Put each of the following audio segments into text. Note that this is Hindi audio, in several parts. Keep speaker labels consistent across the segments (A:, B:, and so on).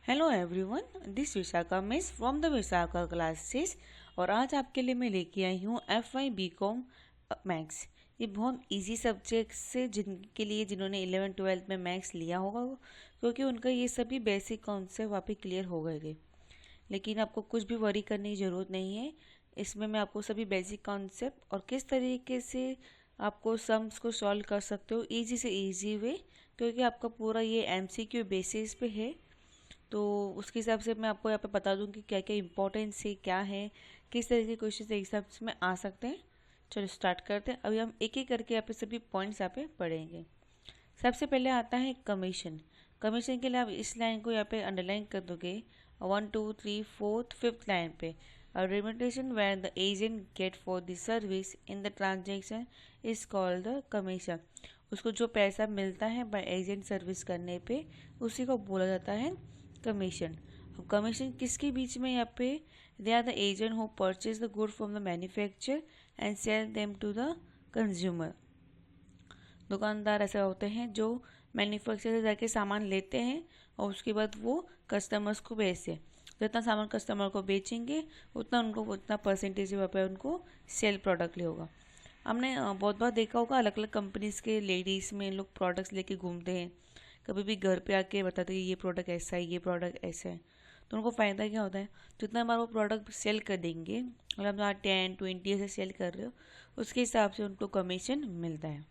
A: Hello everyone, this Vishakha miss from the Vishakha classes. और आज आपके लिए मैं लेके आई हूँ FY BCom मैथ्स। ये बहुत इजी सब्जेक्ट से जिनके लिए जिन्होंने 11th-12th में मैथ्स लिया होगा क्योंकि उनका ये सभी बेसिक कॉन्सेप्ट वहाँ पे क्लियर हो गए थे। लेकिन आपको कुछ भी वरी करने की ज़रूरत नहीं है। इसमें मैं आपको सभी बेसिक कॉन्सेप्ट और किस तरीके से आपको सम्स को सॉल्व कर सकते हो ईजी से ईजी वे, क्योंकि आपका पूरा ये MCQ बेसिस पे है। तो उसके हिसाब से मैं आपको यहाँ पे बता दूँ कि क्या क्या इंपॉर्टेंस है, क्या है, किस तरह के क्वेश्चन एग्जाम्स में आ सकते हैं। चलो स्टार्ट करते हैं। अभी हम एक एक करके यहाँ पे सभी पॉइंट्स यहाँ पे पढ़ेंगे। सबसे पहले आता है कमीशन। कमीशन के लिए आप इस लाइन को यहाँ पे अंडरलाइन कर दोगे 1 2 3 4 5th लाइन पे। Remuneration where the agent get for the service in the transaction is called the commission. उसको जो पैसा मिलता है बाय एजेंट सर्विस करने पे उसी को बोला जाता है कमीशन। अब कमीशन किसके बीच में यहाँ पे, they are the agent who purchase the good from the manufacture and sell them to the consumer. दुकानदार ऐसे होते हैं जो मैन्युफैक्चर से जाके सामान लेते हैं और उसके बाद वो कस्टमर्स को बेचते हैं। जितना सामान कस्टमर को बेचेंगे उतना उनको उतना परसेंटेज वहाँ पे उनको सेल प्रोडक्ट ले होगा। हमने बहुत बार देखा होगा अलग अलग कंपनीज के लेडीज़ में लोग प्रोडक्ट्स लेके घूमते हैं। कभी भी घर पे आके बताते हैं ये प्रोडक्ट ऐसा है, ये प्रोडक्ट ऐसा है। तो उनको फ़ायदा क्या होता है, जितना बार वो प्रोडक्ट सेल कर देंगे, मतलब आप 10-20 ऐसे सेल कर रहे हो, उसके हिसाब से उनको कमीशन मिलता है।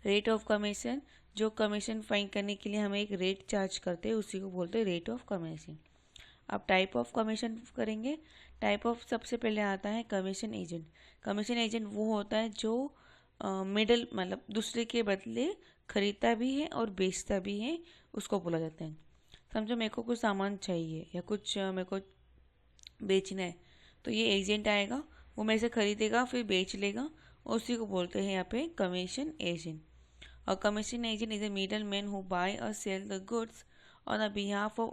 A: रेट ऑफ कमीशन, जो कमीशन फाइन करने के लिए हमें एक रेट चार्ज करते हैं उसी को बोलते हैं रेट ऑफ कमीशन। अब टाइप ऑफ कमीशन करेंगे। टाइप ऑफ सबसे पहले आता है कमीशन एजेंट। कमीशन एजेंट वो होता है जो मिडल मतलब दूसरे के बदले खरीदता भी है और बेचता भी है, उसको बोला जाता है। समझो मेरे को कुछ सामान चाहिए या कुछ मेरे को बेचना है, तो ये एजेंट आएगा, वो मेरे से खरीदेगा फिर बेच लेगा, और उसी को बोलते हैं यहाँ पे commission agent. A commission agent is a middleman who buy or sell the goods on the behalf of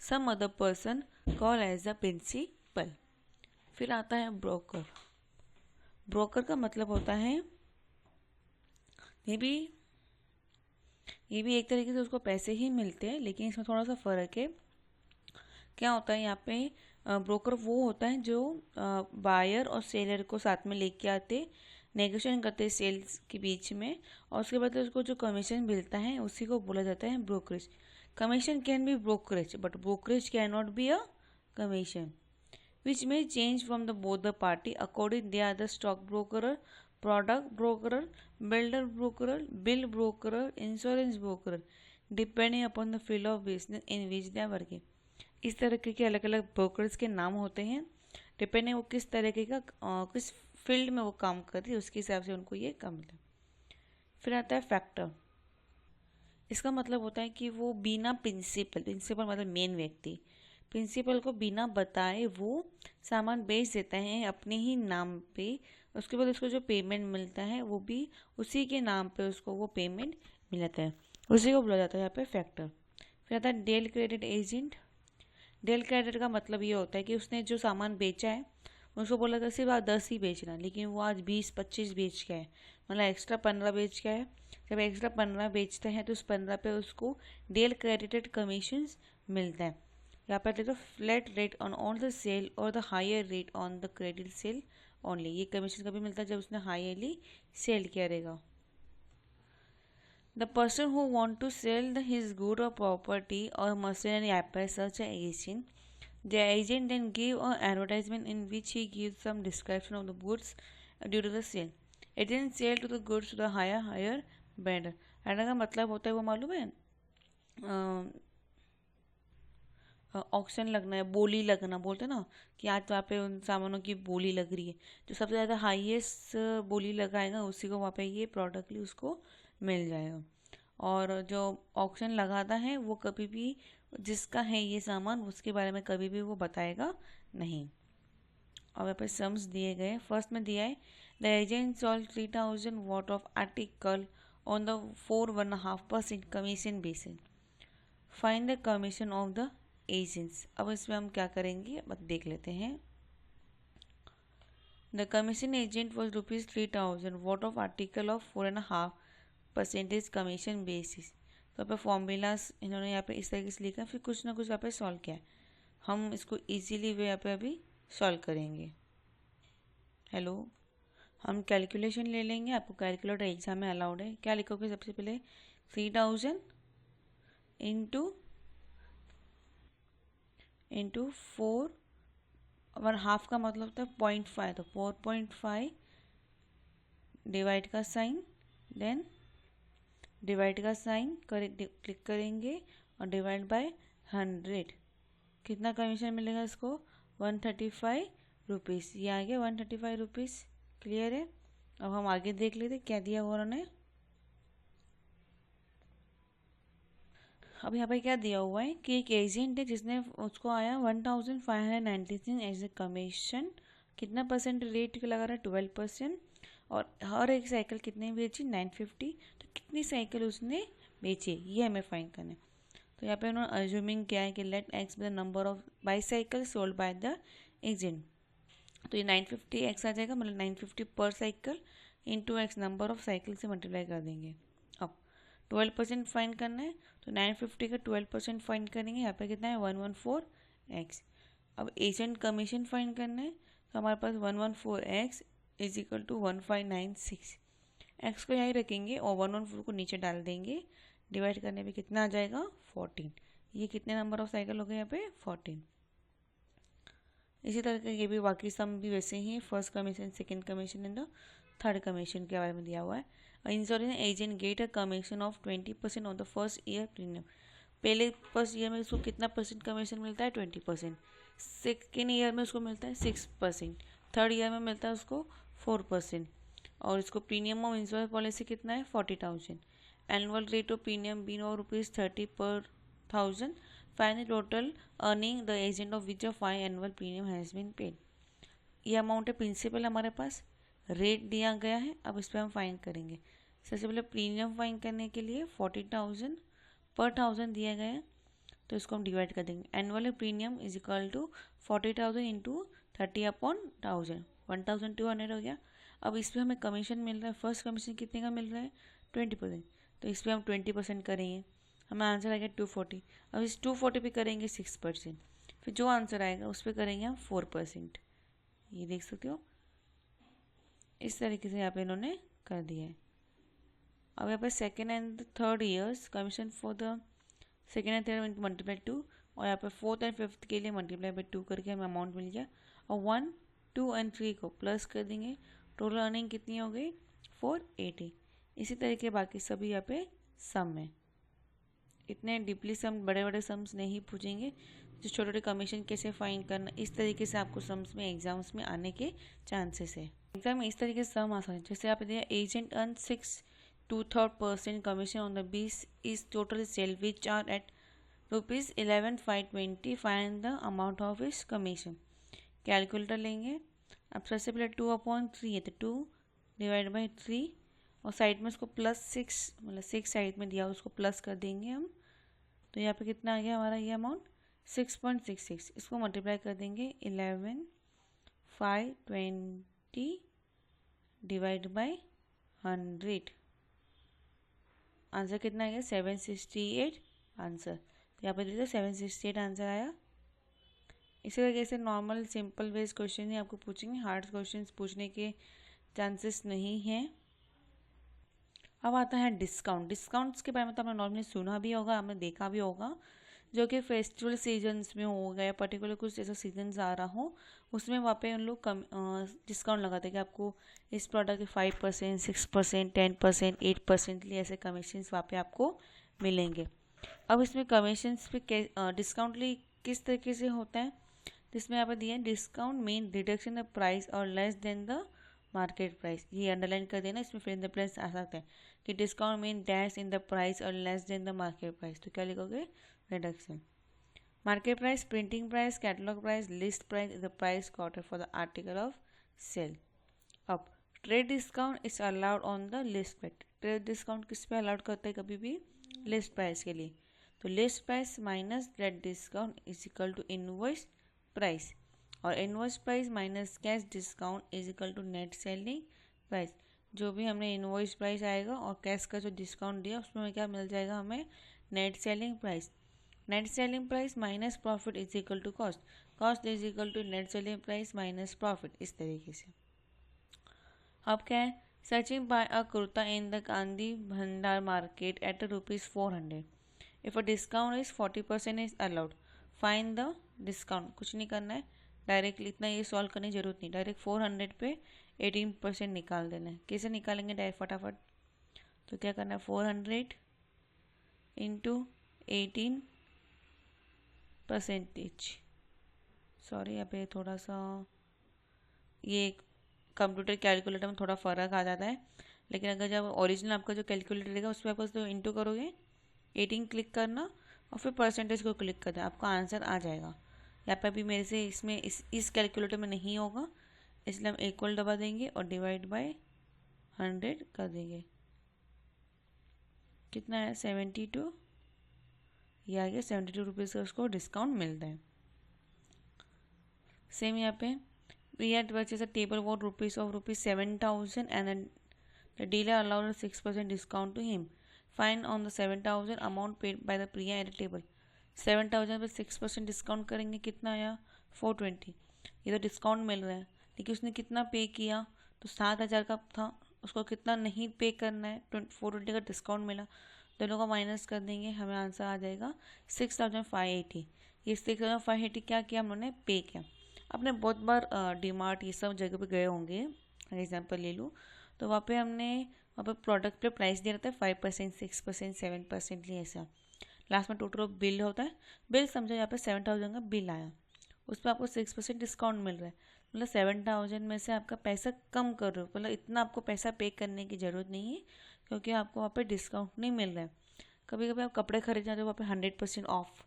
A: some other person called as the principal। फिर आता है ब्रोकर। ब्रोकर का मतलब होता है ये भी ये भी एक तरीके से उसको पैसे ही मिलते हैं, लेकिन इसमें थोड़ा सा फ़र्क है। क्या होता है यहाँ पे, ब्रोकर वो होता है जो बायर और सेलर को साथ में लेके आते, नेगोशिएशन करते सेल्स के बीच में, और उसके बाद उसको जो कमीशन मिलता है उसी को बोला जाता है brokerage. Commission can be brokerage but brokerage can not be a commission which may change from the both the party according they are the stock broker, product broker, builder broker, bill broker, insurance broker, depending upon the field of business in which they are working। इस तरीके के अलग अलग ब्रोकर्स के नाम होते हैं, डिपेंडिंग वो किस तरीके का किस फील्ड में वो काम करती है उसके हिसाब से उनको ये काम मिलता है। फिर आता है फैक्टर। इसका मतलब होता है कि वो बिना प्रिंसिपल मतलब मेन व्यक्ति, प्रिंसिपल को बिना बताए वो सामान बेच देता है अपने ही नाम पे। उसके बाद उसको जो पेमेंट मिलता है वो भी उसी के नाम पे उसको वो पेमेंट मिलता है, उसी को बोला जाता है यहाँ पे फैक्टर। फिर आता है del credit agent. Del credit का मतलब ये होता है कि उसने जो सामान बेचा है उसको बोला था सिर्फ आज 10 ही बेचना, लेकिन वो आज 20-25 बेच के है, मतलब एक्स्ट्रा 15 बेच के है। जब एक्स्ट्रा 15 बेचते हैं तो उस 15 पे उसको डेल क्रेडिटेड कमीशन मिलता है। यहाँ पर देखो flat rate on on the sale और the higher rate on the credit sale only. ये कमीशन कभी मिलता है जब उसने हाईली सेल किया रहेगा। The person who want to sell his good or property or machinery apply such an agent. The agent then give an advertisement in which he gives some description of the goods due to the sale. It then sell to the goods to the higher bidder। Adder का मतलब होता है वो मालूम है, ऑक्शन लगना है, बोली लगना बोलते हैं ना, कि आज वहाँ पे उन सामानों की बोली लग रही है, जो सबसे ज़्यादा हाईएस्ट बोली लगाएगा उसी को वहाँ पे ये प्रोडक्ट ली उसको मिल जाएगा। और जो ऑक्शन लगाता है वो कभी भी जिसका है ये सामान उसके बारे में कभी भी वो बताएगा नहीं। और यहाँ पे सम्स दिए गए, फर्स्ट में दिया है the agent solve 3000 what of article on the 4.5% commission basis. Find the commission of the agents. अब इसमें हम क्या करेंगे बस देख लेते हैं। The commission agent was ₹3000 what of article of 4.5% commission basis. तो यहाँ पे फॉर्मूलाज इन्होंने यहाँ पे इस तरीके से लिखा, फिर कुछ ना कुछ यहाँ पे सॉल्व किया है। हम इसको इजीली वे यहाँ पे अभी सॉल्व करेंगे। हेलो, हम कैलकुलेशन ले लेंगे। आपको कैलकुलेटर एग्जाम में अलाउड है। क्या लिखोगे सबसे पहले 3000 इंटू 4, 1/2 का मतलब होता है 0.5, तो 4.5 डिवाइड का साइन, देन डिवाइड का साइन क्लिक करेंगे और डिवाइड बाय 100। कितना कमीशन मिलेगा इसको? 135 रुपीज़। ये आ गया 135 रुपीज़। क्लियर है? अब हम आगे देख लेते क्या दिया हुआ उन्होंने। अब यहाँ पे क्या दिया हुआ है कि एक एजेंट है जिसने उसको आया 1596 एज ए कमीशन। कितना परसेंट रेट लगा रहा है? 12%। और हर एक साइकिल कितने बेची? 950। तो कितनी साइकिल उसने बेची ये हमें फाइंड करना है। तो यहाँ पे उन्होंने अज्यूमिंग किया है कि let x be the number of bicycle sold by the agent. तो ये 950 एक्स आ जाएगा, मतलब 950 पर cycle into x number of cycle से मल्टीप्लाई कर देंगे। अब 12% फाइंड करना है, तो 950 का 12% फाइंड करेंगे। यहाँ पे कितना है? 114 एक्स। अब एजेंट कमीशन फाइंड करना है, तो हमारे पास 114 x is equal to 1596। X को यहीं रखेंगे और 114 को नीचे डाल देंगे। डिवाइड करने पे कितना आ जाएगा? 14। ये कितने नंबर ऑफ साइकिल हो गए यहाँ पे? 14। इसी तरह के ये भी बाकी सम भी वैसे ही, first commission, second commission and the third commission के बारे में दिया हुआ है। Insurance agent get a commission of 20% on the first year premium. पहले फर्स्ट ईयर में उसको कितना परसेंट कमीशन मिलता है? 20%। सेकेंड ईयर में उसको मिलता है 6%। थर्ड ईयर में मिलता है उसको 4%। और इसको प्रीमियम ऑफ इंश्योरेंस पॉलिसी कितना है? 40,000। Annual rate of premium been of ₹30 पर 1000। Final total earning the agent of which 5 annual premium has been paid. ये अमाउंट है प्रिंसिपल हमारे पास, रेट दिया गया है। अब इस पर हम फाइन करेंगे। सबसे पहले प्रीमियम फाइन करने के लिए 40,000 पर 1000 दिया गया है, तो इसको हम डिवाइड कर देंगे। Annual premium is equal to 40,000 into 30/1000, 1200 हो गया। अब इस पर हमें कमीशन मिल रहा है, फर्स्ट कमीशन कितने का मिल रहा है? 20%। तो इस पर हम 20% करेंगे, हमें आंसर आएगा 240। अब इस 240 पे करेंगे 6%, फिर जो आंसर आएगा उस पर करेंगे हम 4%। ये देख सकते हो, इस तरीके से यहाँ पे इन्होंने कर दिया है। अब यहाँ पे second and third years commission for the second and third multiply 2, और यहाँ पे फोर्थ एंड फिफ्थ के लिए मल्टीप्लाई बाई 2 करके हमें अमाउंट मिल गया। और 1, 2 एंड 3 को प्लस कर देंगे। टोटल अर्निंग कितनी हो गई? 480। इसी तरीके बाकी सभी यहाँ पे सम है। इतने डीपली सम, बड़े बड़े सम्स नहीं पूछेंगे। जो छोटे छोटे कमीशन कैसे फाइंड करना, इस तरीके से आपको सम्स में एग्जाम्स में आने के चांसेस है। एग्जाम में इस तरीके से सम आ सकते हैं। जैसे आप दिया agent earn 6/2/3% commission on the base is total sale which are at ₹11,520। Find the amount of इस कमीशन। कैलकुलेटर लेंगे। अब सबसे पहले 2/3 है, तो 2 डिवाइड बाई 3, और साइड में उसको +6, मतलब 6 साइड में दिया उसको प्लस कर देंगे हम। तो यहाँ पे कितना आ गया हमारा ये अमाउंट? 6.66। इसको मल्टीप्लाई कर देंगे 11,520 डिवाइड बाई 100। आंसर कितना आ गया? 768 आंसर। तो यहाँ पे देखिए 768 आंसर आया। इसी तरीके से नॉर्मल सिंपल बेस्ड क्वेश्चन ही आपको पूछेंगे, हार्ड क्वेश्चन पूछने के चांसेस नहीं हैं। अब आता है डिस्काउंट। डिस्काउंट्स के बारे में तो आपने नॉर्मली सुना भी होगा, आपने देखा भी होगा, जो कि फेस्टिवल सीजन्स में हो गया, पर्टिकुलर कुछ ऐसा सीजन्स आ रहा हो, उसमें वहाँ पे उन लोग कम डिस्काउंट लगाते हैं कि आपको इस प्रोडक्ट के 5%, 6%, 10%, 8% लिए ऐसे कमीशंस वहाँ पे आपको मिलेंगे। अब इसमें कमीशंस पे डिस्काउंट किस तरीके से होता है, जिसमें यहाँ पर दिया है discount mean reduction the price और less than the market price. ये अंडरलाइन कर देना, इसमें फिर इन द प्लेस आ सकता है कि discount mean dash in the price और less than the market price. तो क्या लिखोगे? Reduction. Market price, printing price, catalogue price, list price is the price quarter for the article of sale. अब trade discount is allowed on the list price. Trade discount किस पे अलाउड करता है कभी भी? लिस्ट प्राइस के लिए। तो list price minus trade discount is equal to invoice price, और invoice price minus cash discount is equal to net selling price. जो भी हमने इनवॉइस प्राइस आएगा और कैश का जो डिस्काउंट दिया उसमें क्या मिल जाएगा हमें, net selling price. Net selling price minus profit is equal to cost, cost is equal to net selling price minus profit, इस तरीके से। अब क्या है, searching buy a kurta in the Gandhi Bhandar market at ₹400, if a discount is 40% is allowed, find the discount. कुछ नहीं करना है, डायरेक्टली इतना ये सॉल्व करने की जरूरत नहीं, डायरेक्ट 400 पे 18% निकाल देना है। कैसे निकालेंगे डायरेक्ट फटाफट, तो क्या करना है, 400 इंटू 18%। सॉरी, यहाँ पे थोड़ा सा ये कंप्यूटर कैलकुलेटर में थोड़ा फ़र्क आ जाता है, लेकिन अगर जब ओरिजिनल आपका जो कैलकुलेटर रहेगा उस पर आप तो इंटू करोगे, 18 क्लिक करना और फिर परसेंटेज को क्लिक कर देना, आपका आंसर आ जाएगा। यहाँ पे अभी मेरे से इसमें इस कैलकुलेटर में नहीं होगा, इसलिए हम इक्वल दबा देंगे और डिवाइड बाय 100 कर देंगे। कितना है, 72, ये आ गया 72 रुपीज़ का उसको डिस्काउंट मिलता है। सेम यहाँ पे we had purchased a table for ₹7,000 and the dealer allowed a 6% discount to him. Find on the 7,000 amount paid by the Priya at the table. 7,000 पे 6% डिस्काउंट करेंगे, कितना आया, 420। ये तो डिस्काउंट मिल रहा है, लेकिन उसने कितना पे किया, तो 7,000 का था, उसको कितना नहीं पे करना है, 420 का डिस्काउंट मिला, दोनों का माइनस कर देंगे, हमें आंसर आ जाएगा 6,580। ये 6,580 क्या किया हम लोगों ने, पे किया। आपने बहुत बार डीमार्ट ये सब जगह पे गए होंगे, एग्जांपल ले लूँ, तो वहाँ पे हमने वहाँ पे प्रोडक्ट पे प्राइस दिया रहता है 5%, 6%, 7% लिए, ऐसा लास्ट में टोटल बिल होता है। बिल समझो यहाँ पे 7,000 का बिल आया, उस पर आपको 6% डिस्काउंट मिल रहा है, मतलब 7,000 में से आपका पैसा कम कर रहे हो, मतलब इतना आपको पैसा पे करने की ज़रूरत नहीं है, क्योंकि आपको वहाँ पे डिस्काउंट नहीं मिल रहा है। कभी कभी आप कपड़े खरीद जाते हो वहाँ पे 100% ऑफ,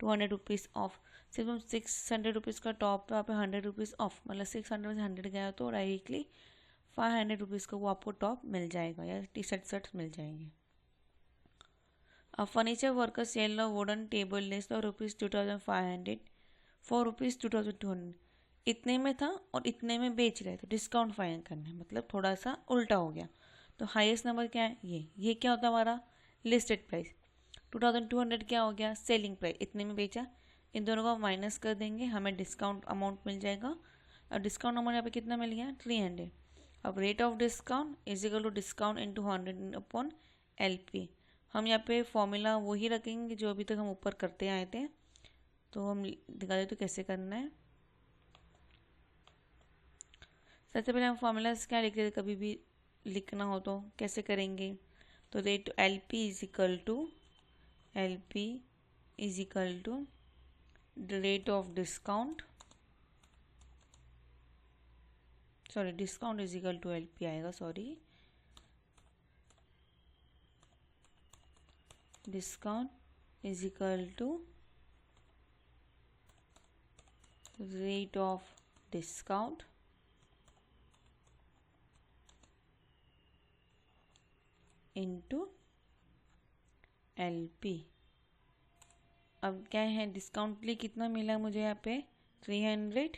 A: 200 रुपीज़ ऑफ, सिर्फ हम 600 रुपीज़ का टॉप पे वहाँ पे 100 रुपीज़ ऑफ, मतलब 600 में से 100 गया तो डायरेक्टली 500 रुपीज़ का वो आपको टॉप मिल जाएगा या टी शर्ट मिल जाएंगे। Furniture worker sell a wooden table less the ₹2,500 for ₹2,200, इतने में था और इतने में बेच रहे, तो डिस्काउंट फाइन करना है, मतलब थोड़ा सा उल्टा हो गया। तो हाईएस्ट नंबर क्या है, ये क्या होता है हमारा, लिस्टेड प्राइस। 2,200 क्या हो गया, सेलिंग प्राइस, इतने में बेचा, इन दोनों का माइनस कर देंगे, हमें डिस्काउंट अमाउंट मिल जाएगा। और डिस्काउंट अमाउंट यहाँ पे कितना मिल गया, 300। अब rate of discount is equal to discount into 100 upon LP। हम यहाँ पे फॉर्मूला वही रखेंगे जो अभी तक हम ऊपर करते आए थे, तो हम दिखा देते कैसे करना है। सबसे पहले हम फॉर्मूला क्या लिखते थे, कभी भी लिखना हो तो कैसे करेंगे, तो rate LP is equal to the rate of discount, sorry discount is equal to LP आएगा, sorry discount is equal to rate of discount into LP। अब क्या है, डिस्काउंट लिए कितना मिला मुझे यहाँ पे, 300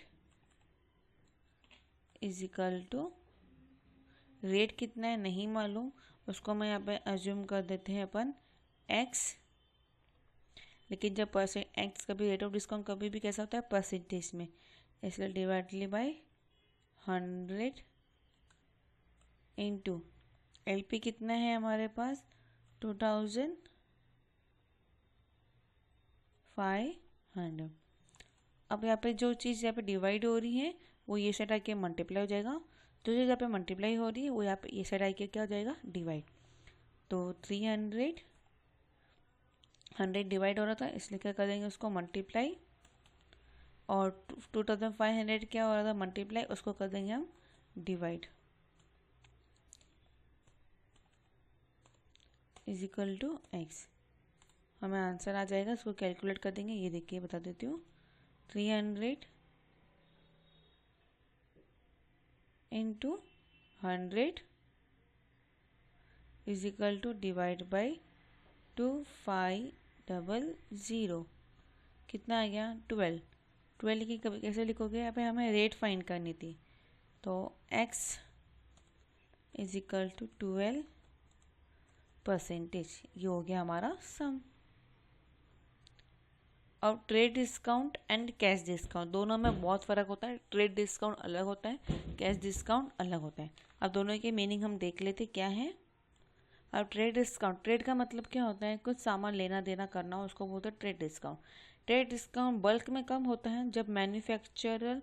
A: इज इक्वल टू रेट कितना है नहीं मालूम, उसको मैं यहाँ पे अज्यूम कर देते हैं अपन x, लेकिन जब परसेंट x कभी रेट ऑफ डिस्काउंट कभी भी कैसा होता है, परसेंटेज में, इसलिए डिवाइडली बाय 100 इंटू LP कितना है हमारे पास, 2,500। अब यहाँ पे जो चीज़ यहाँ पे डिवाइड हो रही है वो ये साइड आके मल्टीप्लाई हो जाएगा, जो चीज़ यहाँ पे मल्टीप्लाई हो रही है वो यहाँ पे ये साइड आके क्या हो जाएगा, डिवाइड। तो 300 100 डिवाइड हो रहा था, इसलिए क्या कर देंगे उसको मल्टीप्लाई, और 2,500 क्या हो रहा था, मल्टीप्लाई, उसको कर देंगे हम divide, is equal to x। हमें आंसर आ जाएगा, इसको कैलकुलेट कर देंगे, ये देखिए बता देती हूँ, 300 into 100 is equal to divide by 2500, कितना आ गया, 12 की कभी कैसे लिखोगे, यहाँ पे हमें रेट फाइंड करनी थी, तो x इज इक्वल टू 12%। ये हो गया हमारा सम। और trade discount and cash discount दोनों में बहुत फ़र्क होता है। ट्रेड डिस्काउंट अलग होता है, कैश डिस्काउंट अलग होता है। अब दोनों के मीनिंग हम देख लेते क्या है। अब ट्रेड डिस्काउंट, ट्रेड का मतलब क्या होता है, कुछ सामान लेना देना करना हो उसको बोलते हैं trade discount. Trade discount bulk में कम होता है जब मैन्युफैक्चरर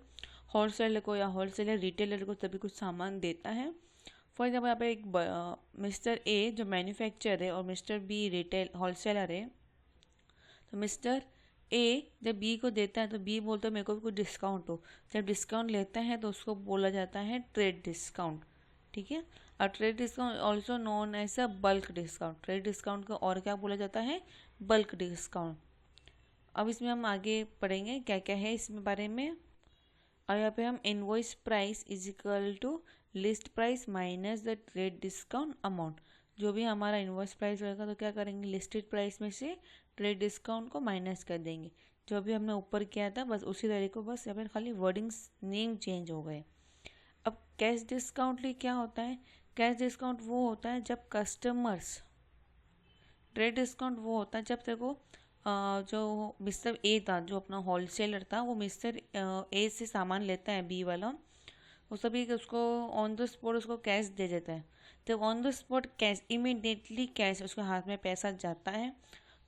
A: होलसेलर को या होलसेलर रिटेलर को तभी कुछ सामान देता है। फॉर एग्जाम्पल यहाँ पे एक मिस्टर ए जो मैन्युफैक्चरर है और मिस्टर बी रिटेल होलसेलर है। तो मिस्टर ए जब बी को देता है तो बी बोलता है मेरे को भी कुछ डिस्काउंट हो। जब डिस्काउंट लेता है तो उसको बोला जाता है ट्रेड डिस्काउंट। ठीक है। और trade discount also known as a bulk discount. Trade discount को और क्या बोला जाता है, बल्क डिस्काउंट। अब इसमें हम आगे पढ़ेंगे क्या क्या है इसमें बारे में। और यहाँ पे हम invoice price is equal to list price minus the trade discount amount. जो भी हमारा इनवॉइस प्राइस होगा तो क्या करेंगे, लिस्टेड प्राइस में से ट्रेड डिस्काउंट को माइनस कर देंगे। जो भी हमने ऊपर किया था बस उसी तरीके को, बस यहाँ पे खाली वर्डिंग्स नेम चेंज हो गए। अब कैश डिस्काउंट लिए क्या होता है, कैश डिस्काउंट वो होता है जब कस्टमर्स, ट्रेड डिस्काउंट वो होता है जब तेरे को जो मिस्टर ए था जो अपना होलसेलर था वो मिस्टर ए से सामान लेता है बी वाला, वो सभी उसको ऑन द स्पॉट उसको कैश दे देता है। जब on the spot cash immediately cash उसके हाथ में पैसा जाता है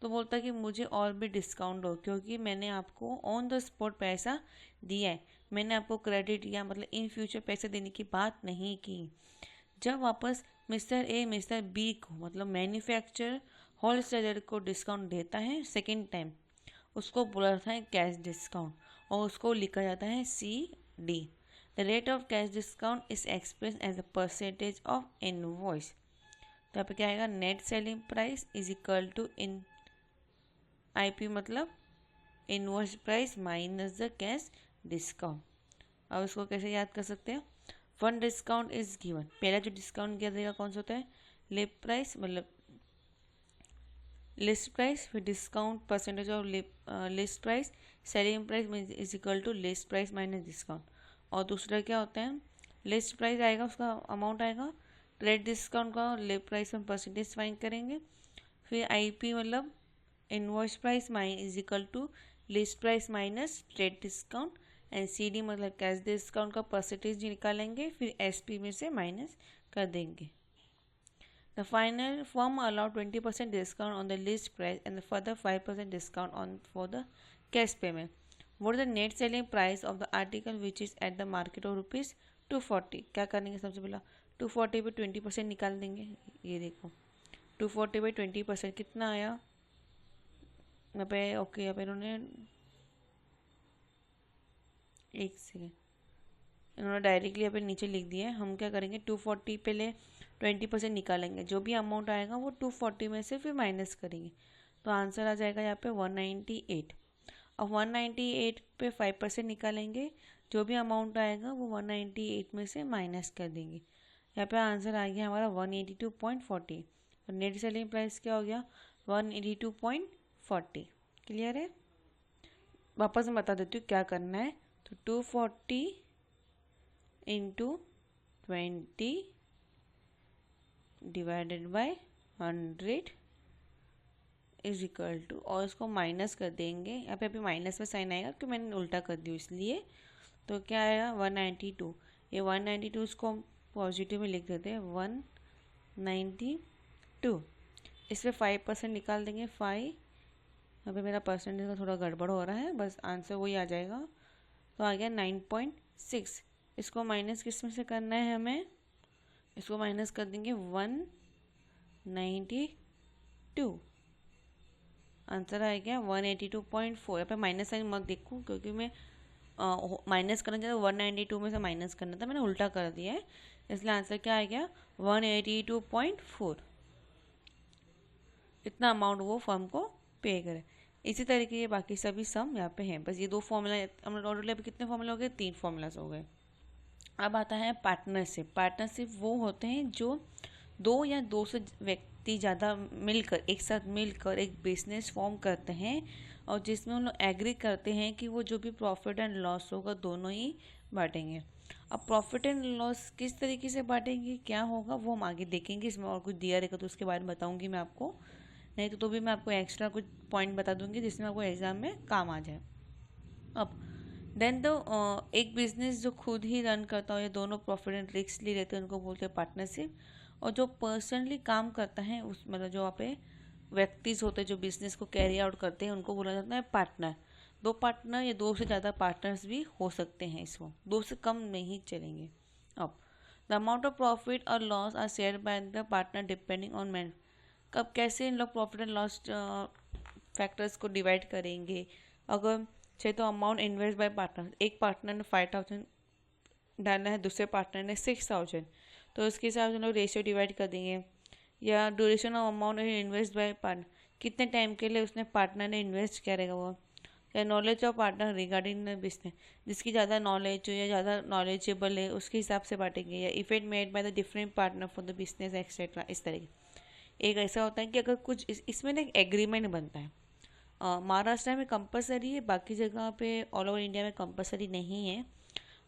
A: तो बोलता है कि मुझे और भी डिस्काउंट हो क्योंकि मैंने आपको ऑन द स्पॉट पैसा दिया है, मैंने आपको क्रेडिट या मतलब इन फ्यूचर पैसे देने की बात नहीं की। जब वापस मिस्टर ए मिस्टर बी को मतलब मैन्युफैक्चरर होलसेलर को डिस्काउंट देता है सेकेंड टाइम, उसको बोला जाता है कैश डिस्काउंट और उसको लिखा जाता है CD। The rate of cash discount is express as a percentage of invoice. तो यहाँ पे क्या आएगा, net selling price is equal to in IP मतलब invoice price minus the cash discount. अब इसको कैसे याद कर सकते हैं, वन डिस्काउंट इज गिवन, पहला जो डिस्काउंट किया जाएगा कौन सा होता है, लिस्ट प्राइस मतलब लिस्ट प्राइस, फिर discount percentage of list price, selling price is equal to list price minus discount. और दूसरा क्या होता है, लिस्ट प्राइस आएगा उसका अमाउंट आएगा, ट्रेड डिस्काउंट का लिस्ट प्राइस में परसेंटेज फाइंड करेंगे, फिर IP मतलब invoice price is equal to list price minus trade discount, and CD मतलब कैश डिस्काउंट का परसेंटेज निकालेंगे, फिर SP में से माइनस कर देंगे। The final firm allowed 20% discount on the list price and the further 5% discount on for the cash payment. What is the net selling price of the article which is at the market of rupees 240? क्या करेंगे, सबसे पहला 240 पे 20% निकाल देंगे। ये देखो 240 पे 20% कितना आया यहाँ पे, ओके यहाँ पे इन्होंने एक सेकेंड इन्होंने डायरेक्टली यहाँ पे नीचे लिख दिया है। हम क्या करेंगे 240 पे ले 20% निकालेंगे, जो भी अमाउंट आएगा वो 240 में से फिर माइनस करेंगे तो आंसर आ जाएगा यहाँ पे 198। और 198 पे 5% निकालेंगे, जो भी अमाउंट आएगा वो 198 में से माइनस कर देंगे। यहाँ पे आंसर आ गया हमारा 182.40। और नेट सेलिंग प्राइस क्या हो गया 182.40। क्लियर है। वापस मैं बता देती हूँ क्या करना है। तो 240 into 20 divided by 100 is equal to, और इसको माइनस कर देंगे। यहाँ पे अभी माइनस में साइन आएगा क्योंकि मैंने उल्टा कर दिया इसलिए। तो क्या आएगा 192, ये 192 इसको पॉजिटिव में लिख देते हैं 192। इस पर 5% निकाल देंगे 5। यहाँ पे मेरा परसेंटेज का थोड़ा गड़बड़ हो रहा है, बस आंसर वही आ जाएगा। तो आ गया 9.6। इसको माइनस किस में से करना है हमें, इसको माइनस कर देंगे 192। आंसर आ गया 182.4। यहाँ पे माइनस साइन मत देखूँ क्योंकि मैं माइनस करना चाहता 192 में से माइनस करना था, मैंने उल्टा कर दिया है, इसलिए आंसर क्या आ गया 182.4। इतना अमाउंट वो फर्म को पे करे। इसी तरीके ये बाकी सभी सम यहाँ पे हैं। बस ये दो फॉर्मूला हम टोटल अभी कितने फॉर्मूला हो गए, 3 फॉर्मूलाज हो गए। अब आता है पार्टनरशिप। पार्टनरशिप वो होते हैं जो 2 या 2 से व्यक्ति ज़्यादा मिलकर एक साथ मिलकर एक बिजनेस फॉर्म करते हैं और जिसमें उन लोग एग्री करते हैं कि वो जो भी प्रॉफिट एंड लॉस होगा दोनों ही बांटेंगे। अब प्रॉफिट एंड लॉस किस तरीके से बांटेंगे, क्या होगा वो हम आगे देखेंगे। इसमें और कुछ दिया रहेगा तो उसके बारे में बताऊंगी मैं आपको, नहीं तो भी मैं आपको एक्स्ट्रा कुछ पॉइंट बता दूंगी जिसमें आपको एग्जाम में काम आ जाए। अब देन तो एक बिजनेस जो खुद ही रन करता हो या दोनों प्रॉफिट एंड रिस्क ले लेते हैं उनको बोलते हैं पार्टनरशिप। और जो पर्सनली काम करता है उस मतलब जो वहाँ पे व्यक्तिज होते हैं जो बिजनेस को कैरी आउट करते हैं उनको बोला जाता है पार्टनर। दो पार्टनर या दो से ज़्यादा पार्टनर्स भी हो सकते हैं, इसको दो से कम नहीं चलेंगे। अब द अमाउंट ऑफ प्रॉफिट और loss are share by the partner depending on man. कब कैसे इन लोग प्रॉफिट एंड लॉस फैक्टर्स को डिवाइड करेंगे। अगर चाहे तो अमाउंट इन्वेस्ट बाय पार्टनर, एक पार्टनर ने 5000 डालना है, दूसरे पार्टनर ने 6000, तो उसके हिसाब से हम लोग रेशियो डिवाइड कर देंगे। या duration of amount invest by partner, कितने टाइम के लिए उसने पार्टनर ने इन्वेस्ट करेगा वो। या knowledge of partner regarding the business, जिसकी ज़्यादा नॉलेज हो या ज़्यादा नॉलेजेबल है उसके हिसाब से बांटेंगे। या effect made by the different partner for the business etcetera. इस तरीके एक ऐसा होता है कि अगर कुछ इसमें ना एक एग्रीमेंट बनता है। महाराष्ट्र में कंपलसरी है, बाकी जगह पे ऑल ओवर इंडिया में कंपलसरी नहीं है।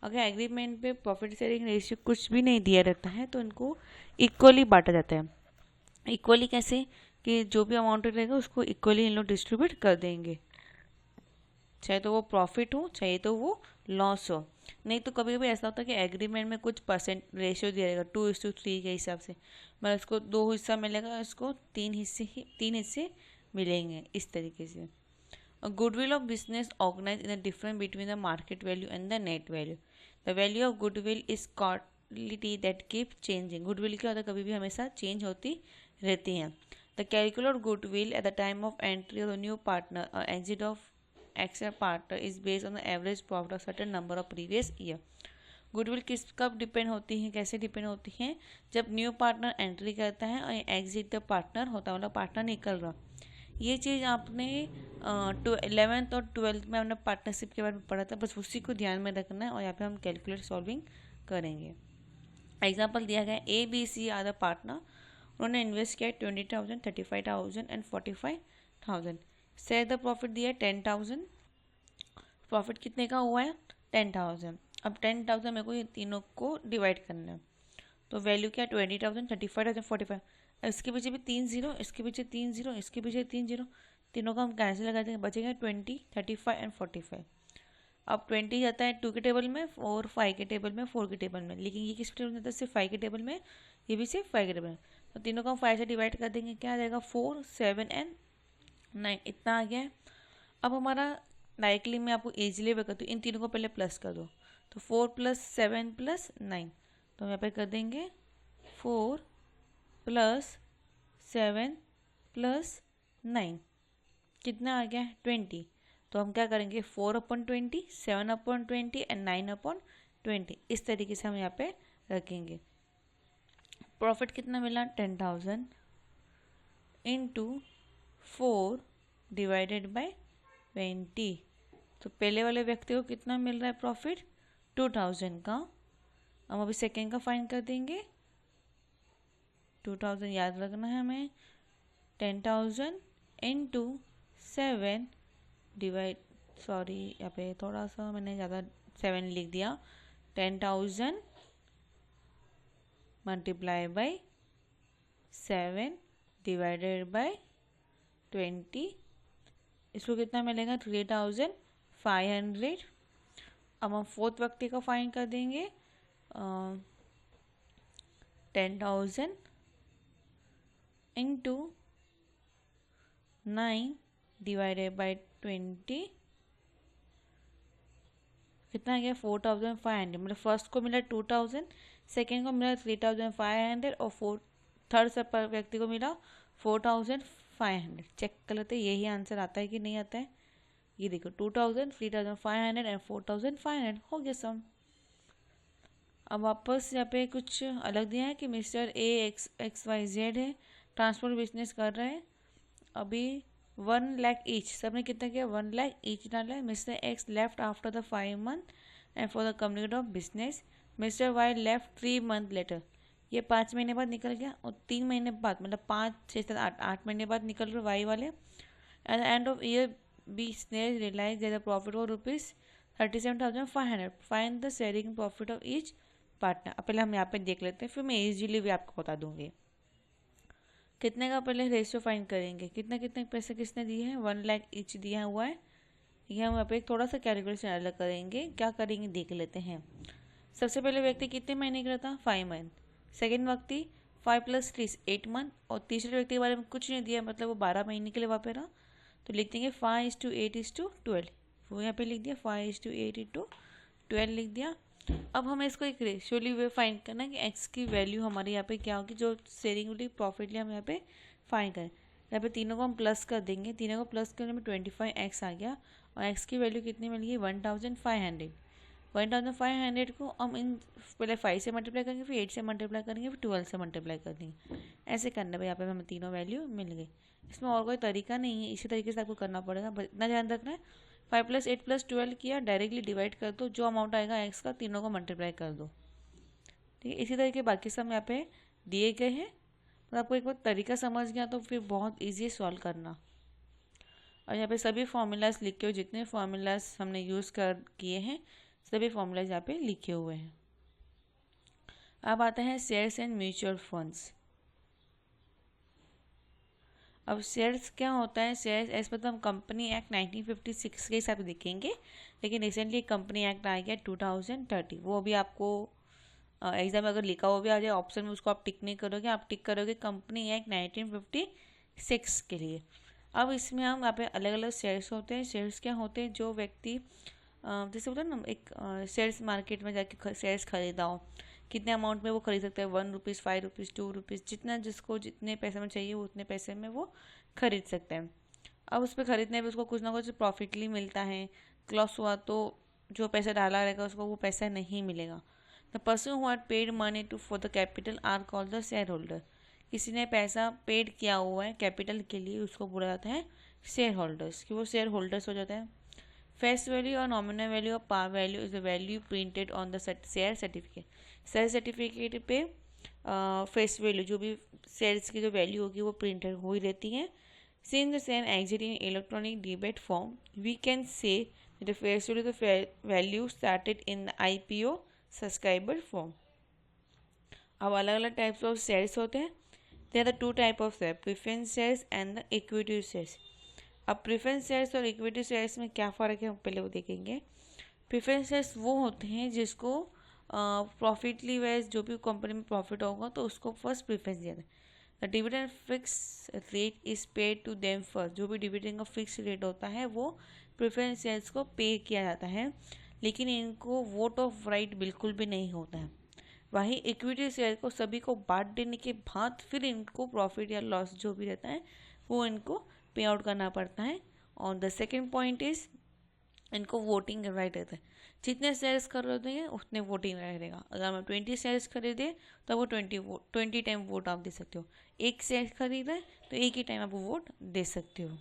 A: अगर एग्रीमेंट पे प्रॉफिट शेयरिंग रेशियो कुछ भी नहीं दिया रहता है तो इनको इक्वली बांटा जाता है। इक्वली कैसे कि जो भी अमाउंट रहेगा उसको इक्वली इन लोग डिस्ट्रीब्यूट कर देंगे, चाहे तो वो प्रॉफिट हो चाहे तो वो लॉस हो। नहीं तो कभी कभी ऐसा होता है कि एग्रीमेंट में कुछ परसेंट रेशियो दिया रहेगा 2:3 के हिसाब से, मतलब इसको 2 हिस्सा मिलेगा, इसको 3 हिस्से मिलेंगे, इस तरीके से। Goodwill of business organise in the difference between the market value and the net value. The value of goodwill is quality that keep changing. Goodwill क्या होता है, कभी भी हमेशा चेंज होती रहती हैं। The calculate goodwill at the time of entry of the new partner और exit of except partner is based on the average profit of certain number of previous year. Goodwill किस कब डिपेंड होती है, कैसे डिपेंड होती है, जब न्यू पार्टनर एंट्री करता है और एग्जिट द पार्टनर होता है, मतलब पार्टनर निकल रहा। ये चीज़ आपने 11th और 12th में हमने पार्टनरशिप के बारे में पढ़ा था, बस उसी को ध्यान में रखना है और यहाँ पे हम कैलकुलेट सॉल्विंग करेंगे। एग्जाम्पल दिया गया ABC आर द पार्टनर, उन्होंने इन्वेस्ट किया 20,000, 35,000 एंड 45,000। शेयर द प्रॉफिट दिया 10,000, प्रॉफिट कितने का हुआ है 10,000। अब 10,000 मेरे को ये तीनों को डिवाइड करना है, तो वैल्यू क्या 20,000, 35,000, 45। इसके पीछे भी 3 0, इसके पीछे 3 0, इसके पीछे 3 0, तीनों का हम कैंसिल लगा देंगे, बचेगा 20, 35 एंड 45। अब 20 जाता है 2 के टेबल में और 5 के टेबल में, 4 के टेबल में, लेकिन ये किस टेबल में जाता है सिर्फ 5 के टेबल में, ये भी सिर्फ 5 के टेबल में। तो तीनों को हम 5 से डिवाइड कर देंगे, क्या आ जाएगा 4, 7 एंड 9, इतना आ गया है। अब हमारा डायरेक्टली मैं आपको ईजिली बताती हूँ, इन तीनों को पहले प्लस कर दो, तो 4 + 7 + 9, तो यहाँ पे कर देंगे 4 + 7 + 9, कितना आ गया 20। तो हम क्या करेंगे 4/20, 7/20 एंड 9/20, इस तरीके से हम यहाँ पे रखेंगे। प्रॉफिट कितना मिला 10,000 इंटू 4 डिवाइडेड बाय 20, तो पहले वाले व्यक्ति को कितना मिल रहा है प्रॉफिट 2,000 का। हम अभी सेकेंड का फाइंड कर देंगे, 2,000 याद रखना है हमें, 10,000 इंटू 7 डिवाइड, सॉरी यहाँ पे थोड़ा सा मैंने ज़्यादा 7 लिख दिया, 10,000 मल्टीप्लाई बाय 7 डिवाइडेड बाय 20, इसको कितना मिलेगा 3,500। अब हम फोर्थ व्यक्ति का फाइंड कर देंगे, 10,000 इंटू 9 डिवाइडेड बाय 20, कितना गया 4,500। मतलब फर्स्ट को मिला 2,000, सेकेंड को मिला 3,500 और थर्ड सब व्यक्ति को मिला 4,500। चेक कर लेते हैं यही आंसर आता है कि नहीं आता है। ये देखो 2,000, 3,500 एंड 4,500 हो गया सम। अब वापस यहाँ पे कुछ अलग दिया है कि मिस्टर XYZ है, ट्रांसपोर्ट बिजनेस कर रहे हैं, अभी 1 लाख ईच, सबने कितना किया 1 लाख ईच डाला है। Mister X left after the 5 month and for the community of business. Mister Y left 3 month later, ये 5 महीने बाद निकल गया और 3 महीने बाद मतलब 5, 6, 7, 8 महीने बाद निकल रहे Y वाले। At the end of year business realise that the profit of 37,500. Find the sharing profit of each partner. अब पहले हम यहाँ पे देख लेते हैं, फिर मैं इजीली भी आपको बता दूंगी. कितने का पहले रेशियो फाइंड करेंगे, कितने कितने पैसे किसने दिए हैं, 1 लाख ईच दिया हुआ है. ये हम यहाँ पे थोड़ा सा कैलकुलेशन अलग करेंगे. क्या करेंगे देख लेते हैं. सबसे पहले व्यक्ति कितने महीने का था, 5 मंथ. सेकेंड व्यक्ति 5 + 3 8 मंथ. और तीसरे व्यक्ति के बारे में कुछ नहीं दिया, मतलब वो 12 महीने के लिए वहाँ पे रहा. तो लिख देंगे 5:8:12. वो यहाँ पे लिख दिया 5:8:12 लिख दिया. अब हमें इसको एक रेशियोली वे फाइंड करना है कि एक्स की वैल्यू हमारे यहाँ पे क्या होगी, जो शेयरिंग प्रॉफिट हम यहाँ पे फाइंड करें. यहाँ पे तीनों को हम प्लस कर देंगे. तीनों को प्लस करने में 25x आ गया. और एक्स की वैल्यू कितनी मिल गई, 1,500. 1,500 को हम इन पहले 5 से मल्टीप्लाई करेंगे, फिर 8 से मल्टीप्लाई करेंगे, फिर 12 से मल्टीप्लाई कर देंगे. ऐसे करने पर यहाँ पे हमें तीनों वैल्यू मिल गई. इसमें और कोई तरीका नहीं है, इसी तरीके से आपको करना पड़ेगा. बस इतना ध्यान रखना है. 5 + 8 + 12 किया, डायरेक्टली डिवाइड कर दो, जो अमाउंट आएगा एक्स का तीनों को मल्टीप्लाई कर दो. ठीक है. इसी तरीके बाकी सब यहाँ पे दिए गए हैं. तो आपको एक बार तरीका समझ गया तो फिर बहुत ईजी है सॉल्व करना. और यहाँ पे सभी फॉर्मूलाज लिखे हुए, जितने फॉर्मूलाज हमने यूज़ किए हैं सभी फॉर्मूलाज यहाँ पे लिखे हुए हैं. अब आते हैं शेयर्स एंड म्यूचुअल फंड्स. अब शेयर्स क्या होता है, शेयर्स एज पर हम कंपनी एक्ट 1956 के हिसाब से देखेंगे. लेकिन रिसेंटली कंपनी एक्ट आ गया 2030. वो भी आपको एग्जाम में अगर लिखा हुआ भी आ जाए ऑप्शन में, उसको आप टिक नहीं करोगे, आप टिक करोगे कंपनी एक्ट 1956 के लिए. अब इसमें हम यहाँ पे अलग अलग शेयर्स होते हैं. शेयर्स क्या होते हैं, जो व्यक्ति जैसे बोला ना, एक शेयर्स मार्केट में जाके शेयर्स खरीदा हो, कितने अमाउंट में वो खरीद सकता है, 1 रुपीज़, 5 रुपीज़, 2 रुपीज़, जितना जिसको जितने पैसे में चाहिए वो उतने पैसे में वो खरीद सकते हैं. अब उस पर खरीदने पे उसको कुछ ना कुछ प्रॉफिटली मिलता है. लॉस हुआ तो जो पैसा डाला रहेगा उसको वो पैसा नहीं मिलेगा. The person who had paid money to for the capital are called the share holder. किसी ने पैसा पेड किया हुआ है कैपिटल के लिए, उसको बोला जाता है शेयर होल्डर्स, कि वो शेयर होल्डर्स हो जाता है. फेस वैल्यू और नॉमिनल वैल्यू और par value is the value printed on the share certificate. Share certificate पे फेस वैल्यू, जो भी शेयर्स की जो वैल्यू होगी वो प्रिंटेड हो ही रहती है. Since the share exit in electronic debate form, we can say the face value the value started in the IPO subscriber form. अब अलग अलग टाइप्स ऑफ शेयर्स होते हैं. There are 2 type of share, preference shares and the equity shares. अब प्रेफरेंस शेयर्स और इक्विटी शेयर्स में क्या फ़र्क है हम पहले वो देखेंगे. प्रेफरेंस शेयर्स वो होते हैं जिसको प्रॉफिटली वाइज जो भी कंपनी में प्रॉफिट होगा तो उसको फर्स्ट प्रेफरेंस दिया जाता है. The dividend fix rate is paid to them first. जो भी डिविडेंड का फिक्स रेट होता है वो प्रेफरेंस शेयर्स को पे किया जाता है, लेकिन इनको वोट ऑफ राइट बिल्कुल भी नहीं होता है. वहीं इक्विटी शेयर को सभी को बांट देने के बाद फिर इनको प्रॉफिट या लॉस जो भी रहता है वो इनको पे आउट करना पड़ता है. और द सेकेंड पॉइंट इज इनको वोटिंग राइट रहता है. जितने शेयर्स खरीदेंगे उतने वोटिंग राइट रहेगा. अगर हम 20 शेयर्स खरीदे तो वो 20 टाइम वोट आप दे सकते हो. एक शेयर खरीदे तो एक ही टाइम आप वोट दे सकते हो.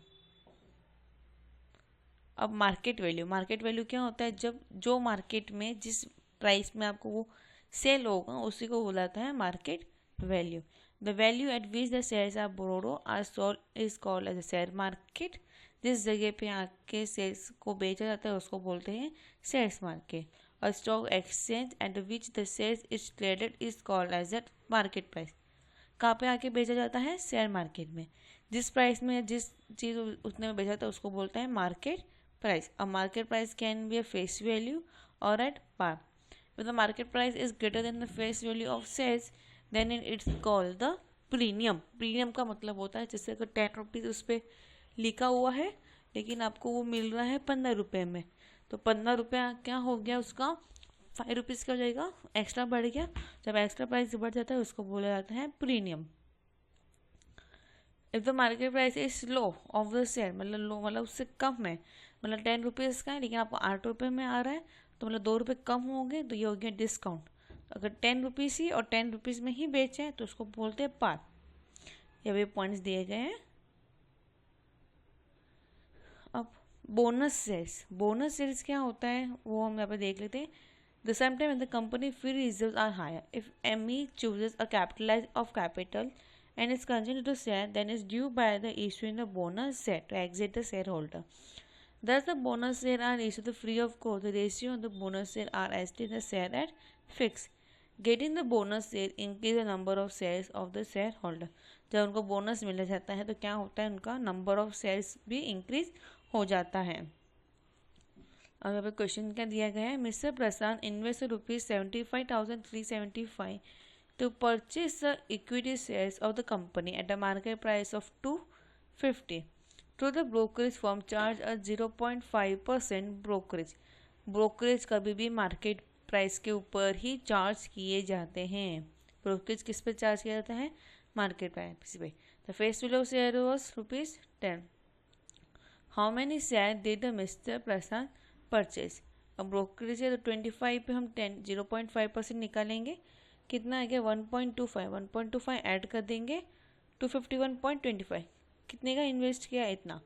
A: अब मार्केट वैल्यू क्या होता है, जब जो मार्केट में जिस प्राइस में आपको वो सेल होगा उसी को बुलाता है market value. The value at which the shares are borrow are sold is called as a share market. जिस जगह पे आके शेयर्स को बेचा जाता है उसको बोलते हैं शेयर्स मार्केट. और stock exchange at which the shares is traded is called as a market price. कहाँ पे आके बेचा जाता है, शेयर मार्केट में. जिस प्राइस में जिस चीज़ उतने में बेचा जाता है उसको बोलते हैं मार्केट प्राइस. अब market price can be a face value और at par. If the market price is greater than the face value of shares, then it's called the premium. Premium का मतलब होता है जैसे अगर 10 रुपीज़ उस पर लिखा हुआ है लेकिन आपको वो मिल रहा है 15 रुपये में, तो 15 रुपये क्या हो गया, उसका 5 रुपीज़ का हो जाएगा, एक्स्ट्रा बढ़ गया. जब एक्स्ट्रा प्राइस बढ़ जाता है उसको बोला जाता है premium. If the market price is low of the share, मतलब लो मतलब उससे कम है, मतलब 10 रुपीज़ का है लेकिन आपको 8 रुपये में आ रहा है, तो मतलब 2 रुपये कम होंगे तो ये हो गया डिस्काउंट. अगर 10 रुपीज़ ही और 10 रुपीज़ में ही बेचे हैं तो उसको बोलते हैं पार. ये भी पॉइंट्स दिए गए हैं. अब बोनस शेयर्स क्या होता है वो हम यहाँ पे देख लेते हैं. The some time the company free reserves are higher if ME chooses a capitalise of capital and is continued to share then is due by the issuing the bonus share to exit the shareholder. Thus, the bonus share are issued free of cost. The ratio of the bonus share are estimated the share at fixed. Getting the bonus share increase the number of shares of the shareholder. जब उनको बोनस मिल जाता है तो क्या होता है, उनका नंबर ऑफ शेयर्स भी इंक्रीज हो जाता है। अब यहाँ पे क्वेश्चन क्या दिया गया है, mister Prashant invest ₹75,375 to purchase the equity shares of the company at a market price of 250. To the brokerage firm charge a 0.5% brokerage. Brokerage कभी भी मार्केट प्राइस के ऊपर ही चार्ज किए जाते हैं। ब्रोकरेज किस पे चार्ज किया जाता है, मार्केट प्राइस पे। The face value of share was ₹10। How many share did the mister Prashant purchase. अब ब्रोकरेज है तो 25 पे हम 0.5% निकालेंगे, कितना आ गया 1.25 ऐड कर देंगे 251.25, कितने का इन्वेस्ट किया, इतना,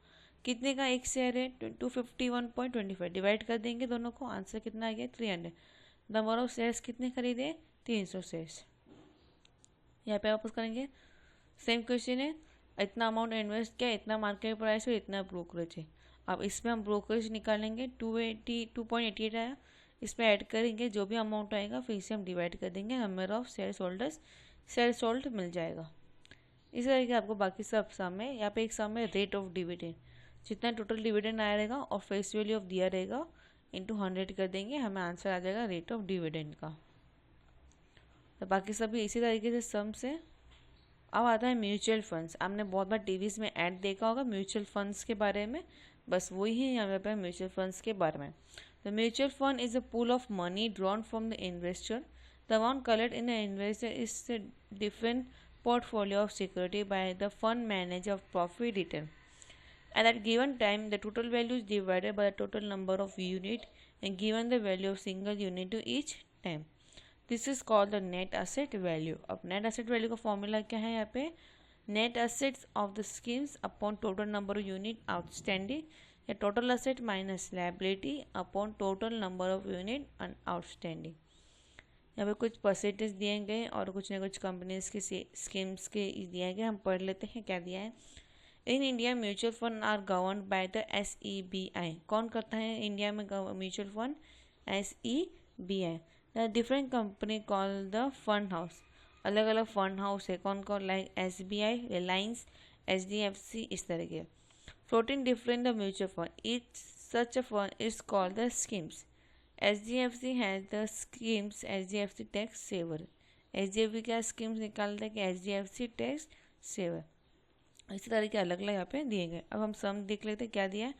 A: कितने का एक शेयर है 251.25, डिवाइड कर देंगे दोनों को, आंसर कितना आ गया 300। नंबर ऑफ शेयर्स कितने खरीदे, 300 शेयर्स। यहाँ पे वापस करेंगे, सेम क्वेश्चन है, इतना अमाउंट इन्वेस्ट किया, इतना मार्केट प्राइस है, इतना ब्रोकरेज है। अब इसमें हम ब्रोकरेज निकालेंगे, 2.88 आया, इसमें ऐड करेंगे जो भी अमाउंट आएगा, फिर इसे हम डिवाइड कर देंगे, number of shares holders, shares hold मिल जाएगा। इस तरह के आपको बाकी सब सम है। यहाँ पे एक सम है रेट ऑफ डिविडेंड, जितना टोटल डिविडेंड आया रहेगा और फेस वैल्यू ऑफ दिया रहेगा इंटू 100 कर देंगे, हमें आंसर आ जाएगा रेट ऑफ डिविडेंड का। तो बाकी सभी इसी तरीके से सम से। अब आता है म्यूचुअल फंड्स। आपने बहुत बार टीवीज़ में ऐड देखा होगा म्यूचुअल फंड्स के बारे में, बस वही है यहाँ पे म्यूचुअल फंड्स के बारे में। The mutual fund is a pool of money drawn from the investor. The amount collect in the investor is the different portfolio of security by the fund manager of profit return. At that given time, the total value is divided by the total number of unit and given the value of single unit to each time. This is called the net asset value. अब net asset value का formula क्या है यहाँ पे, net assets of the schemes upon total number of unit outstanding या total asset minus liability upon total number of unit outstanding. यहाँ पे कुछ परसेंटेज दिए गए और कुछ ना कुछ कंपनीज के स्कीम्स के दिए गए, हम पढ़ लेते हैं क्या दिया है। In India mutual fund are govern by the SEBI। कौन करता है इंडिया में mutual fund, SEBI। The different company call the fund house, अलग अलग फंड हाउस है, कौन कौन, लाइक SBI, रिलायंस, HDFC, इस तरह के। Floating different the mutual fund, each such a fund is called the schemes. HDFC has the schemes HDFC tax saver. HDFC क्या स्कीम्स निकालता है कि HDFC टैक्स सेवर। इसी तरह के अलग अलग यहाँ पे दिए गए। अब हम सम देख लेते हैं क्या दिया है।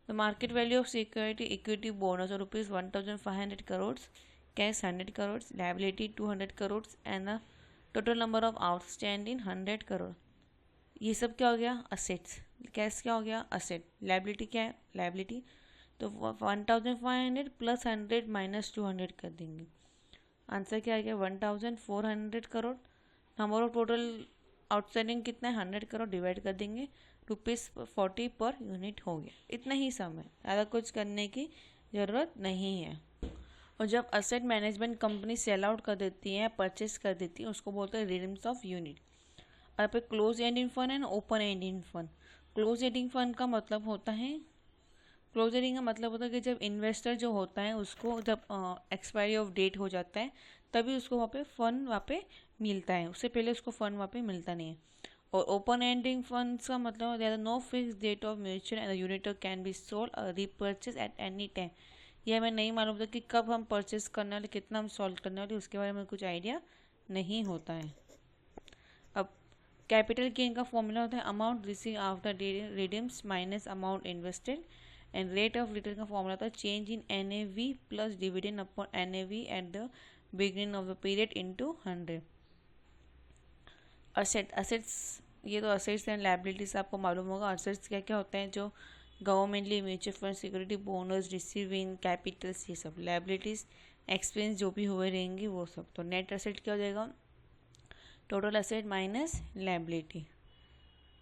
A: The market value of security equity bonus और ₹1,500 crore, cash 100 crore, liability 200 crore and the total number of outstanding 100 crore. ये सब क्या हो गया, असेट्स। कैश क्या हो गया, असेट। लाइबिलिटी क्या है, लाइबिलिटी। तो 1,500 प्लस 100 माइनस 200 कर देंगे, आंसर क्या आ गया 1,400 crore. Number of total outstanding कितना है 100 करोड़, डिवाइड कर देंगे ₹40 पर यूनिट हो गया। इतना ही सम है, ज़्यादा कुछ करने की ज़रूरत नहीं है। और जब asset management company sell out कर देती है, परचेस कर देती है, उसको बोलते हैं रिडीम्स ऑफ यूनिट। और पे close ending fund and open ending fund. Close ending fund का मतलब होता है, क्लोज एंडिंग का मतलब होता है कि जब इन्वेस्टर जो होता है उसको जब एक्सपायरी ऑफ डेट हो जाता है तभी उसको वहाँ पे फंड वहाँ पे मिलता है, उससे पहले उसको फंड वहाँ पे मिलता नहीं है। और ओपन एंडिंग फंड्स का मतलब there are no fix date of mutual and the unit can be sold और रीपर्चेज एट एनी टाइम। ये हमें नहीं मालूम था कि कब हम परचेज करने वाले, कितना हम सोल्व करने वाले, उसके बारे में कुछ आइडिया नहीं होता है। अब कैपिटल गेन का फॉर्मूला होता है amount receive after redeems minus amount invested, and rate of return का फॉर्मूला था change in NAV plus dividend upon NAV at the beginning of the period into 100। Assets, ये तो असेट्स एंड लायबिलिटीज आपको मालूम होगा। असेट्स क्या क्या होते हैं, जो governmently mutual fund, security, bonus, receive in capitals, ये सब। लायबिलिटीज एक्सपेंस जो भी हुए रहेंगे वो सब। तो नेट असेट क्या हो जाएगा, टोटल असेट माइनस लायबिलिटी।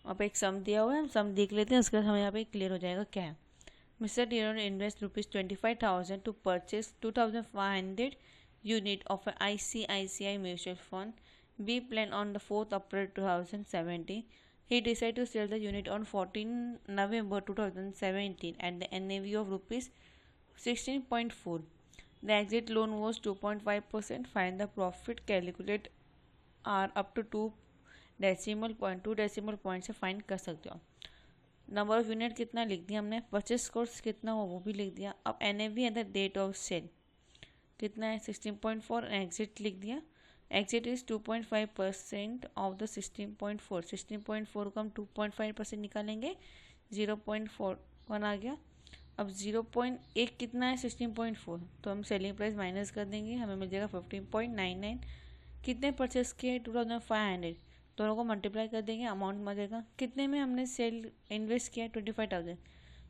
A: अब एक सम दिया हुआ है, हम सम देख लेते हैं, उसके बाद हमें यहाँ पे क्लियर हो जाएगा क्या है। Mr. Diron invest ₹25,000 to purchase 2,500 unit of a ICICI mutual fund. B plan on the 4th April 2017. He decided to sell the unit on 14 November 2017 at the NAV of rupees 16.4. The exit loan was 2.5%. Find the profit. Calculate R up to 2 decimal point से फाइंड कर सकते हो. नंबर ऑफ यूनिट कितना लिख दिया हमने, परचेस कोर्स कितना हो वो भी लिख दिया. अब NAV at the date of sale कितना है 16.4. एग्जिट लिख दिया. Exit is 2.5% of the 16.4. 16.4 को हम 2.5% निकालेंगे, 0.41 आ गया. अब 0.1 कितना है 16.4, तो हम सेलिंग प्राइस माइनस कर देंगे, हमें मिल जाएगा 15.99. कितने परचेस किए 2500, दोनों को मल्टीप्लाई कर देंगे, अमाउंट मिलेगा. कितने में हमने सेल इन्वेस्ट किया 25,000,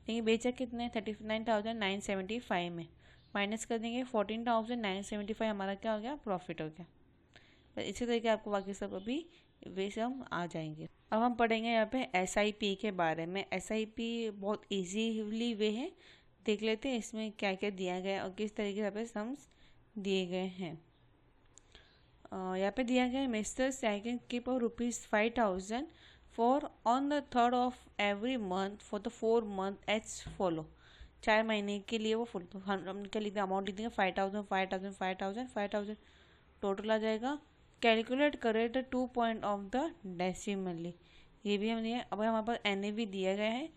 A: लेकिन बेचा कितने 39,975 में, माइनस कर देंगे 14,975, हमारा क्या हो गया प्रॉफिट हो गया. तो इसी तरीके आपको बाकी सब अभी वे सब आ जाएंगे. अब हम पढ़ेंगे यहाँ पे SIP के बारे में. SIP बहुत इजीली वे है, देख लेते हैं इसमें क्या क्या दिया गया और किस तरीके से यहाँ पे सम्स दिए गए हैं. यहाँ पे दिया गया है mister second keep of ₹5,000 for on the 3rd of every month for the 4 months as follow. 4 महीने के लिए वो फुल, तो हम क्या लिख देंगे, अमाउंट लिख देंगे 5,000 5,000 5,000 5,000, टोटल आ जाएगा. कैलकुलेट करें द 2 पॉइंट ऑफ द डेसिमली, ये भी हम दिया. अब हमारे पास NAV दिया गया है,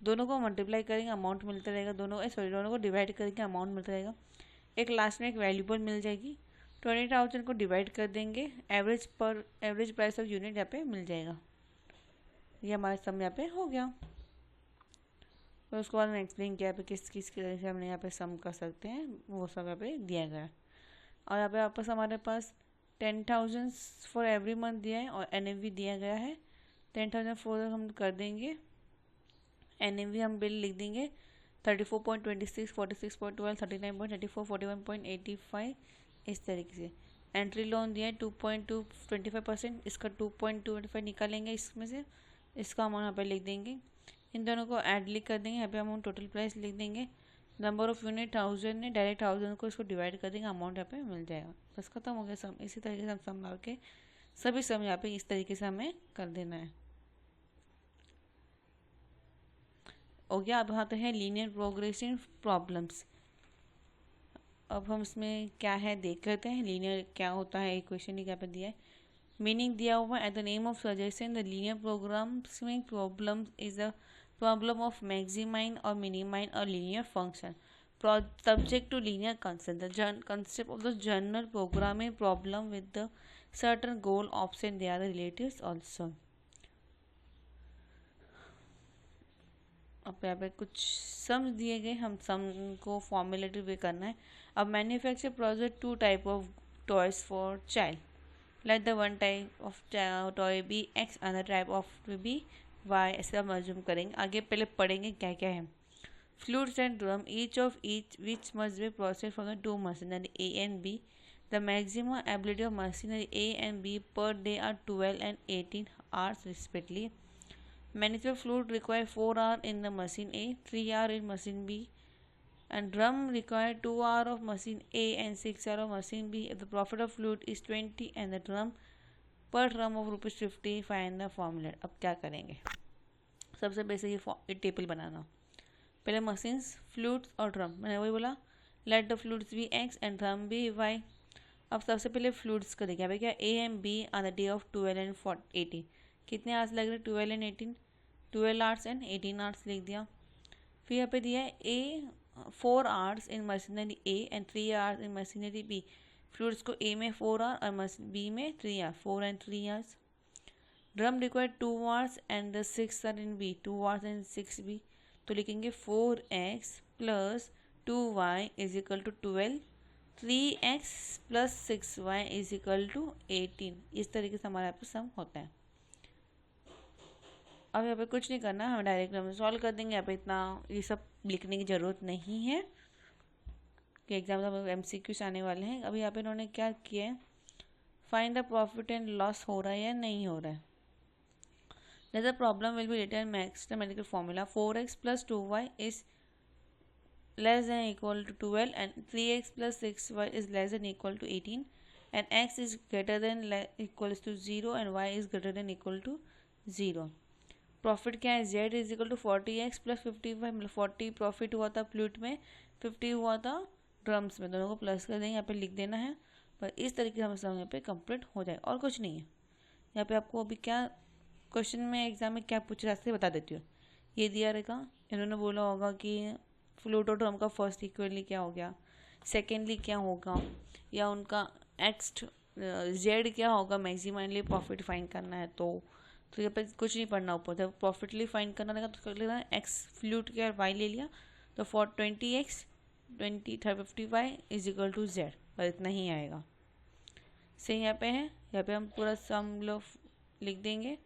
A: दोनों को मल्टीप्लाई करेंगे अमाउंट मिलता रहेगा, दोनों को डिवाइड करेंगे अमाउंट मिलता रहेगा. एक लास्ट में एक वैल्यूबल मिल जाएगी, 20,000 को डिवाइड कर देंगे, एवरेज प्राइस ऑफ यूनिट यहाँ पे मिल जाएगा. ये हमारा सम यहाँ पे हो गया. तो उसके बाद मैंने एक्सप्लेन किया पे किस किस तरह से हमने यहाँ पे सम कर सकते हैं, वो सब यहाँ पे दिया गया है. और यहाँ पे वापस हमारे पास 10,000 फॉर एवरी मंथ दिया है और NAV दिया गया है. 10,000 फोर हम कर देंगे, NAV हम बिल लिख देंगे 34.26, 46.12, 39.34, 41.85, इस तरीके से. एंट्री लोन दिया है 2.25%, इसका 2.25 निकालेंगे इसमें से, इसका अमाउंट यहाँ पे लिख देंगे. इन दोनों को ऐड लिख कर देंगे, यहाँ पे अमाउंट टोटल प्राइस लिख देंगे. नंबर ऑफ यूनिट 1000 ने डायरेक्ट 1000 को इसको डिवाइड कर देंगे, अमाउंट यहाँ पे मिल जाएगा. बस खत्म हो गया सम. इसी तरीके से हम सम ला के सभी सम यहाँ पे इस तरीके से हमें कर देना है. हो गया. अब आते हैं लीनियर प्रोग्रेसिव प्रॉब्लम्स. अब हम इसमें क्या है देख लेते हैं, लीनियर क्या होता है. इक्वेशन ही क्या पे दिया है, मीनिंग दिया हुआ है. At the name of suggestion the linear programming problem is the problem of maximizing or minimizing a linear function subject to linear constant. The concept of the general programming problem with the certain goal option, they are the relatives also. अब यहाँ पे कुछ सम्स दिए गए, हम सम को फॉर्मुलेटिव वे करना है. अब manufacture project 2 type of toys for child. Let the one type of toy be X, other type of be Y. ऐसे हम अज्यूम करेंगे. आगे पहले पढ़ेंगे क्या क्या है. Flutes and drum each which must be processed from the two machinery A and B. The maximum ability of machinery A and B per day are 12 and 18 hours respectively. Manufacture flute require 4 hours in the machine A, 3 hours in machine B, and drum require 2 hours of machine A and 6 hours of machine B. If the profit of flute is 20 and the drum पर drum of ₹50, find the formula. अब क्या करेंगे, सबसे बेसिक ये टेबल बनाना. पहले मशीन्स, फ्लूट्स और ड्रम, मैंने वही बोला let the flutes be X and drum be Y. अब सबसे पहले फ्लूट्स का देखिए, क्या A and B on the day of 12 and 18. कितने आवर्स लग रहे, 12 एंड 18, 12 आवर्स एंड 18 आवर्स लिख दिया. फिर यहाँ पे दिया है A 4 hours in machinery A and 3 hours in machinery B. Flutes को A में 4 आवर और B में 3 hour, 4 and 3 hours. Drum require 2 hours and 6 are in B, 2 hours and 6 B. तो लिखेंगे 4X plus 2Y is equal to 12, 3X plus 6Y is equal to 18. इस तरीके से हमारा यहाँ पे सम होता है. अब यहाँ पे कुछ नहीं करना, हम डायरेक्ट हम सॉल्व कर देंगे. यहाँ पे इतना ये सब लिखने की ज़रूरत नहीं है कि एग्जाम में MCQs आने वाले हैं. अभी यहाँ पे इन्होंने क्या किया है, find the profit and loss हो रहा है या नहीं हो रहा है. The problem will be written mathematical formula 4X plus 2Y is less than equal to 12 and 3X plus 6Y is less than equal to 18 and X is greater than equals to 0 and Y is greater than equal to 0. Profit क्या है, z is equal to 40x plus 55, मतलब 40 प्रॉफिट हुआ था फ्लूट में, 50 हुआ था ड्रम्स में, दोनों को प्लस कर देंगे, यहाँ पे लिख देना है। पर इस तरीके से हमें यहाँ पे कंप्लीट हो जाए और कुछ नहीं है। यहाँ पे आपको अभी क्या क्वेश्चन में एग्जाम में क्या पूछ रहा है बता देती हूँ। ये दिया रहेगा, इन्होंने बोला होगा कि फ्लूट और ड्रम का फर्स्ट इक्वली क्या हो गया, सेकेंडली क्या होगा, या उनका एक्स्ट जेड क्या होगा, मैक्सिमली प्रॉफिट फाइंड करना है। तो यहाँ पे कुछ नहीं पढ़ना ऊपर, जब प्रॉफिटली फाइंड करना रहेगा तो कर लेना है एक्स फ्लूट के और वाई ले लिया, तो for 20x 55y is equal to Z, पर इतना ही आएगा। सही यहाँ पे है, यहाँ पे हम पूरा सम लोग लिख देंगे।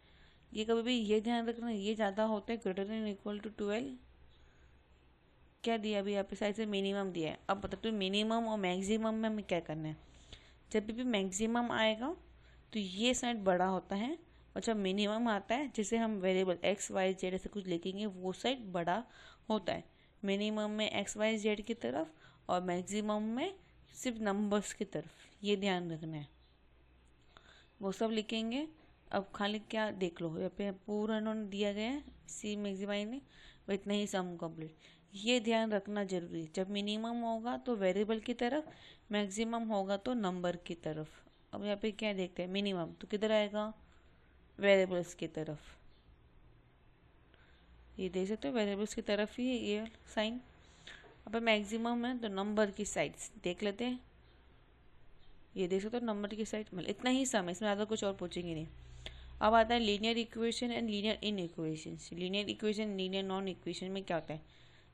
A: ये कभी भी ये ध्यान रखना, ये ज़्यादा होता है ग्रेटर देन इक्वल टू 12, क्या दिया अभी यहाँ पे साइड से मिनिमम दिया है। अब बताते हैं मिनिमम और मैक्सिमम में हमें क्या करना है। जब भी मैक्सिमम आएगा तो ये साइड बड़ा होता है, और जब मिनिमम आता है जिसे हम वेरिएबल एक्स वाई जेड ऐसे कुछ लिखेंगे वो साइड बड़ा होता है। मिनिमम में एक्स वाई जेड की तरफ और मैक्सिमम में सिर्फ नंबर्स की तरफ, ये ध्यान रखना है, वो सब लिखेंगे। अब खाली क्या देख लो, यहाँ पे पूरा इन्होंने दिया गया है सी मैक्सिमाई ने, वो इतना ही सम कंप्लीट। ये ध्यान रखना जरूरी, जब मिनिमम होगा तो वेरिएबल की तरफ, मैक्सिमम होगा तो नंबर की तरफ। अब यहाँ पे क्या देखते हैं, मिनिमम तो किधर आएगा, वेरिएबल्स की तरफ, ये देख सकते हो वेरिएबल्स की तरफ ही ये साइन। अब मैक्सिमम है तो नंबर की साइड्स देख लेते हैं, ये देख सकते हो नंबर की साइड, मतलब इतना ही सम है, इसमें ज़्यादा कुछ और पूछेंगे नहीं। अब आता है linear equation and linear in equation. Linear equation linear non equation में क्या होता है,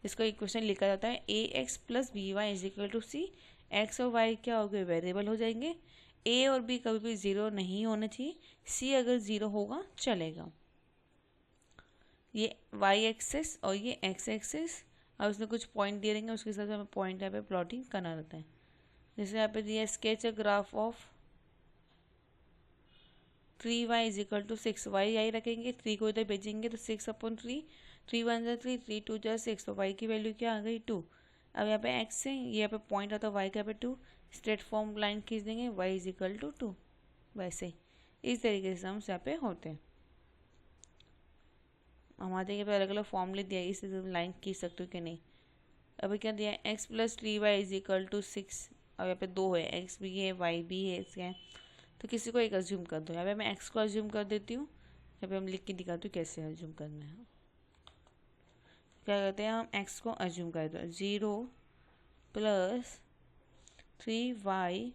A: इसका इक्वेशन लिखा जाता है A X plus B Y is equal to C. X और वाई क्या हो गए, वेरिएबल हो जाएंगे। ए और बी कभी भी ज़ीरो नहीं होना चाहिए, सी अगर ज़ीरो होगा चलेगा। ये वाई एक्सेस और ये एक्स एक्सेस, और उसने कुछ पॉइंट दे देंगे, उसके हिसाब से हमें पॉइंट यहाँ पे प्लॉटिंग करना रहता है। जैसे यहाँ पे दिया sketch a graph of 3y is equal to 6, Y आई रखेंगे, 3 को इधर भेजेंगे तो 6/3, 3 1 जा 3, 3 2 जा 6, तो y की वैल्यू क्या आ गई 2। अब यहाँ पे x है, ये यहाँ पे पॉइंट आता है y का, यहाँ पे 2, स्ट्रेट फॉर्म लाइन खींच देंगे, y इज इक्वल टू 2। वैसे इस तरीके से हम यहाँ पे होते हैं। हमारे यहाँ पे अलग अलग फॉर्मूले दिया है, इस लाइन खींच सकते हो कि नहीं। अभी क्या दिया है, x plus 3y is equal to 6। अब यहाँ पे 2 है, x भी है y भी है, इसके तो किसी को एक अज्यूम कर दो। यहाँ पे मैं x को अज्यूम कर देती हूँ, यहाँ पे हम लिख के दिखाती हूँ कैसे अज्यूम करना है। क्या करते हैं, हम x को अज्यूम कर दो, 0 plus 3y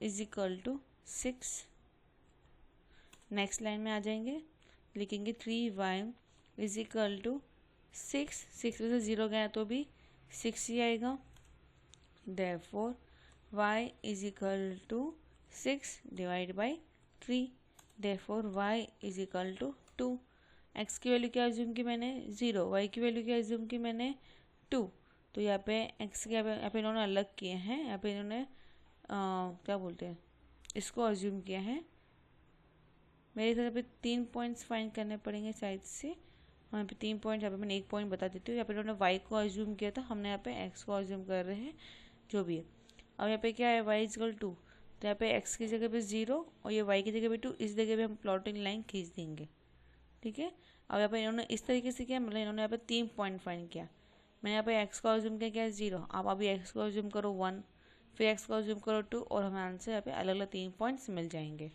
A: is equal to 6। Next line में आ जाएंगे, लिखेंगे 3y इज इक्वल टू 6, 6 में से 0 गया तो भी 6 ही आएगा। Therefore y is equal to 6 divide by 3, therefore y is equal to 2। x की वैल्यू क्या अज्यूम की मैंने 0, y की वैल्यू क्या अज्यूम की मैंने 2। तो यहाँ पे x के यहाँ पे इन्होंने अलग किए हैं, यहाँ पे इन्होंने क्या बोलते हैं, इसको अज्यूम किया है। मेरे हिसाब से 3 पॉइंट्स फाइंड करने पड़ेंगे साइड से, यहाँ पे 3 पॉइंट, यहाँ पे मैंने 1 पॉइंट बता देती हूँ। यहाँ पे इन्होंने y को अज्यूम किया था, हमने यहाँ पे x को अज्यूम कर रहे हैं, जो भी है। अब यहाँ पे क्या है, y इक्वल 2, तो यहाँ पे x की जगह पे 0 और ये y की जगह पे 2, इस जगह पे हम प्लॉटिंग लाइन खींच देंगे, ठीक है। अब यहाँ पे इन्होंने इस तरीके से किया, मतलब इन्होंने यहाँ पे 3 पॉइंट फाइंड किया। मैंने यहाँ पे x को अज्यूम किया क्या 0, आप अभी x को अज्यूम करो 1, फिर x को अज्यूम करो 2, और हमें आंसर यहाँ पे अलग अलग 3 पॉइंट्स मिल जाएंगे।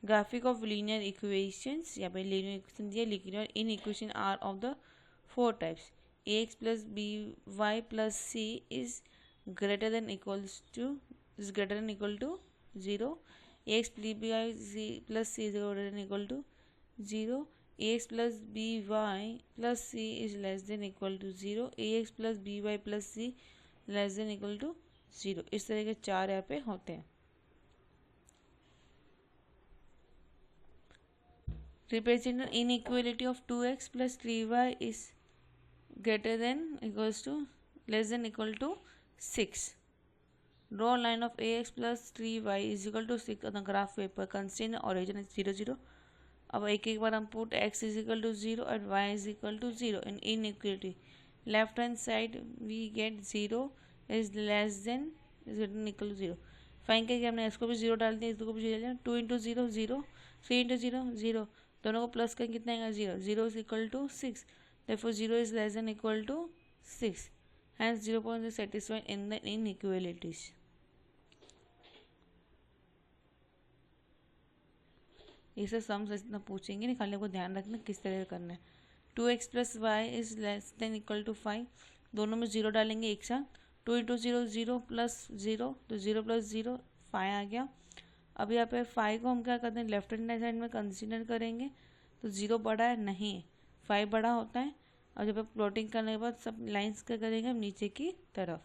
A: ग्राफिक ऑफ लीनियर इक्वेशंस, यहाँ पे लीनियर इक्वेशन दिया, linear in equation are of the 4 types. ax plus B Y plus C is greater than equals to is greater than equal to 0। ax B Y plus C is greater than equal to 0। ax plus B Y plus C is less than equal to 0। ax plus B Y plus C less than equal to 0। इस तरह के 4 यहाँ पे होते हैं। Represent inequality of 2x plus 3y is greater than equals to less than equal to 6. Draw a line of ax plus 3y is equal to 6 on the graph paper. Constraint origin is 0 0. अब एक एक बार हम put x is equal to 0 and y is equal to 0 in inequality. Left hand side we get 0 is less than is equal to 0. Fine करके हमने इसको भी 0 डाल दिया, इसको भी 0 डाल दिया। 2 इंटू 0 0, 3 इंटू 0 0, दोनों को प्लस करें कितना आएगा 0, 0 is equal to 6, therefore 0 is less than equal to 6, hence 0 point is satisfied in the inequalities. ये सब सम्स इतना पूछेंगे नहीं, खाली आपको ध्यान रखना किस तरह करना है। 2x plus Y is less than equal to 5, दोनों में 0 डालेंगे एक साथ। 2 इंटू 0 0 प्लस 0, तो 0 प्लस 0 5 आ गया। अब यहाँ पे 5 को हम क्या करते हैं, लेफ्ट हैंड साइड में कंसिडर करेंगे, तो 0 बड़ा है नहीं, 5 बड़ा होता है। और जब प्लॉटिंग करने के बाद सब लाइंस क्या करेंगे हम नीचे की तरफ।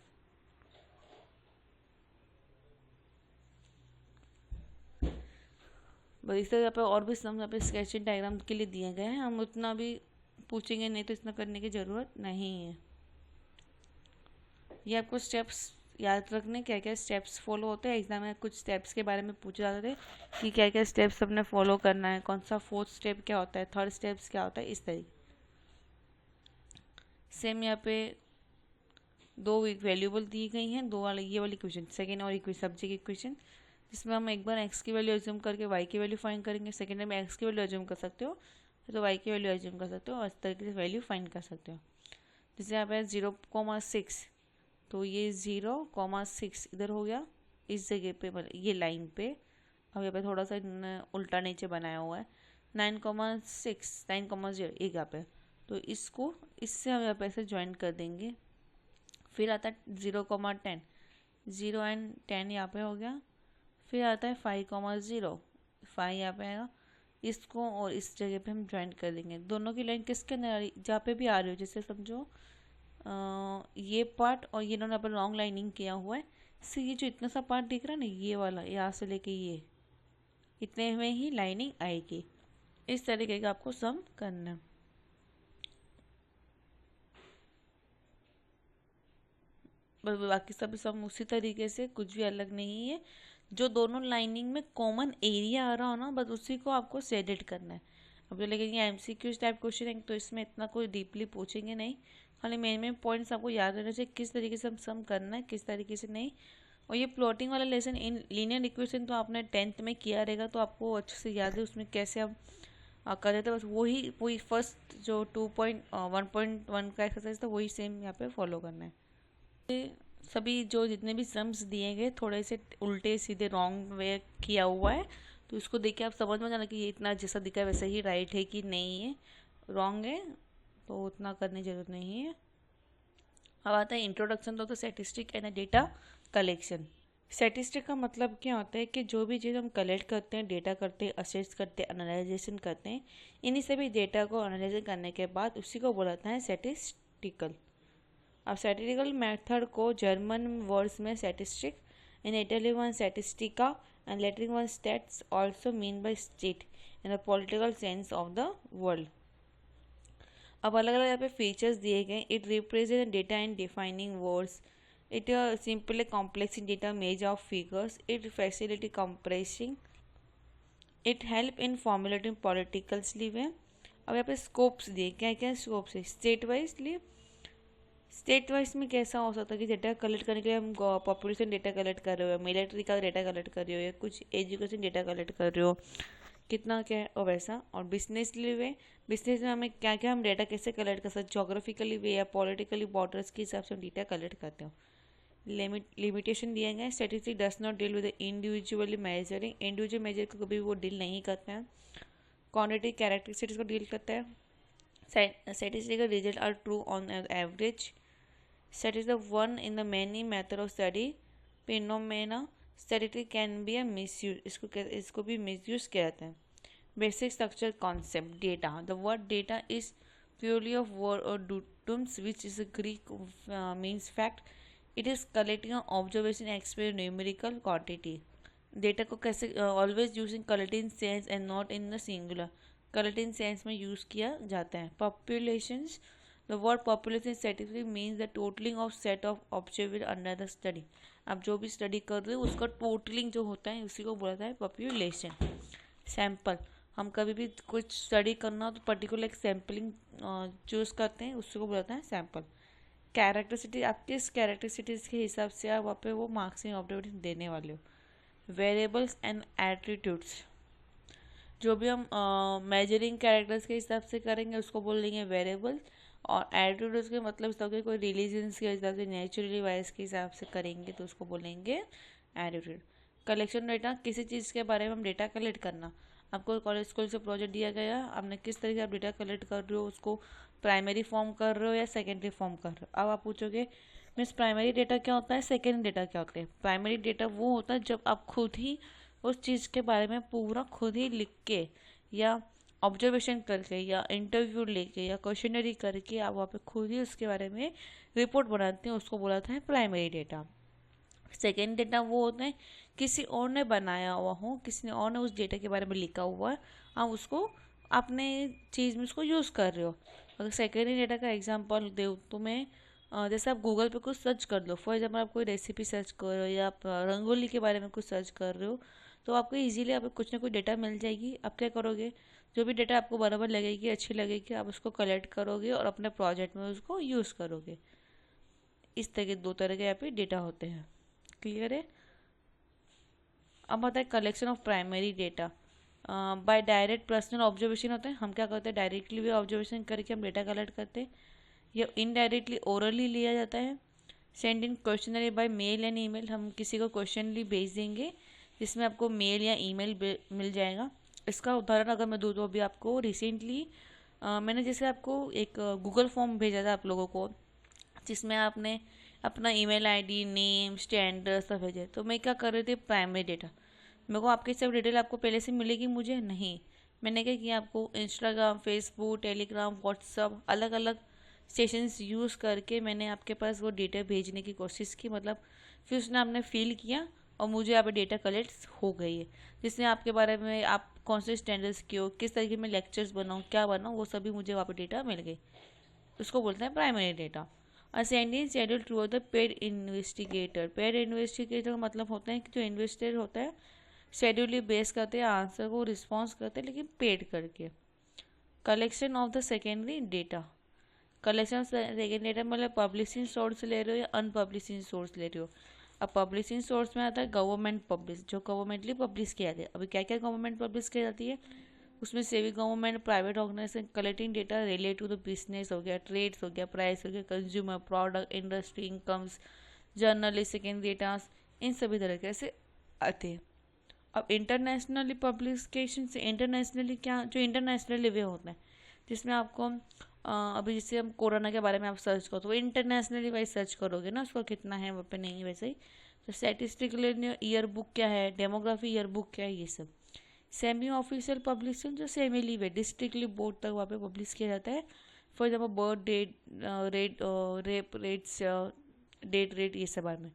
A: बस इस तरह यहाँ पे और भी सम यहाँ पे स्केचिंग डायग्राम के लिए दिए गए हैं, हम उतना भी पूछेंगे नहीं तो इतना करने की ज़रूरत नहीं है। ये आपको स्टेप्स याद रखने, क्या क्या स्टेप्स फॉलो होते हैं। एग्जाम में कुछ स्टेप्स के बारे में पूछे जाते थे कि क्या क्या स्टेप्स हमने फॉलो करना है, कौन सा फोर्थ स्टेप क्या होता है, थर्ड स्टेप्स क्या होता है, इस तरीके। सेम यहाँ पे दो वैल्यूबल दी गई हैं, दो वाले ये वाली क्वेश्चन सेकेंड और सब्जेक्ट की क्वेश्चन, जिसमें हम एक बार एक्स की वैल्यू एज्यूम करके वाई की वैल्यू फाइंड करेंगे। सेकेंड में एक्स की वैल्यू एज्यूम कर सकते हो तो वाई की वैल्यू एज्यूम कर सकते हो और इस तरीके से वैल्यू फाइंड कर सकते हो। जैसे यहाँ पे 0,6, तो ये 0,6 इधर हो गया इस जगह पे, मतलब ये लाइन पे। अब यहाँ पे थोड़ा सा उल्टा नीचे बनाया हुआ है। 9,6 9,0 एक यहाँ पे, तो इसको इससे हम यहाँ पे ऐसे ज्वाइन कर देंगे। फिर आता है 0,10, 0 एंड 10 यहाँ पे हो गया। फिर आता है 5,0, 5 यहाँ पे आएगा, इसको और इस जगह पे हम ज्वाइन कर देंगे। दोनों की लाइन किसके अंदर आ रही, जहाँ पे भी आ रही हो, जैसे समझो ये पार्ट और ये इन्होंने अपन लॉन्ग लाइनिंग किया हुआ है, इससे ये जो इतना सा पार्ट दिख रहा है ना, ये वाला यहाँ से लेके ये इतने में ही लाइनिंग आएगी। इस तरीके का आपको सम करना है। बस बाकी सब सम उसी तरीके से, कुछ भी अलग नहीं है। जो दोनों लाइनिंग में कॉमन एरिया आ रहा हो ना, बस उसी को आपको सेडेड करना है। अब जो लेकिन ये MCQ टाइप क्वेश्चन है तो इसमें इतना कोई डीपली पूछेंगे नहीं, खाली मेन पॉइंट्स आपको याद रहना चाहिए, किस तरीके से हम सम करना है किस तरीके से नहीं। और ये प्लॉटिंग वाला लेसन इन लीनियर इक्वेशन तो आपने 10th में किया रहेगा, तो आपको अच्छे से याद है उसमें कैसे हम कर देते। बस वही फर्स्ट जो 2.1.1 का एक्सरसाइज था वही सेम यहाँ पे फॉलो करना है। सभी जो जितने भी सम्स दिए गए थोड़े से उल्टे सीधे रॉन्ग वे किया हुआ है, तो इसको देख के आप समझ में जाना कि ये इतना जैसा दिखा है वैसा ही राइट है कि नहीं है, रॉन्ग है तो उतना करने की जरूरत नहीं है। अब आता है introduction of the statistic and data collection. Statistic का मतलब क्या होता है कि जो भी चीज़ हम कलेक्ट करते हैं, डेटा करते हैं, असेस करते हैं, एनालाइजेशन करते हैं, इन्हीं सभी डेटा को एनालाइज करने के बाद उसी को बोलाता है स्टैटिस्टिकल। अब स्टैटिस्टिकल मेथड को जर्मन वर्ड्स में statistic, in Italy one statistica and Latin one stats also mean by state in the political sense of the word. अब अलग अलग यहाँ पे फीचर्स दिए गए। It represent data in defining words, it simple complex in data maze of figures, it facility compressing, it help in formulating politically way. अब यहाँ पे स्कोप्स दिए, क्या क्या स्कोप्स है, स्टेट वाइजली। स्टेट वाइज में कैसा हो सकता है कि डेटा कलेक्ट करने के लिए हम पॉपुलेशन डेटा कलेक्ट कर रहे हो, मिलिट्री का डेटा कलेक्ट कर रहे हो, या कुछ एजुकेशन डेटा कलेक्ट कर रहे हो, कितना क्या है और वैसा। और बिजनेसली वे, बिजनेस में हमें क्या क्या हम डेटा कैसे कलेक्ट कर सकते, जोग्राफिकली वे या पॉलिटिकली बॉर्डर्स के हिसाब से हम डेटा कलेक्ट करते हो। लिमिटेशन दिए गए, statistic does not deal with individually measuring, individual measure को कभी वो डील नहीं करते हैं। क्वांटिटी कैरेक्टरिस्टिक्स को डील करता है। Statistical result are true on average. Statistic one in the many method of study phenomena, statistic can be a misuse, इसको भी misuse किया जाता है। Basic structure concept, data. The word data is purely of word or datum, which is a Greek means fact. It is collecting an observation, experience, numerical quantity. Data को कैसे always using collecting sense and not in the singular. Collecting sense में use किया जाता है। Populations. The word population statistic means the totaling of set of observed under the study. आप जो भी स्टडी कर रहे हो उसका टोटलिंग जो होता है उसी को बोलता है पॉपुलेशन। सैम्पल, हम कभी भी कुछ स्टडी करना हो तो पर्टिकुलर एक सैम्पलिंग चूज़ करते हैं, उसी को बोलता है सैम्पल। कैरेक्टरिस्टिक, आप किस कैरेक्टरिस्टिक्स के हिसाब से आप वहाँ पे वो मार्क्सिंग ऑब्जर्वेशन देने वाले हो। वेरिएबल्स एंड एट्रीट्यूड्स, जो भी हम मेजरिंग कैरेक्टर्स के हिसाब से करेंगे उसको बोल देंगे वेरिएबल, और एट्रीट्यूड्स के मतलब इस तरह के कोई रिलीजन्स के हिसाब से नेचुरली वाइज के हिसाब से करेंगे तो उसको बोलेंगे एट्रीट्यूड। कलेक्शन डेटा, किसी चीज़ के बारे में हम डेटा कलेक्ट करना। आपको कॉलेज स्कूल से प्रोजेक्ट दिया गया, आपने किस तरीके से आप डेटा कलेक्ट कर रहे हो, उसको प्राइमरी फॉर्म कर रहे हो या सेकेंडरी फॉर्म कर रहे हो। अब आप पूछोगे मीन्स प्राइमरी डेटा क्या होता है, सेकेंडरी डेटा क्या होता है। प्राइमरी डेटा वो होता है जब आप खुद ही उस चीज़ के बारे में पूरा खुद ही लिख के या ऑब्जर्वेशन करके या इंटरव्यू लेके या क्वेश्चनरी करके आप वहाँ पे खुद ही उसके बारे में रिपोर्ट बनाते हैं, उसको बोला था प्राइमरी डेटा। सेकेंड डेटा वो होता है किसी और ने बनाया हुआ हो, किसी और ने उस डेटा के बारे में लिखा हुआ है, आप उसको अपने चीज़ में उसको यूज़ कर रहे हो। अगर सेकेंडरी डेटा का एग्जांपल दो तो मैं जैसे आप गूगल पे कुछ सर्च कर लो, फॉर एग्जाम्पल आप कोई रेसिपी सर्च कर रहे हो या आप रंगोली के बारे में कुछ सर्च कर रहे हो, तो आपको इजीली आपको कुछ ना कुछ डेटा मिल जाएगी। आप क्या करोगे, जो भी डेटा आपको बराबर लगेगी, अच्छी लगेगी, आप उसको कलेक्ट करोगे और अपने प्रोजेक्ट में उसको यूज़ करोगे। इस तरह के दो तरह के यहाँ पे डेटा होते हैं। क्लियर है। अब आता है collection of primary data bye direct personal observation होता है। हम क्या करते हैं, डायरेक्टली भी ऑब्जर्वेशन करके हम डेटा कलेक्ट करते हैं, या इनडायरेक्टली ओरली लिया जाता है। Send in questionnaire by mail and email, हम किसी को क्वेश्चनली भेज देंगे जिसमें आपको मेल या ईमेल मिल जाएगा। इसका उदाहरण अगर मैं दूँ तो अभी आपको रिसेंटली मैंने जैसे आपको एक गूगल फॉर्म भेजा था आप लोगों को, जिसमें आपने अपना ईमेल आईडी, नेम, स्टैंडर्ड सब भेजे। तो मैं क्या कर रही थी, प्राइमरी डेटा, मेरे को आपकी सब डिटेल आपको पहले से मिलेगी, मुझे नहीं। मैंने क्या किया, आपको इंस्टाग्राम, फेसबुक, टेलीग्राम, व्हाट्सअप अलग अलग सेशंस यूज़ करके मैंने आपके पास वो डेटा भेजने की कोशिश की। मतलब फिर उसने आपने फील किया और मुझे यहाँ पे डेटा कलेक्ट हो गई है, जिसमें आपके बारे में आप कौन से स्टैंडर्ड्स के हो, किस तरीके में लेक्चर्स बनाऊँ, क्या बनाऊँ, वो सभी मुझे वहाँ पे डेटा मिल गई। उसको बोलते हैं primary data. Ascending schedule to the paid investigator, paid investigator का मतलब होता है कि जो इन्वेस्टिगेटर होता है शेड्यूल बेस करते हैं, आंसर को रिस्पॉन्स करते हैं लेकिन पेड करके। Collection of the secondary data, collection secondary data मतलब पब्लिशिंग सोर्स ले रहे हो या अनपब्लिशिंग सोर्स ले रहे हो। अब पब्लिशिंग सोर्स में आता है गवर्नमेंट पब्लिश, जो गवर्नमेंटली पब्लिश किया जाता है। अभी क्या क्या गवर्नमेंट पब्लिश की जाती है, उसमें SEBI government, private organisation collecting data relate to the business हो गया, ट्रेड्स हो गया, प्राइस हो गया, consumer product, industry, incomes, journalist, secondary data, इन सभी तरह के ऐसे आते हैं। अब इंटरनेशनली पब्लिकेशन से, इंटरनेशनली क्या, जो इंटरनेशनली वे होते हैं जिसमें आपको अभी जैसे हम कोरोना के बारे में आप सर्च करो तो इंटरनेशनली वाइज सर्च करोगे ना, उसका कितना है वहाँ पे नहीं, वैसे ही तो स्टैटिस्टिकल ईयर बुक क्या है, डेमोग्राफी ईयर बुक क्या है, ये सब। सेमी ऑफिशियल पब्लिशिंग जो सेमी लीव है, डिस्ट्रिक्टली बोर्ड तक वहाँ पे पब्लिश किया जाता है। For example birth death, rate, rape rates, death rate, ये सब बारे में।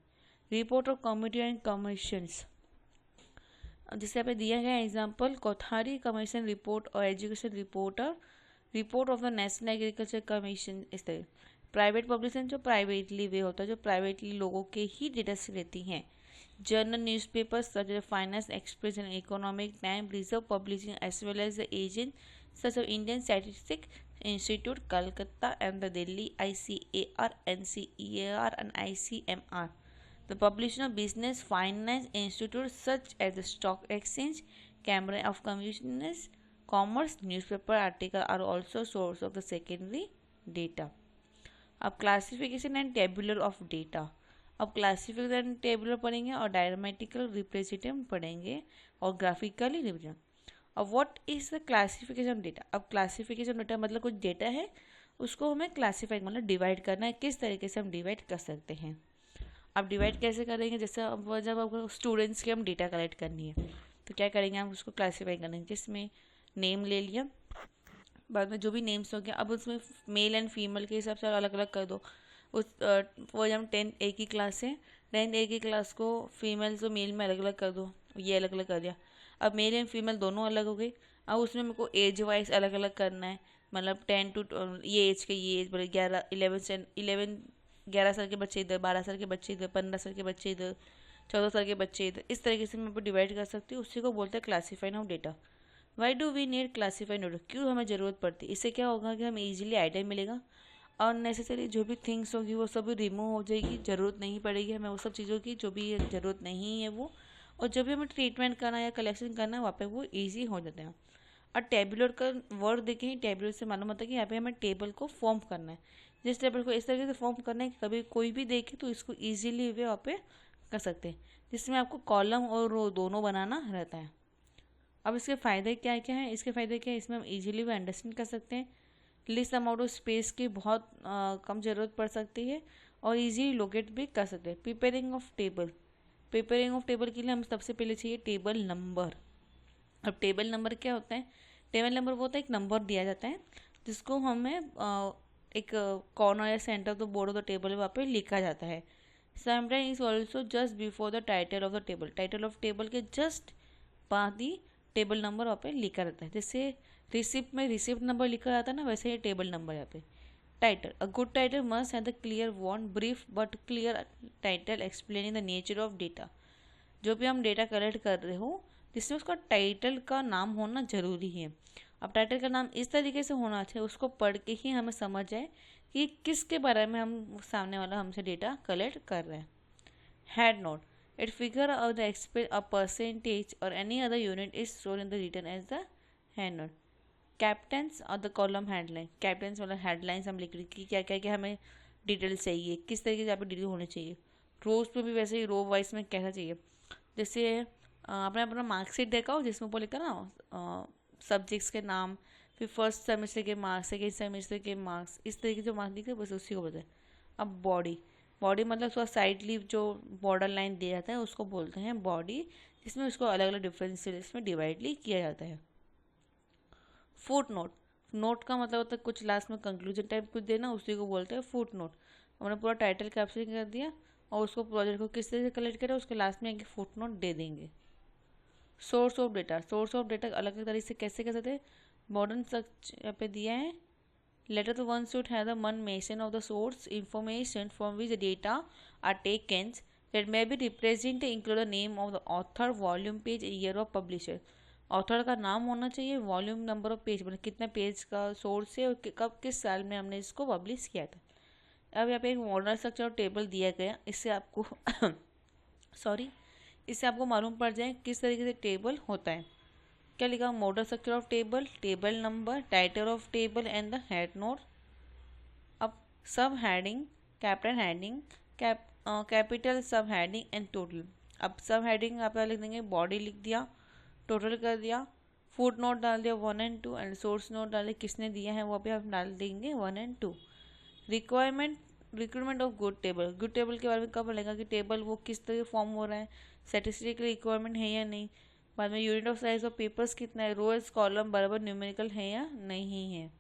A: Report of committee and commissions, जिससे यहाँ पे दिया गया एग्जाम्पल कोठारी कमीशन रिपोर्ट और एजुकेशन रिपोर्ट और report of the national agriculture commission. इस तरह प्राइवेट पब्लिशन जो प्राइवेटली वे होता है, जो प्राइवेटली लोगों के ही डेटा से लेती हैं। Journal newspapers such as finance express and economic time reserve publishing as well as the agent such of Indian statistic institute Calcutta and the Delhi ICAR, NCEAR and ICMR. The publication of business finance institutes such as the stock exchange, Chamber of Commerce, newspaper article are also source of the secondary data. अब classification and tabular of data, अब क्लासिफिकेशन एंड टेबुलर पढ़ेंगे और डायमेटिकल रिप्रेजेंटेटिव पढ़ेंगे और ग्राफिकली रिप्रेजेंट। अब what is the classification data, अब क्लासिफिकेशन डेटा मतलब कुछ डेटा है उसको हमें क्लासीफाई मतलब डिवाइड करना है, किस तरीके से हम डिवाइड कर सकते हैं। अब डिवाइड कैसे करेंगे, जैसे अब जब आपको स्टूडेंट्स की हम डेटा कलेक्ट करनी है तो क्या करेंगे, हम उसको क्लासीफाई करेंगे, जिसमें नेम ले लिया, बाद में जो भी नेम्स हो गया, अब उसमें मेल एंड फीमेल के हिसाब से अलग अलग कर दो। उस वो जब 10 एक ही क्लास है, 10 एक ही क्लास को फीमेल तो मेल में अलग अलग कर दो, ये अलग अलग कर दिया। अब मेल एंड फीमेल दोनों अलग हो गई। अब उसमें मेरे को एज वाइज अलग अलग करना है, मतलब 10 टू ये एज के, ये एज बोले 11 साल के बच्चे इधर, 12 साल के बच्चे इधर, 15 साल के बच्चे इधर, 14 साल के बच्चे इधर, इस तरीके से मैं डिवाइड कर सकती हूँ। उसी को बोलते हैं classifying of data. Why do we need classified data, क्यों हमें ज़रूरत पड़ती है, इससे क्या होगा कि हमें ईजिली आइडिया मिलेगा, अननेसेसरी जो भी थिंग्स होगी वो सब रिमूव हो जाएगी, ज़रूरत नहीं पड़ेगी हमें वो सब चीज़ों की, जो भी ज़रूरत नहीं है वो और जब भी हमें ट्रीटमेंट करना या कलेक्शन करना है वहाँ पे वो ईजी हो जाते हैं। और टेबुलर का वर्ड देखें ही टेबुलर से मालूम होता है कि यहाँ पे हमें टेबल को फॉर्म करना है। जिस टेबल को इस तरीके से फॉर्म करना है कि कभी कोई भी देखे तो इसको ईजिली वे वहाँ पे कर सकते हैं, जिसमें आपको कॉलम और रो दोनों बनाना रहता है। अब इसके फ़ायदे क्या क्या हैं? इसके फ़ायदे क्या है, इसमें हम इजीली भी अंडरस्टैंड कर सकते हैं, लिस्ट अमाउंट ऑफ स्पेस की बहुत कम ज़रूरत पड़ सकती है और इजीली लोकेट भी कर सकते हैं। Preparing of table, preparing of table के लिए हम सबसे पहले चाहिए टेबल नंबर। अब टेबल नंबर क्या होता है? टेबल नंबर वो होता है एक नंबर दिया जाता है जिसको हमें एक कॉर्नर या centre of the board of the table वहाँ पे लिखा जाता है। Sometime is also just before the title of the table, title of table के जस्ट बाद ही टेबल नंबर वहाँ पे लिखा रहता है। जैसे रिसिप्ट में रिसिप्ट नंबर लिखा जाता है ना, वैसे ही टेबल नंबर यहाँ पे। Title, a good title must have the clear one brief but clear title explaining the nature of data. जो भी हम डेटा कलेक्ट कर रहे हो जिसमें उसका टाइटल का नाम होना जरूरी है। अब टाइटल का नाम इस तरीके से होना चाहिए उसको पढ़ के ही हमें समझ जाए कि किसके बारे में हम सामने वाला हमसे डेटा कलेक्ट कर रहे हैं। Head note, it figure of the expense a percentage और any other unit is shown in the return as the head note. Captions और द कॉलम हेडलाइन, कैप्टन्स मतलब हेडलाइंस हम लिख रहे कि क्या क्या क्या हमें डिटेल चाहिए, किस तरीके से यहाँ पे डिटेल होनी चाहिए। रोज में भी वैसे ही रो वाइज में कैसा चाहिए। जैसे आपने अपना मार्कशीट देखा हो जिसमें ऊपर लिखा ना सब्जेक्ट्स के नाम, फिर फर्स्ट सेमेस्टर के मार्क्स, सेकेंड सेमेस्टर के मार्क्स, इस तरीके से मार्क्स लिखे बस उसी को बोलते हैं। अब बॉडी, बॉडी मतलब उसका साइड लीव जो बॉर्डर लाइन दिया जाता है उसको बोलते हैं बॉडी, जिसमें उसको अलग अलग डिफरेंशियल्स में डिवाइडली किया जाता है। फुट नोट, नोट का मतलब होता है कुछ लास्ट में कंक्लूजन टाइप कुछ देना, उसी को बोलते हैं फुट नोट। हमने पूरा टाइटल कैप्चर कर दिया और उसको प्रोजेक्ट को किस तरह से कलेक्ट करें उसके लास्ट में एक फुट नोट दे देंगे। Source of data, source of data अलग अलग तरीके से कैसे कर सकते हैं। मॉडर्न स्ट्रक्चर यहाँ पे दिया है। Letter the one should have the one mention of the source information from which data are taken that may be represent include the name of the author, volume, page, year of publisher. Author का नाम होना चाहिए, वॉल्यूम, नंबर ऑफ पेज मतलब कितना पेज का सोर्स है और कब किस साल में हमने इसको पब्लिश किया था। अब यहाँ पे एक मॉडर्न स्ट्रक्चर टेबल दिया गया, इससे आपको सॉरी इससे आपको मालूम पड़ जाए किस तरीके से टेबल होता है। क्या लिखा? Model structure of table, table number, title of table and the head note. अब सब हेडिंग, कैपिटल हेडिंग, कैपिटल सब हेडिंग एंड टोटल। अब सब हेडिंग आप लिख देंगे, बॉडी लिख दिया, टोटल कर दिया, फुट नोट डाल दिया 1 and 2 एंड सोर्स नोट डाले किसने दिया है वो भी आप डाल देंगे 1 and 2। Requirement of good table, good table के बारे में कब पढ़ेगा कि टेबल वो किस तरह फॉर्म हो रहा है, स्टैटिस्टिकल रिक्वायरमेंट है या नहीं। बाद में unit of size of papers कितना है, रोज कॉलम बराबर न्यूमेरिकल है या नहीं है।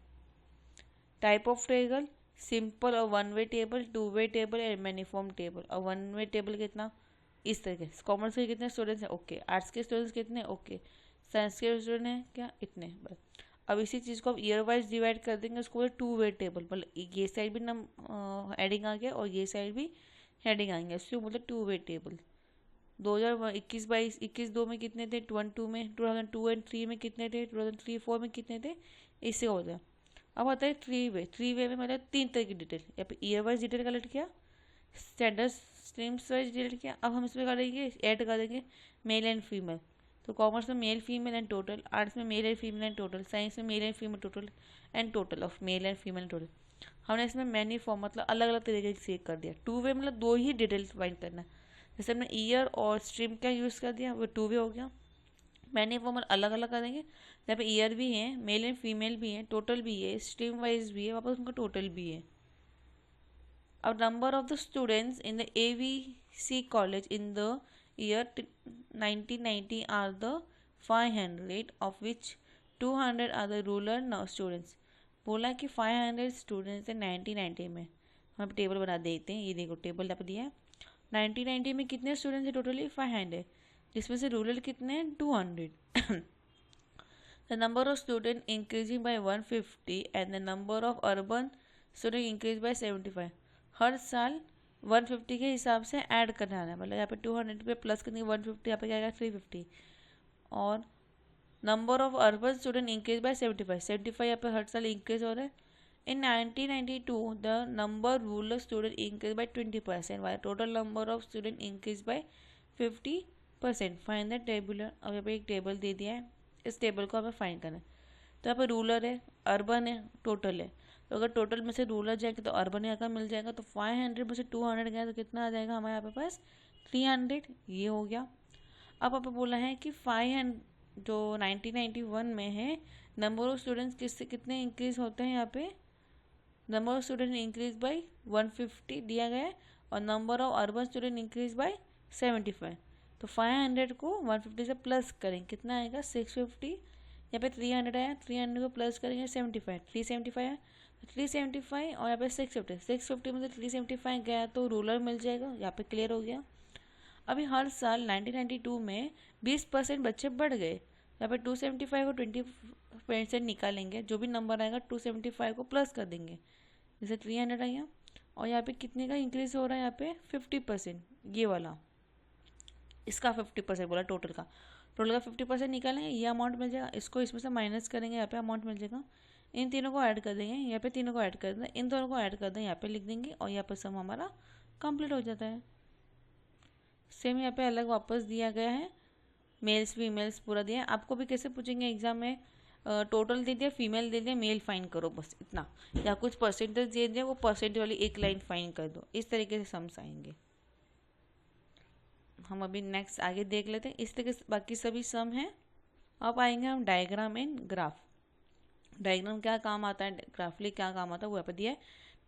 A: टाइप ऑफ टेबल, सिंपल और one way table, two way table and manifold table. और वन वे टेबल कितना, इस तरीके से। कॉमर्स के कितने स्टूडेंट्स हैं, ओके। आर्ट्स के स्टूडेंट्स कितने, ओके। साइंस के स्टूडेंट हैं क्या, इतने, बस। अब इसी चीज़ को आप ईयर वाइज डिवाइड कर देंगे, उसको बोले टू वे टेबल, मतलब ये साइड भी हेडिंग आ गया और ये साइड भी हेडिंग आ गया, उसको बोलते टू वे टेबल। 2021-22 में कितने थे, 2002 में, 2002 एंड 3 में कितने थे, 2003-4 में कितने थे, इससे हो जाए। अब आता है थ्री वे में मतलब 3 तरह की डिटेल, या फिर ईयर वाइज डिटेल कलेक्ट किया, स्टैंडर्ड स्ट्रीम्स वाइज डिटेल किया। अब हम इसमें करेंगे ऐड कर देंगे मेल एंड फीमेल। तो कॉमर्स में male female and total, arts में male and female and total, science में male and female total and total of male and female total. हमने इसमें मैनी फॉर्म मतलब अलग अलग तरीके से चेक कर दिया। टू वे मतलब 2 ही डिटेल्स फाइंड करना। जैसे हमने ईयर और स्ट्रीम का यूज़ कर दिया वो टू वे हो गया। मैनी फॉर्म अलग अलग कर देंगे, जहाँ पे ईयर भी है, मेल एंड फीमेल भी है, टोटल भी है, स्ट्रीम वाइज भी है, वापस उनका टोटल भी है। अब number of the students in the AVC college in the year 1990 are the 500 of which 200 are the rural students। बोला कि 500 स्टूडेंट्स हैं 1990 में। हम टेबल बना देते हैं, ये देखो टेबल यहाँ पे दिया है। 1990 में कितने स्टूडेंट्स हैं टोटली 500, जिसमें से रूरल कितने हैं 200। The number of student increasing by 150 and the number of urban student increase by 75। हर साल 150 के हिसाब से ऐड करना है, मतलब यहाँ पे 200 पे प्लस करनी 150, यहाँ पे क्या आएगा 350। और number of urban student increase by 75 यहाँ पे हर साल इंक्रीज हो रहा है। In 1992 the number rural student increase by 20% why total number of student increase by 50 percent. Find the tabular, अब यहाँ पे एक टेबल दे दिया है, इस टेबल को हमें फाइंड करना है। तो यहाँ पे रूरल है, अर्बन है, टोटल है। तो अगर टोटल में से रूरल जाएगा तो अर्बन यहाँ का मिल जाएगा। तो 500 में से 200 गया तो कितना आ जाएगा हमारे यहाँ पे पास 300, ये हो गया। अब आप बोला है कि 500 जो 1991 में है, नंबर ऑफ स्टूडेंट्स किससे कितने इंक्रीज होते हैं, यहाँ पे number of student increase bye 150 दिया गया है और number of urban student increase by 75। तो 500 को 150 से प्लस करेंगे, कितना आएगा 650। यहाँ पे 300 आया, 300 को प्लस करेंगे 75, 375 है, तो 375 और यहाँ पे 650, 650 में से 375 गया तो रूरल मिल जाएगा। यहाँ पे क्लियर हो गया। अभी हर साल 1992 में 20% बच्चे बढ़ गए। यहाँ पे 275 को 20% निकालेंगे, जो भी नंबर आएगा 275 को प्लस कर देंगे, जैसे 300 आया। और यहाँ पे कितने का इंक्रीज हो रहा है, यहाँ पे 50%, ये वाला, इसका 50% बोला, टोटल का 50% निकालेंगे, ये अमाउंट मिल जाएगा। इसको इसमें से माइनस करेंगे, यहाँ पे अमाउंट मिल जाएगा। इन तीनों को ऐड कर देंगे, यहाँ पे तीनों को ऐड कर देंगे, इन दोनों को ऐड कर देंगे, यहाँ पे लिख देंगे और यहाँ पर सम हमारा कंप्लीट हो जाता है। सेम यहाँ पे अलग वापस दिया गया है, मेल्स फीमेल्स पूरा दिया है। आपको भी कैसे पूछेंगे एग्जाम में, टोटल दे दिया, फीमेल दे दिया, मेल फाइन करो, बस इतना, या कुछ परसेंटेज दे दिया, वो परसेंटेज वाली एक लाइन फाइन कर दो, इस तरीके से सम्स आएंगे। हम अभी नेक्स्ट आगे देख लेते हैं। इस तरीके से बाकी सभी सम हैं। अब आएंगे हम डायग्राम एंड ग्राफ। डायग्राम क्या काम आता है, ग्राफली क्या काम आता है, वो यहाँ पर दिया है।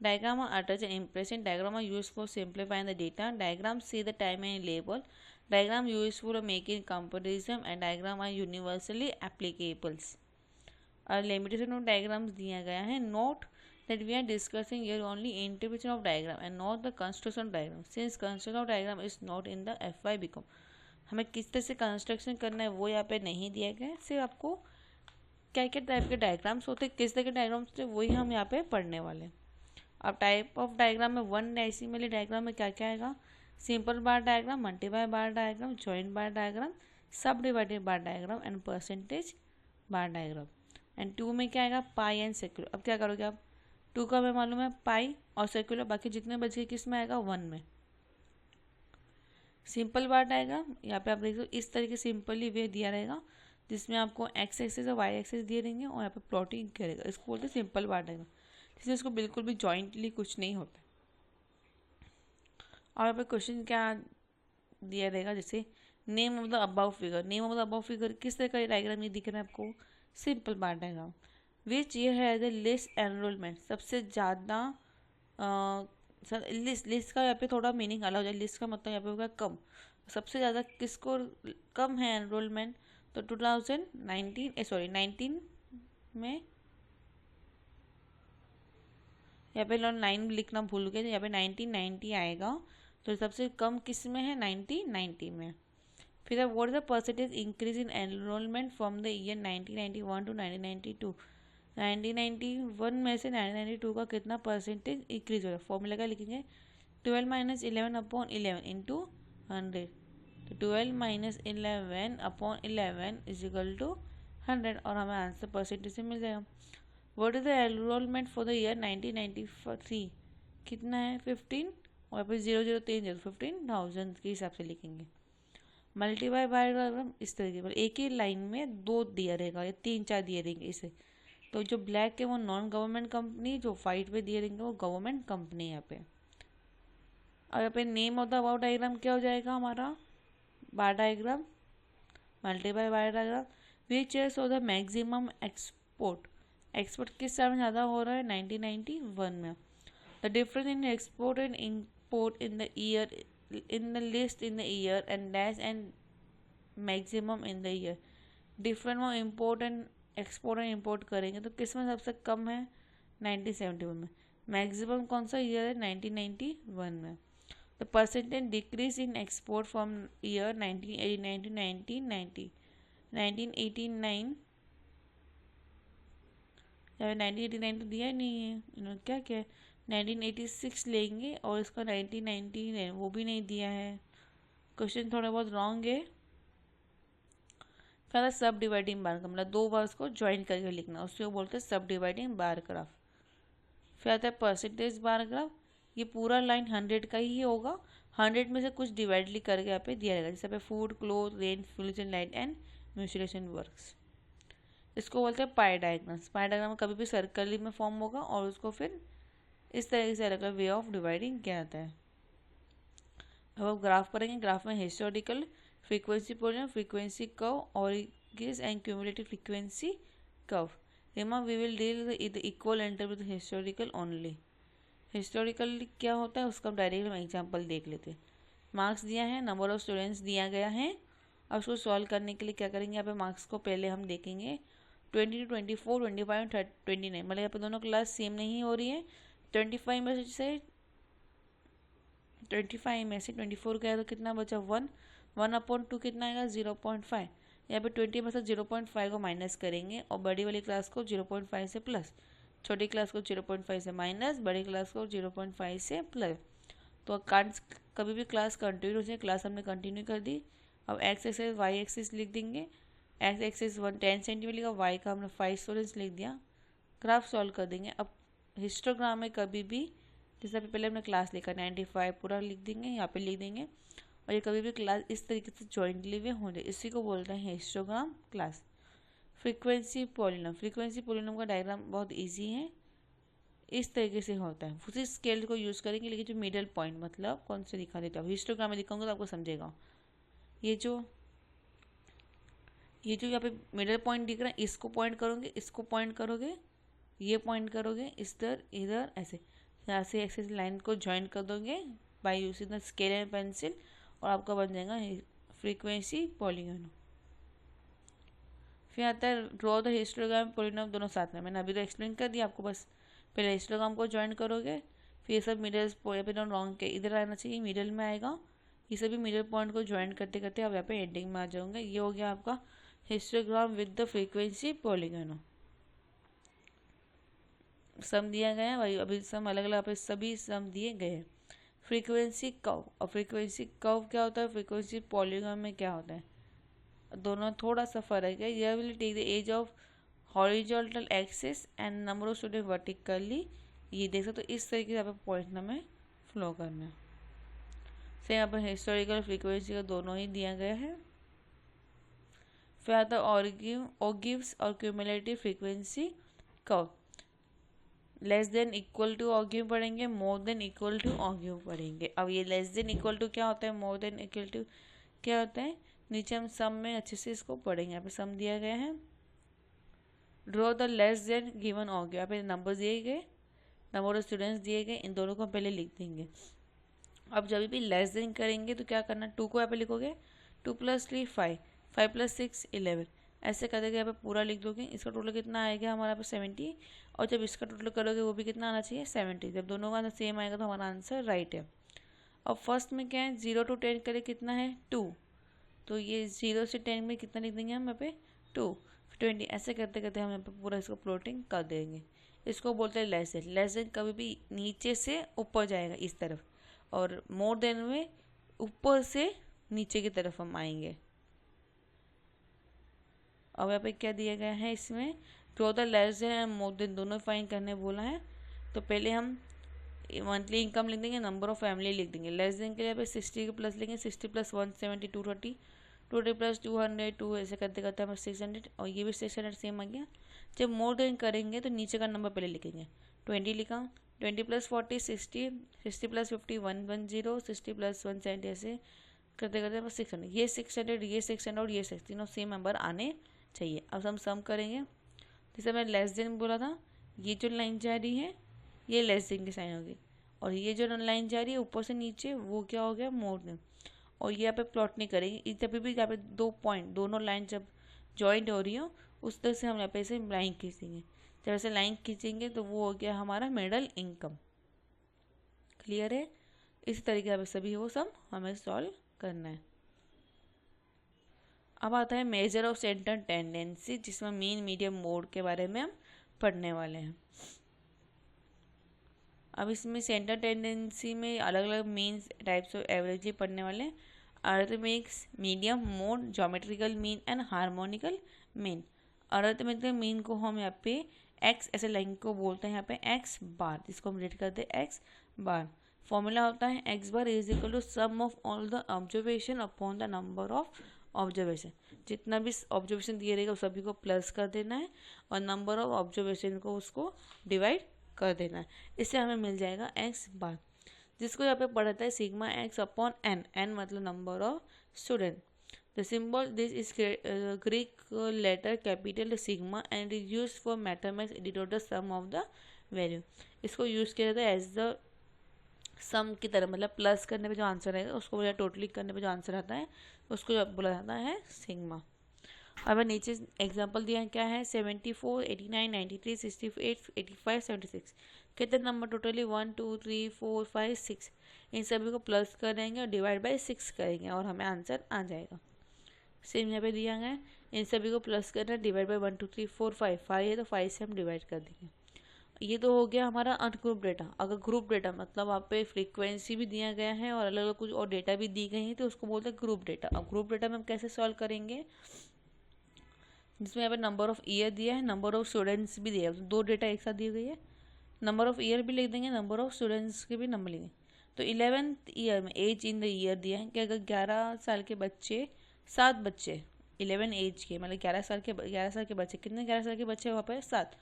A: Diagram are attached and impression. Diagram are used for simplifying the data. Diagrams see the time and label. Diagram useful for making comparison and diagram are universally applicables. और limitation of diagrams दिया गया है। Note that we are discussing here only interpretation of diagram and not the construction of diagram. Since construction of diagram is not in the FY BCom, हमें किस तरह से कंस्ट्रक्शन करना है वो यहाँ पे नहीं दिया गया है। सिर्फ आपको क्या क्या टाइप के डायग्राम्स होते हैं, किस तरह के डायग्राम्स होते हैं, वही हम यहाँ पे पढ़ने वाले हैं। अब टाइप ऑफ डायग्राम में 1 डेसिमल डायग्राम में क्या क्या आएगा, सिंपल बार diagram, multiply bar diagram, joint बार डायग्राम, सब divided bar diagram and percentage bar diagram. And 2 में क्या आएगा, पाई एंड सर्कुलर। अब क्या करोगे आप, 2 का हमें मालूम है पाई और सर्कुलर, बाकी जितने बच गए किस में आएगा, 1 में। सिंपल बार डायग्राम यहाँ पे आप देख सकते हो, इस तरीके सिंपली वे दिया रहेगा, जिसमें आपको एक्स एक्सेस और वाई एक्सेस दिए रहेंगे और यहाँ पे प्लॉटिंग करेगा, इसको बोलते हैं सिंपल बार डायग्राम, जिसमें इसको बिल्कुल भी जॉइंटली कुछ नहीं होता। और यहाँ पे क्वेश्चन क्या दिया रहेगा, जैसे name of the about figure. Name of the about figure किस तरह का डायग्राम ये दिख रहा है आपको, simple bar diagram. Which year has the list enrolment, सबसे ज़्यादा लिस्ट का यहाँ पे थोड़ा मीनिंग अलग हो जाए, लिस्ट का मतलब यहाँ पे होगा कम, सबसे ज़्यादा किसको कम है एनरोलमेंट, तो 19 में, यहाँ पे 9 लिखना भूल गए, यहाँ पे 1990 आएगा, तो सबसे कम किस में है, 1990 में। फिर अब what is the percentage increase in enrolment from the year 1991 to 1992। 1991 में से 1992 का कितना परसेंटेज इंक्रीज हो रहा है, फॉर्मूला क्या लिखेंगे, 12 माइनस 11 अपॉन 11 इंटू 100। तो 12 minus 11 upon 11 is equal to 100 और हमें आंसर परसेंटेज से मिल जाएगा। What is the enrolment for the year 1993, कितना है 15 और यहाँ पे 0030, 15,000 के हिसाब से लिखेंगे। मल्टीप्लाई बाय डायग्राम इस तरीके पर एक ही लाइन में 2 दिया रहेगा या 3-4 दिए रहेंगे इसे, तो जो ब्लैक है वो नॉन गवर्नमेंट कंपनी, जो वाइट पे दिए रहेंगे वो गवर्नमेंट कंपनी यहाँ पे। और यहाँ पे name of the above diagram क्या हो जाएगा हमारा, bar diagram, multiply bar diagram. Which year so the maximum export, export किस साल में ज़्यादा हो रहा है, 1991 में। The difference in export and import in the year, in the list in the year and dash and maximum in the year. Different वो import and export and import करेंगे तो किस में सबसे कम है, 1971 में। मैक्सिमम कौन सा ईयर है, 1991 में। The percentage decrease in export from year 1989 to 1990। 1989 या 1989 तो दिया ही नहीं है इन्होंने, क्या क्या है 1986 लेंगे और इसका 1990 वो भी नहीं दिया है, क्वेश्चन थोड़ा बहुत रॉन्ग है। फिर सब डिवाइडिंग बार का मतलब 2 बार उसको ज्वाइन करके लिखना, उसको बोलते हैं सब डिवाइडिंग बार ग्राफ। फिर आता है परसेंटेज बार ग्राफ, ये पूरा लाइन 100 का ही होगा, 100 में से कुछ डिवाइडली करके यहाँ पे दिया रहेगा, जैसे पे food, cloth, rent, fuel, light and म्यूसिलेशन वर्क्स। इसको बोलते हैं पाई डायग्राम्स। पाई डायग्राम कभी भी सर्कल में फॉर्म होगा और उसको फिर इस तरीके से अलग अलग वे ऑफ डिवाइडिंग किया जाता है। अब आप ग्राफ पढ़ेंगे, ग्राफ में historical frequency polygon, frequency curve, origin and cumulative frequency curve. Remember we will deal with equal enter with historical only. Historical क्या होता है उसका हम डायरेक्ट हम एग्जाम्पल देख लेते हैं। मार्क्स दिया है, नंबर ऑफ स्टूडेंट्स दिया गया है। अब उसको सॉल्व करने के लिए क्या करेंगे, यहाँ पे मार्क्स को पहले हम देखेंगे 20 to 24, 25 और 29, मतलब यहाँ पे दोनों क्लास सेम नहीं हो रही है। 25 में से 24 गया तो कितना बचा 1, 1/2 कितना आएगा 0.5। यहाँ पे 20 में से 0.5 को माइनस करेंगे और बड़ी वाली क्लास को 0.5 से प्लस, छोटी क्लास को 0.5 से माइनस, बड़ी क्लास को 0.5 से प्लस। तो कभी भी क्लास कंटिन्यू है, क्लास हमने कंटिन्यू कर दी। अब एक्स एक्सिस वाई एक्सिस लिख देंगे। एक्स एक्सिस 10 सेंटीमीटर लिखा, वाई का हमने 5 स्टूडेंट्स लिख दिया। ग्राफ सॉल्व कर देंगे। अब हिस्टोग्राम में कभी भी जैसे पहले हमने क्लास लिखा 95 पूरा लिख देंगे, यहाँ पे लिख देंगे, और ये कभी भी क्लास इस तरीके से जॉइंटली में हो जाए, इसी को बोलते हैं histogram class. Frequency polygon, frequency पॉलिनॉम का डायग्राम बहुत इजी है, इस तरीके से होता है। उसी स्केल को यूज़ करेंगे, लेकिन जो मिडल पॉइंट मतलब कौन से दिखा देते हैं, हिस्टोग्राम में दिखाऊंगा तो आपको समझेगा। ये जो यहाँ पे मिडल पॉइंट दिख रहा है, इसको पॉइंट करोगे, इसको पॉइंट करोगे, ये पॉइंट करोगे, इधर इधर ऐसे यहाँ से एक्सिस लाइन को ज्वाइन कर दोगे by using the scale and pencil, और आपका बन जाएगा फ्रीक्वेंसी पॉलीगॉन। फिर आता है ड्रॉ द हिस्टोग्राम पॉलीगॉन, दोनों साथ में, मैंने अभी तो एक्सप्लेन कर दिया आपको। बस पहले हिस्टोग्राम को ज्वाइन करोगे, फिर ये सब मिडल रॉन्ग के इधर आना चाहिए, मिडल में आएगा। ये सभी मिडल पॉइंट को ज्वाइन करते करते आप यहाँ पे एंडिंग में आ जाओगे। ये हो गया आपका histogram with the frequency polygon. Sum दिया गया है भाई, अभी सम अलग अलग पे सभी सम दिए गए हैं। फ्रीक्वेंसी कर्व, और फ्रीक्वेंसी कर्व क्या होता है, फ्रीक्वेंसी पॉलीगॉन में क्या होता है, दोनों थोड़ा सा फर्क है। यह will take the age of horizontal axis and number of student vertically. ये देख सकते तो इस तरीके से यहाँ पे पॉइंट हमें फ्लो करना है। से यहाँ पर हिस्टोरिकल फ्रीक्वेंसी का दोनों ही दिया गया है। फिर आता है ऑगिव्स और cumulative frequency curve. Less than equal to ogive पढ़ेंगे, more than equal to ogive पढ़ेंगे। अब ये लेस देन इक्वल टू क्या होता है, मोर देन इक्वल टू क्या होता है, नीचे हम सम में अच्छे से इसको पढ़ेंगे। यहाँ पे सम दिया गया है। Draw the less than given ogive, यहाँ पे नंबर दिए गए, नंबर ऑफ स्टूडेंट्स दिए गए, इन दोनों को हम पहले लिख देंगे। अब जब भी लेस देन करेंगे तो क्या करना, 2 को यहाँ पे लिखोगे, 2 + 3 5, 5 + 6 11, ऐसे कर देंगे। यहाँ पे पूरा लिख दोगे। इसका टोटल कितना आएगा हमारा पे 70, और जब इसका टोटल करोगे वो भी कितना आना चाहिए 70। जब दोनों का आंसर सेम आएगा तो हमारा आंसर राइट है। अब फर्स्ट में क्या है, 0 to 10 करें कितना है 2, तो ये 0 से 10 में कितना लिख देंगे हम यहाँ पे 2, 20, ऐसे करते करते हम यहाँ पे पूरा इसको प्लॉटिंग कर देंगे। इसको बोलते हैं लेस देन। लेस देन कभी भी नीचे से ऊपर जाएगा इस तरफ, और मोर देन में ऊपर से नीचे की तरफ हम आएंगे। अब यहाँ पे क्या दिया गया है, इसमें draw the less then and more than दोनों फाइंड करने बोला है। तो पहले हम मंथली इनकम लिख देंगे, नंबर ऑफ फैमिली लिख देंगे। लेस देन के लिए पे 60 के प्लस लेंगे, 60 + 170 230, 230 + 200 2, ऐसे करते करते हमें 600, और ये भी 600 सेम आ गया। जब मोर देन करेंगे तो नीचे का नंबर पहले लिखेंगे। 20 लिखा, 20 + 40 60, 60 + 50 110, 60 + 170, ऐसे करते करते हमें 600, ये 600, ये 600 और ये 600 तीनों सेम नंबर आने चाहिए। अब हम सम करेंगे, जैसे मैंने लेस देन बोला था, ये जो लाइन जा रही है ये लेस देन की साइन होगी, और ये जो लाइन जा रही है ऊपर से नीचे वो क्या हो गया मोर देन। और ये यहाँ पे प्लॉट नहीं करेंगे, जब भी यहाँ पे 2 पॉइंट दोनों लाइन जब जॉइंट हो रही हो उस तरह से हम यहाँ पे ऐसे लाइन खींचेंगे। जब ऐसे लाइन खींचेंगे तो वो हो गया हमारा मिडल इनकम। क्लियर है, इसी तरीके से सभी वो सब हमें सॉल्व करना है। अब आता है मेजर ऑफ सेंटर टेंडेंसी, जिसमें मीन मीडियम मोड के बारे में हम पढ़ने वाले हैं। अब इसमें सेंटर टेंडेंसी में अलग अलग मीन टाइप्स ऑफ एवरेज पढ़ने वाले हैं। Arithmetics, medium, mode, geometrical mean and harmonical mean. Arithmetical mean को हम यहाँ पे एक्स ऐसे लाइन को बोलते हैं, यहाँ पे एक्स बार, जिसको हम रेट करते हैं एक्स बार। फॉर्मूला होता है x bar is equal to sum of all the observation upon the number of observation. जितना भी ऑब्जर्वेशन दिए रहेगा उस सभी को प्लस कर देना है और नंबर ऑफ ऑब्जर्वेशन को उसको डिवाइड कर देना है। इससे हमें मिल जाएगा एक्स बार, जिसको यहाँ पे पढ़ता है sigma X upon N. N मतलब number of student. The symbol this is Greek letter capital sigma and is use for mathematics denote the sum of the value. इसको यूज किया जाता है एज द सम की तरह, मतलब प्लस करने पे जो आंसर आएगा उसको बोला, टोटली करने पे जो आंसर आता है उसको बोला जाता है सिग्मा। अब नीचे एग्जांपल दिया है क्या है 74, 89, 93, 68, 85, 76। कितने नंबर टोटली 1 2 3 4 5 6। इन सभी को प्लस करेंगे और डिवाइड बाय 6 करेंगे और हमें आंसर आ जाएगा। सेम यहाँ पे दिया गया है, इन सभी को प्लस करना है, डिवाइड बाय 1 2 3 4 5। 5 है तो 5 से हम डिवाइड कर देंगे। ये तो हो गया हमारा अनग्रुप डेटा। अगर ग्रुप डेटा मतलब वहाँ पे फ्रीक्वेंसी भी दिया गया है और अलग अलग कुछ और डेटा भी दी गई है तो उसको बोलते हैं ग्रुप डेटा। अब ग्रुप डेटा में हम कैसे सॉल्व करेंगे, जिसमें यहाँ पे नंबर ऑफ ईयर दिया है, नंबर ऑफ स्टूडेंट्स भी दिया है, तो दो डेटा एक साथ दी गई है। नंबर ऑफ ईयर भी लिख देंगे, नंबर ऑफ स्टूडेंट्स के भी नंबर लिखेंगे। तो 11th ईयर में एज इन द ईयर दिया है कि अगर 11 साल के बच्चे 7 बच्चे 11 एज के, मतलब 11 साल के बच्चे, कितने 11 साल के बच्चे वहाँ पर 7,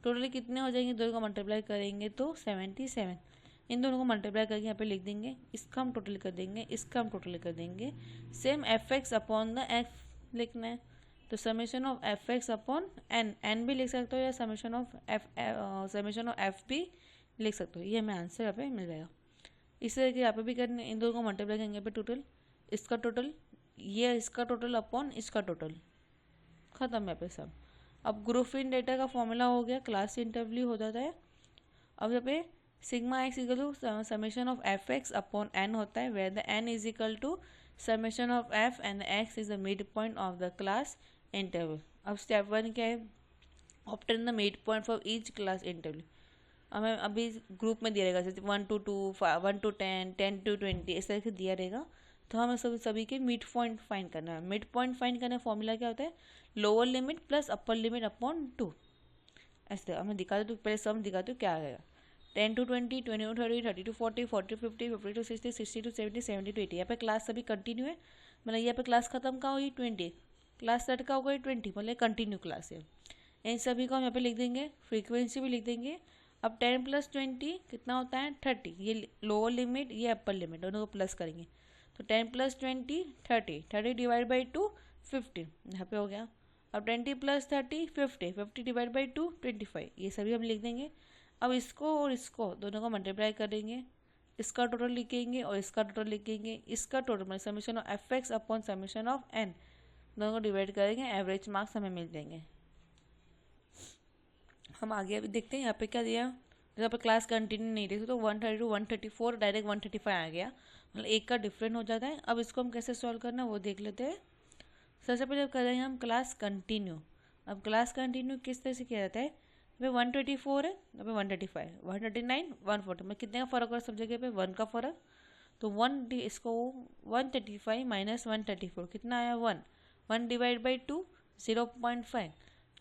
A: टोटली कितने हो जाएंगे, दोनों को मल्टीप्लाई करेंगे तो 77। इन दोनों को मल्टीप्लाई करके यहाँ पे लिख देंगे, इसका हम टोटल कर देंगे, इसका हम टोटल कर देंगे। Sum f x upon the f लिखना है, तो summation of f x upon N, n भी लिख सकते हो या समेशन ऑफ एफ भी लिख सकते हो। ये हमें आंसर यहाँ पे मिल जाएगा। इस तरह के यहाँ पे भी करने, इन दोनों को मल्टीप्लाई करेंगे पे टोटल, इसका टोटल, ये इसका टोटल अपॉन इसका टोटल, खत्म यहाँ पे सब। अब ग्रुप इन डेटा का फॉर्मूला हो गया, क्लास इंटरवल्यू हो जाता है। अब यहाँ पे sigma x equal to summation of f x upon n होता है, where the n is equal to summation of f and x is the mid point of the class interval. अब स्टेप 1 क्या है, obtain the mid point for each class interval. हमें अभी ग्रुप में दिया रहेगा जैसे 1 to 2, 1 to 10, 10 to 20, इस तरह से दिया रहेगा। तो हमें सभी के मिड पॉइंट फाइंड करना है। मिड पॉइंट फाइंड करने का फॉर्मूला क्या होता है, lower limit plus upper limit upon 2। ऐसे हमें दिखा दो, पहले सम दिखा दो क्या आएगा। 10 to 20, 20 to 30, 30 to 40, 40 to 50, 50 to 60, 60 to 70, 70 to 80। यहाँ पे क्लास सभी कंटिन्यू है, मतलब यहाँ पे क्लास खत्म का हुई 20, क्लास स्टार्ट का होगा 20, मतलब कंटिन्यू क्लास है। इन सभी को हम यहाँ पे लिख देंगे, फ्रीक्वेंसी भी लिख देंगे। अब 10 + 20 कितना होता है 30, ये लोअर लिमिट ये अपर लिमिट, दोनों को प्लस करेंगे तो 10 + 20 30, 30 डिवाइड बाई 2 50, यहाँ पे हो गया। अब 20 + 30 50, 50 डिवाइड बाई 2 25, ये सभी हम लिख देंगे। अब इसको और इसको दोनों को मल्टीप्लाई करेंगे, इसका टोटल लिखेंगे और इसका टोटल लिखेंगे। इसका टोटल मतलब summation of f x upon summation of n, दोनों को डिवाइड करेंगे, एवरेज मार्क्स हमें मिल जाएंगे। हम आगे अभी देखते हैं यहाँ पे क्या दिया। यहाँ पे क्लास कंटिन्यू नहीं रही तो 132 134 डायरेक्ट 135 आ गया, मतलब एक का डिफरेंट हो जाता है। अब इसको हम कैसे सॉल्व करना है वो देख लेते हैं। सबसे पहले कर रहे हैं हम क्लास कंटिन्यू। अब क्लास कंटिन्यू किस तरह से किया जाता है, भाई 124 है, यहाँ पे 135, 139, 140, मतलब कितने का फर्क है सब जगह पे 1 का फर्क। तो 1 इसको 135 माइनस 134 कितना आया 1, 1 डिवाइड बाई 2 0.5।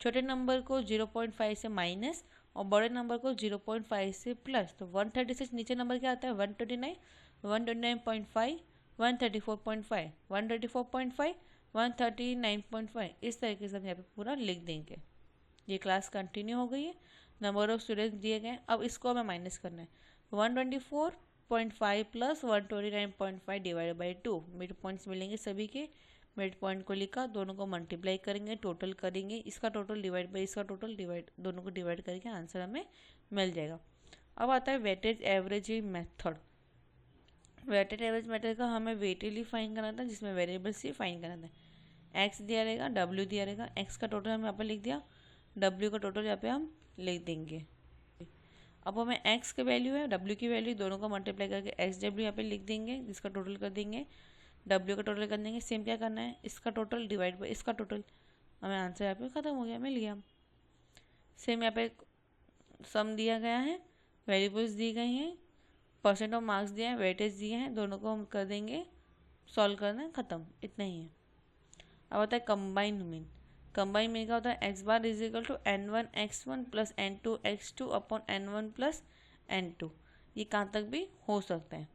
A: छोटे नंबर को 0.5 से माइनस और बड़े नंबर को 0.5 से प्लस, तो 136 नीचे नंबर क्या आता है 129, 129.5, 134.5, 134.5, 139.5। इस तरीके से हम यहाँ पे पूरा लिख देंगे। ये क्लास कंटिन्यू हो गई है, नंबर ऑफ स्टूडेंट्स दिए गए। अब इसको हमें माइनस करना है, 124.5 plus 129.5 divide by 2, mid points मिलेंगे सभी के। मिड पॉइंट को लिखा, दोनों को मल्टीप्लाई करेंगे, टोटल करेंगे, इसका टोटल डिवाइड बाई इसका टोटल, डिवाइड दोनों को डिवाइड करके आंसर हमें मिल जाएगा। अब आता है weightage average method. Weightage average method का हमें वेटेजली फाइंड करना था, जिसमें वेरिएबल्स ही फाइंड करना था। एक्स दिया रहेगा, डब्ल्यू दिया रहेगा, एक्स का टोटल हम यहाँ पर लिख दिया, डब्ल्यू का टोटल यहाँ पे हम लिख देंगे। अब हमें एक्स की वैल्यू है, डब्ल्यू की वैल्यू, दोनों को मल्टीप्लाई करके एक्स डब्ल्यू यहाँ पे लिख देंगे, जिसका टोटल कर देंगे, डब्ल्यू का टोटल कर देंगे। सेम क्या करना है, इसका टोटल डिवाइड बाई इसका टोटल, हमें आंसर यहाँ पे ख़त्म हो गया, मिल गया। सेम यहाँ पे सम दिया गया है, वेरिएबल्स दी गई हैं, परसेंट ऑफ मार्क्स दिया है, वेटेज दिए हैं, दोनों को हम कर देंगे, सॉल्व करना है, ख़त्म, इतना ही है। अब आता है कंबाइंड मीन। कंबाइंड मीन का होता है x bar is equal to n1 x1 plus n2 x2 upon n1 plus n2। ये कहाँ तक भी हो सकता है।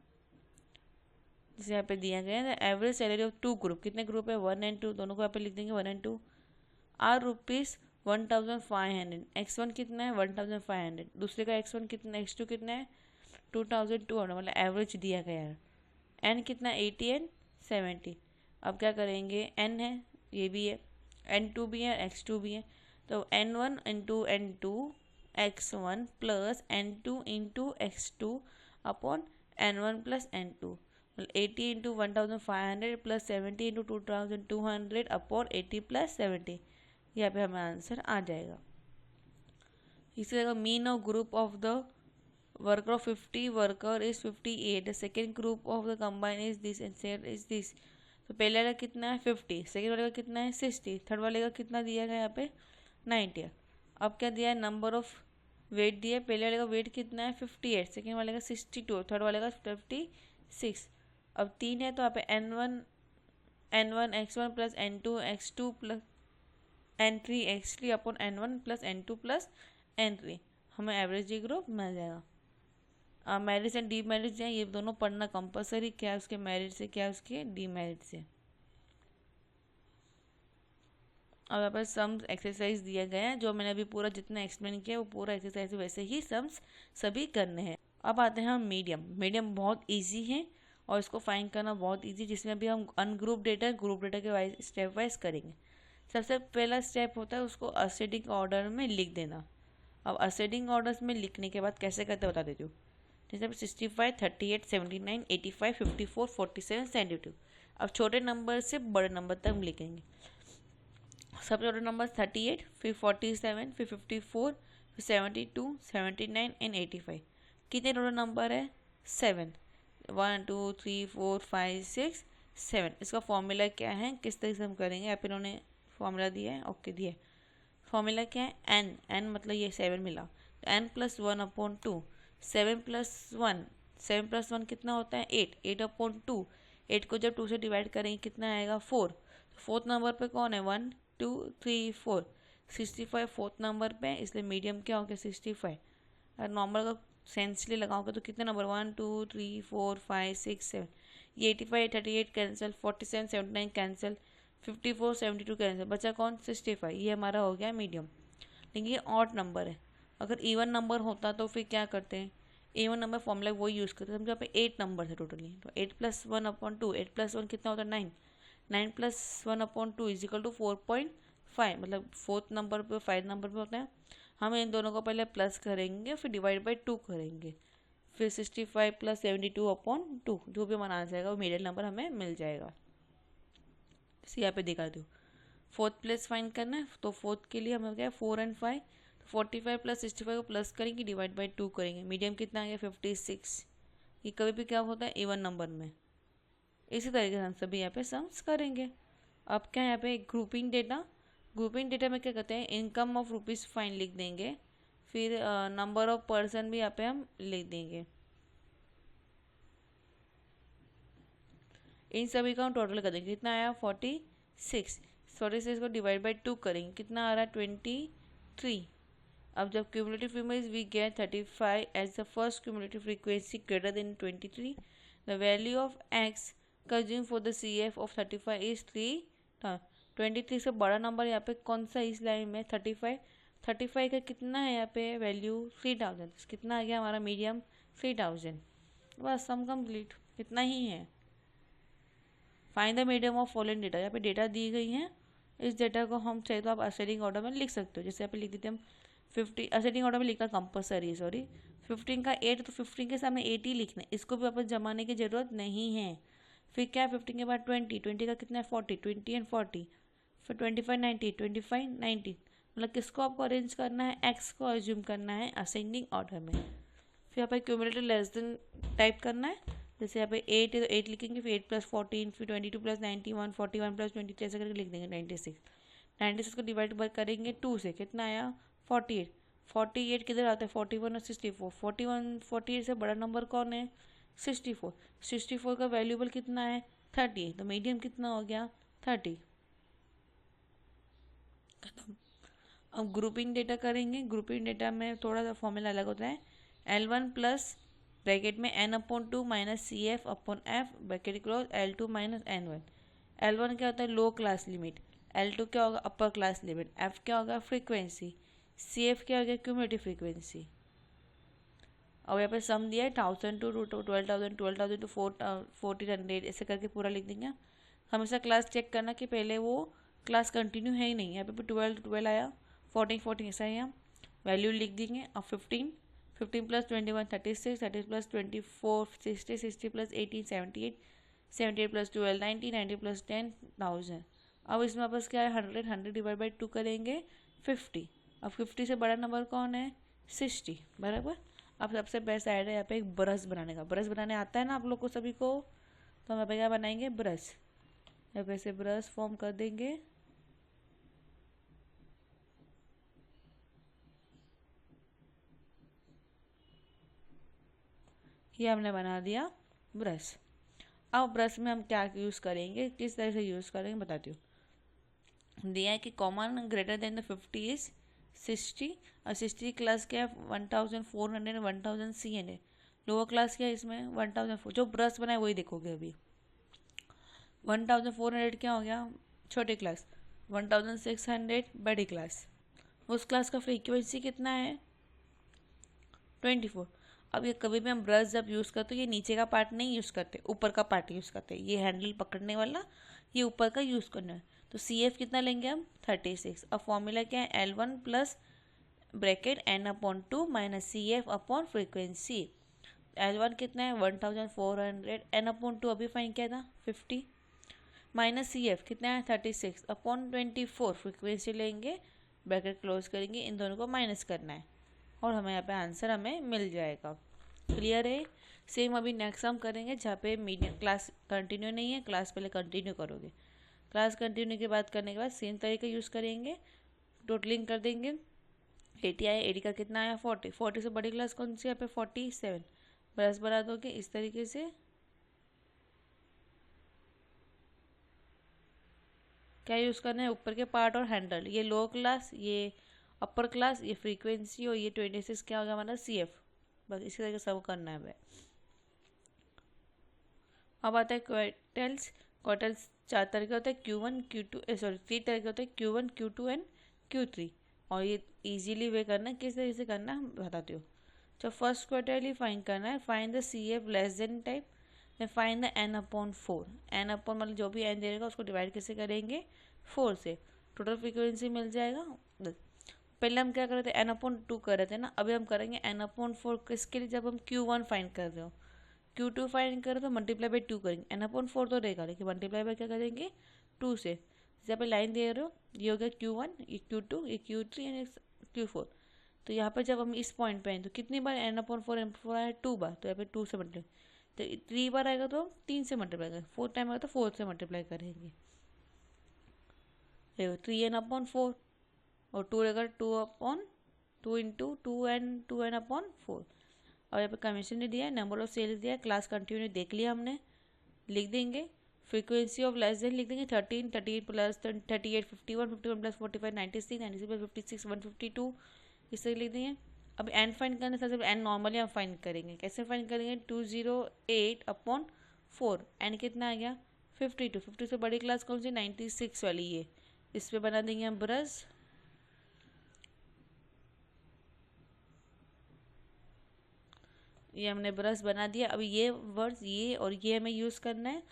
A: जैसे यहाँ पे दिया गया है average salary of two group, कितने ग्रुप है 1 and 2, दोनों को यहाँ पे लिख देंगे 1 and 2 आर रुपीज़ 1500। x1 कितना है 1500, दूसरे का x1 कितना, x2 कितना है 2200, मतलब एवरेज दिया गया है। n कितना 80 and 70। अब क्या करेंगे, n है, ये भी है, n2 भी है, x2 भी है, तो n1 into n2 x1 plus n2 into x2 upon n1 plus n2, 80 into 1500 plus 70 into 2200 upon 80 plus 70। यहाँ पे हमें आंसर आ जाएगा। इसी तरह mean of group of the worker of 50 worker is 58, the second group of the combine is this and set is this. तो पहले वाला कितना है 50, सेकेंड वाले का कितना है 60, थर्ड वाले का कितना दिया गया यहाँ पे 90। अब क्या दिया है, नंबर ऑफ वेट दिया है, पहले वाले का वेट कितना है 58, सेकेंड वाले का 62, थर्ड वाले का 56। अब 3 है तो यहाँ पे n1 x1 plus n2 x2 plus n3 x3 upon n1 plus n2 plus n3, हमें एवरेज डी ग्रुप मिल जाएगा। मेरिट्स एंड डी मेरिट्स हैं, ये दोनों पढ़ना कंपलसरी, क्या उसके मेरिट से क्या उसके डी मेरिट से। अब यहाँ पर सम्स एक्सरसाइज दिया गया है, जो मैंने अभी पूरा जितना एक्सप्लेन किया वो पूरा एक्सरसाइज वैसे ही सम्स सभी करने हैं। अब आते हैं हम मीडियम बहुत ईजी है और इसको फाइंड करना बहुत ईजी, जिसमें अभी हम अनग्रुप डेटा ग्रुप डेटा के वाइज स्टेप वाइज करेंगे। सबसे पहला स्टेप होता है उसको असेंडिंग ऑर्डर में लिख देना। अब असेंडिंग ऑर्डर में लिखने के बाद कैसे करते बता देती हूँ। जैसे 65, 38, 79, 85, 54, 47, 72। अब छोटे नंबर से बड़े नंबर तक हम लिखेंगे। सबसे छोटे नंबर 38, फिर 47, फिर 54, फिर 72, 79 एंड 85। कितने टोटल नंबर है 7, 1 2 3 4 5 6 7। इसका फॉर्मूला क्या है, किस तरीके से हम करेंगे, आप इन्होंने फॉर्मूला दिया है, ओके दिया है। फॉर्मूला क्या है n मतलब ये 7 मिला, तो n प्लस 1 अपॉन 2, 7 प्लस 1 कितना होता है 8 अपॉन 2, 8 को जब 2 से डिवाइड करेंगे कितना आएगा 4। तो फोर्थ नंबर पे कौन है 1 2 3 4, 65 फोर्थ नंबर पे, इसलिए मीडियम क्या हो गया 65। अगर नॉर्मल का सेंसली लगाओगे तो कितने नंबर 1 2 3 4 5 6 7, ये 85 38 कैंसिल, 47 79 कैंसिल, 54 72 कैंसिल, बचा कौन 65, ये हमारा हो गया मीडियम। लेकिन ये ऑड नंबर है, अगर इवन नंबर होता तो फिर क्या करते हैं, इवन नंबर फॉर्मूला वही यूज़ करते हैं। समझो यहाँ पे 8 नंबर है टोटली, तो 8 प्लस 1 अपॉन 2, 8 प्लस 1 कितना होता है 9, 9 plus 1 upon 2 is equal to 4.5, मतलब फोर्थ नंबर पे 5 नंबर पे होता है। हम इन दोनों को पहले प्लस करेंगे फिर डिवाइड बाई 2 करेंगे, फिर 65 प्लस 72 अपॉन 2, जो भी हमारा आंसर आएगा वो मिडिल नंबर हमें मिल जाएगा। इसे यहाँ पे दिखा दो, फोर्थ प्लेस फाइंड करना है, तो फोर्थ के लिए हमें क्या है 4 and 5, तो 45 प्लस 65 को प्लस करेंगे डिवाइड बाई 2 करेंगे, मीडियम कितना आ गया 56। ये कभी भी क्या होता है इवन नंबर में। इसी तरीके से हम सभी यहाँ पे सम्स करेंगे। अब क्या यहाँ पे ग्रुपिंग डेटा में क्या कहते हैं, इनकम ऑफ रुपीज़ फाइन लिख देंगे, फिर नंबर ऑफ पर्सन भी यहाँ पे हम लिख देंगे। इन सभी का हम टोटल कर देंगे, कितना आया 46, 46 को डिवाइड बाई 2 करेंगे, कितना आ रहा है 23। अब जब cumulative frequency we get 35 as the first cumulative frequency greater than 23, the value of x consume for the CF of 35 is 3। 23 से बड़ा नंबर यहाँ पे कौन सा इस लाइन में 35, 35 का कितना है यहाँ पे वैल्यू 3000, कितना आ गया हमारा मीडियम 3000। बस सम कंप्लीट, कितना ही है। Find the medium of following data, यहाँ पे डेटा दी गई है, इस डेटा को हम चाहे तो आप असेंडिंग ऑर्डर में लिख सकते हो। जैसे यहाँ पे लिख देते हम 50, असेंडिंग ऑर्डर में लिखना कंपलसरी है, सॉरी 15 का 8 तो 15 के सामने 80 लिखना है, इसको भी वापस जमाने की ज़रूरत नहीं है। फिर क्या 15 के बाद 20, 20 का कितना है 40, 20 एंड 40, फिर 25 90, 25 90, मतलब किसको आपको अरेंज करना है एक्स को अज्यूम करना है असेंडिंग ऑर्डर में। फिर यहाँ पर क्यूमुलेटिव लेस देन टाइप करना है, जैसे यहाँ पे 8 है तो 8 लिखेंगे, फिर 8 प्लस 14, फिर 22 प्लस 91, 41 प्लस 23 ऐसे करके लिख देंगे 96। 96 को डिवाइड करेंगे 2 से, कितना आया 48। 48 किधर आता है 41 और 64, 48 से बड़ा नंबर कौन है 64। 64 का वैल्यूबल कितना है 30, तो मीडियम कितना हो गया 30। खत्म। अब ग्रुपिंग डेटा करेंगे, ग्रुपिंग डेटा में थोड़ा सा फॉर्मूला अलग होता है, L1 प्लस ब्रैकेट में n/2 minus c f upon f bracket close L2 minus N1। L1 क्या होता है लो क्लास लिमिट, L2 क्या होगा अपर क्लास लिमिट, F क्या होगा फ्रीक्वेंसी, सी एफ क्या होगा क्यूमुलेटिव फ्रीक्वेंसी। और यहाँ पे सम दिया है 1000 टू 12,000 12,000 टू 1400 ऐसे करके पूरा लिख देंगे। हमेशा क्लास चेक करना कि पहले वो क्लास कंटिन्यू है ही नहीं। यहाँ पे 12 आया, 14 ऐसा है, यहाँ वैल्यू लिख देंगे। अब 15 plus 21 36, 30 plus 24 60, 60 plus 18 78, 78 plus 12 90, 90 plus 10 1000। अब इसमें वापस क्या है 100, 100 डिवाइड बाई 2 करेंगे 50। अब 50 से बड़ा नंबर कौन है 60 बराबर। अब सबसे बेस्ट आइडिया है यहाँ पे एक ब्रश बनाने का। ब्रश बनाने आता है ना आप लोग को सभी को, तो हम यहाँ पे क्या बनाएंगे ब्रश। यहाँ पे से ब्रश फॉर्म कर देंगे। ये हमने बना दिया ब्रश। अब ब्रश में हम क्या यूज़ करेंगे, किस तरह से यूज़ करेंगे बताती हूँ। दिया है कि common greater than the 50 is 60 और 60 क्लास क्या है 1400 1300 लोअर क्लास क्या है इसमें 1004। जो ब्रश बनाए वही देखोगे अभी। 1400 क्या हो गया छोटी क्लास, 1600 बड़ी क्लास। उस क्लास का फ्रीक्वेंसी कितना है 24। अब ये कभी भी हम ब्रश जब यूज़ करते ये नीचे का पार्ट नहीं यूज़ करते, ऊपर का पार्ट यूज़ करते। ये हैंडल पकड़ने वाला ये ऊपर का यूज़ करना है। तो सी एफ कितना लेंगे हम 36। अब फॉर्मूला क्या है L1 plus bracket n/2 minus c f upon frequency. L1 कितना है 1400, n/2 अभी फाइन किया था 50 माइनस सी एफ कितना है 36 अपॉन 24 फ्रीक्वेंसी लेंगे ब्रैकेट क्लोज करेंगे, इन दोनों को माइनस करना है और हमें यहाँ पे आंसर हमें मिल जाएगा। क्लियर है। सेम अभी नेक्स्ट हम करेंगे जहाँ पे मीडियम क्लास कंटिन्यू नहीं है, क्लास पहले कंटिन्यू करोगे। क्लास कंटिन्यू की बात करने के बाद सेम तरीका यूज़ करेंगे, टोटलिंग कर देंगे। 80 आया, 80 का कितना आया 40, 40 से बड़ी क्लास कौन सी यहाँ पे 47। ब्रश बना दोगे इस तरीके से। क्या यूज़ करना है ऊपर के पार्ट और हैंडल, ये लो क्लास ये अपर क्लास ये फ्रीक्वेंसी और ये 26 क्या होगा हमारा सी एफ। बस इसी तरीके सब करना है भाई। अब आता है क्वार्टल्स। क्वार्टल्स 4 तरह के होते हैं Q1 Q2 सॉरी 3 तरह के होते हैं Q1 Q2 एंड Q3। और ये इजीली वे करना है, किस तरीके से करना है हम बताती हूँ। तो फर्स्ट क्वार्टर ही फाइंड करना है, find the c f less than type, then find the n/4। n upon मतलब जो भी n दे देगा उसको डिवाइड कैसे करेंगे 4 से, टोटल फ्रीक्वेंसी मिल जाएगा। पहले हम क्या कर रहे थे n/2 कर रहे थे ना, अभी हम करेंगे n/4 किसके लिए, जब हम Q1 फाइंड कर रहे हो। Q2 फाइंड करें तो मल्टीप्लाई बाई 2 करेंगे, n/4 तो रहेगा लेकिन मल्टीप्लाई बाई क्या करेंगे 2 से। जैसे आप लाइन दे रहे हो ये हो गया Q1 ये Q2 ये Q3 एंड Q4। तो यहाँ पर जब हम इस पॉइंट पे आए तो कितनी बार n/4 आया 2 बार, तो यहाँ पे 2 से मल्टीप्लाई, तो 3 बार आएगा तो 3 से मल्टीप्लाई करेंगे, 4 टाइम आएगा तो 4 से मल्टीप्लाई करेंगे। देखो 3n/4 और 2 रहेगा 2 इंटू 2n/4। और यहाँ पे कमीशन नहीं दिया है, नंबर ऑफ सेल्स दिया है, क्लास कंटिन्यू देख लिया हमने, लिख देंगे। फ्रीक्वेंसी ऑफ लेस देन लिख देंगे 13, 38 प्लस 38 51, 51 प्लस 45 96, 96 प्लस 56 152 इस तरह लिख देंगे। अब एन फाइंड करने से एन नॉर्मली हम फाइंड करेंगे, कैसे फाइंड करेंगे 208/4। एन कितना आ गया 52, 50 से बड़ी क्लास कौन सी 96 वाली ये, इस पर बना देंगे हम ब्रश। ये हमने ब्रश बना दिया। अभी ये वर्ड्स ये और ये हमें यूज़ करना है।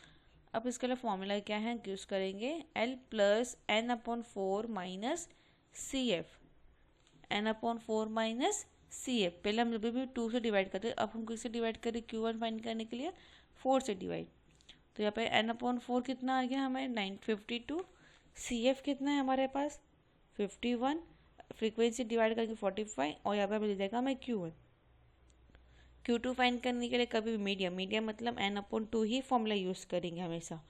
A: अब इसके लिए फॉर्मूला क्या है यूज़ करेंगे L plus n/4 minus c f, n/4 minus c f. पहले हम जब भी 2 से डिवाइड करते हैं, अब हम किससे डिवाइड करें Q1 फाइंड करने के लिए 4 से डिवाइड। तो यहाँ पे n/4 कितना आ गया हमें 952, सी एफ कितना है हमारे पास 51, फ्रीक्वेंसी डिवाइड करके 45 और यहाँ पे मिल जाएगा हमें Q1। Q2 फाइंड करने के लिए कभी भी मीडियम मतलब n/2 ही फॉर्मूला यूज़ करेंगे हमेशा।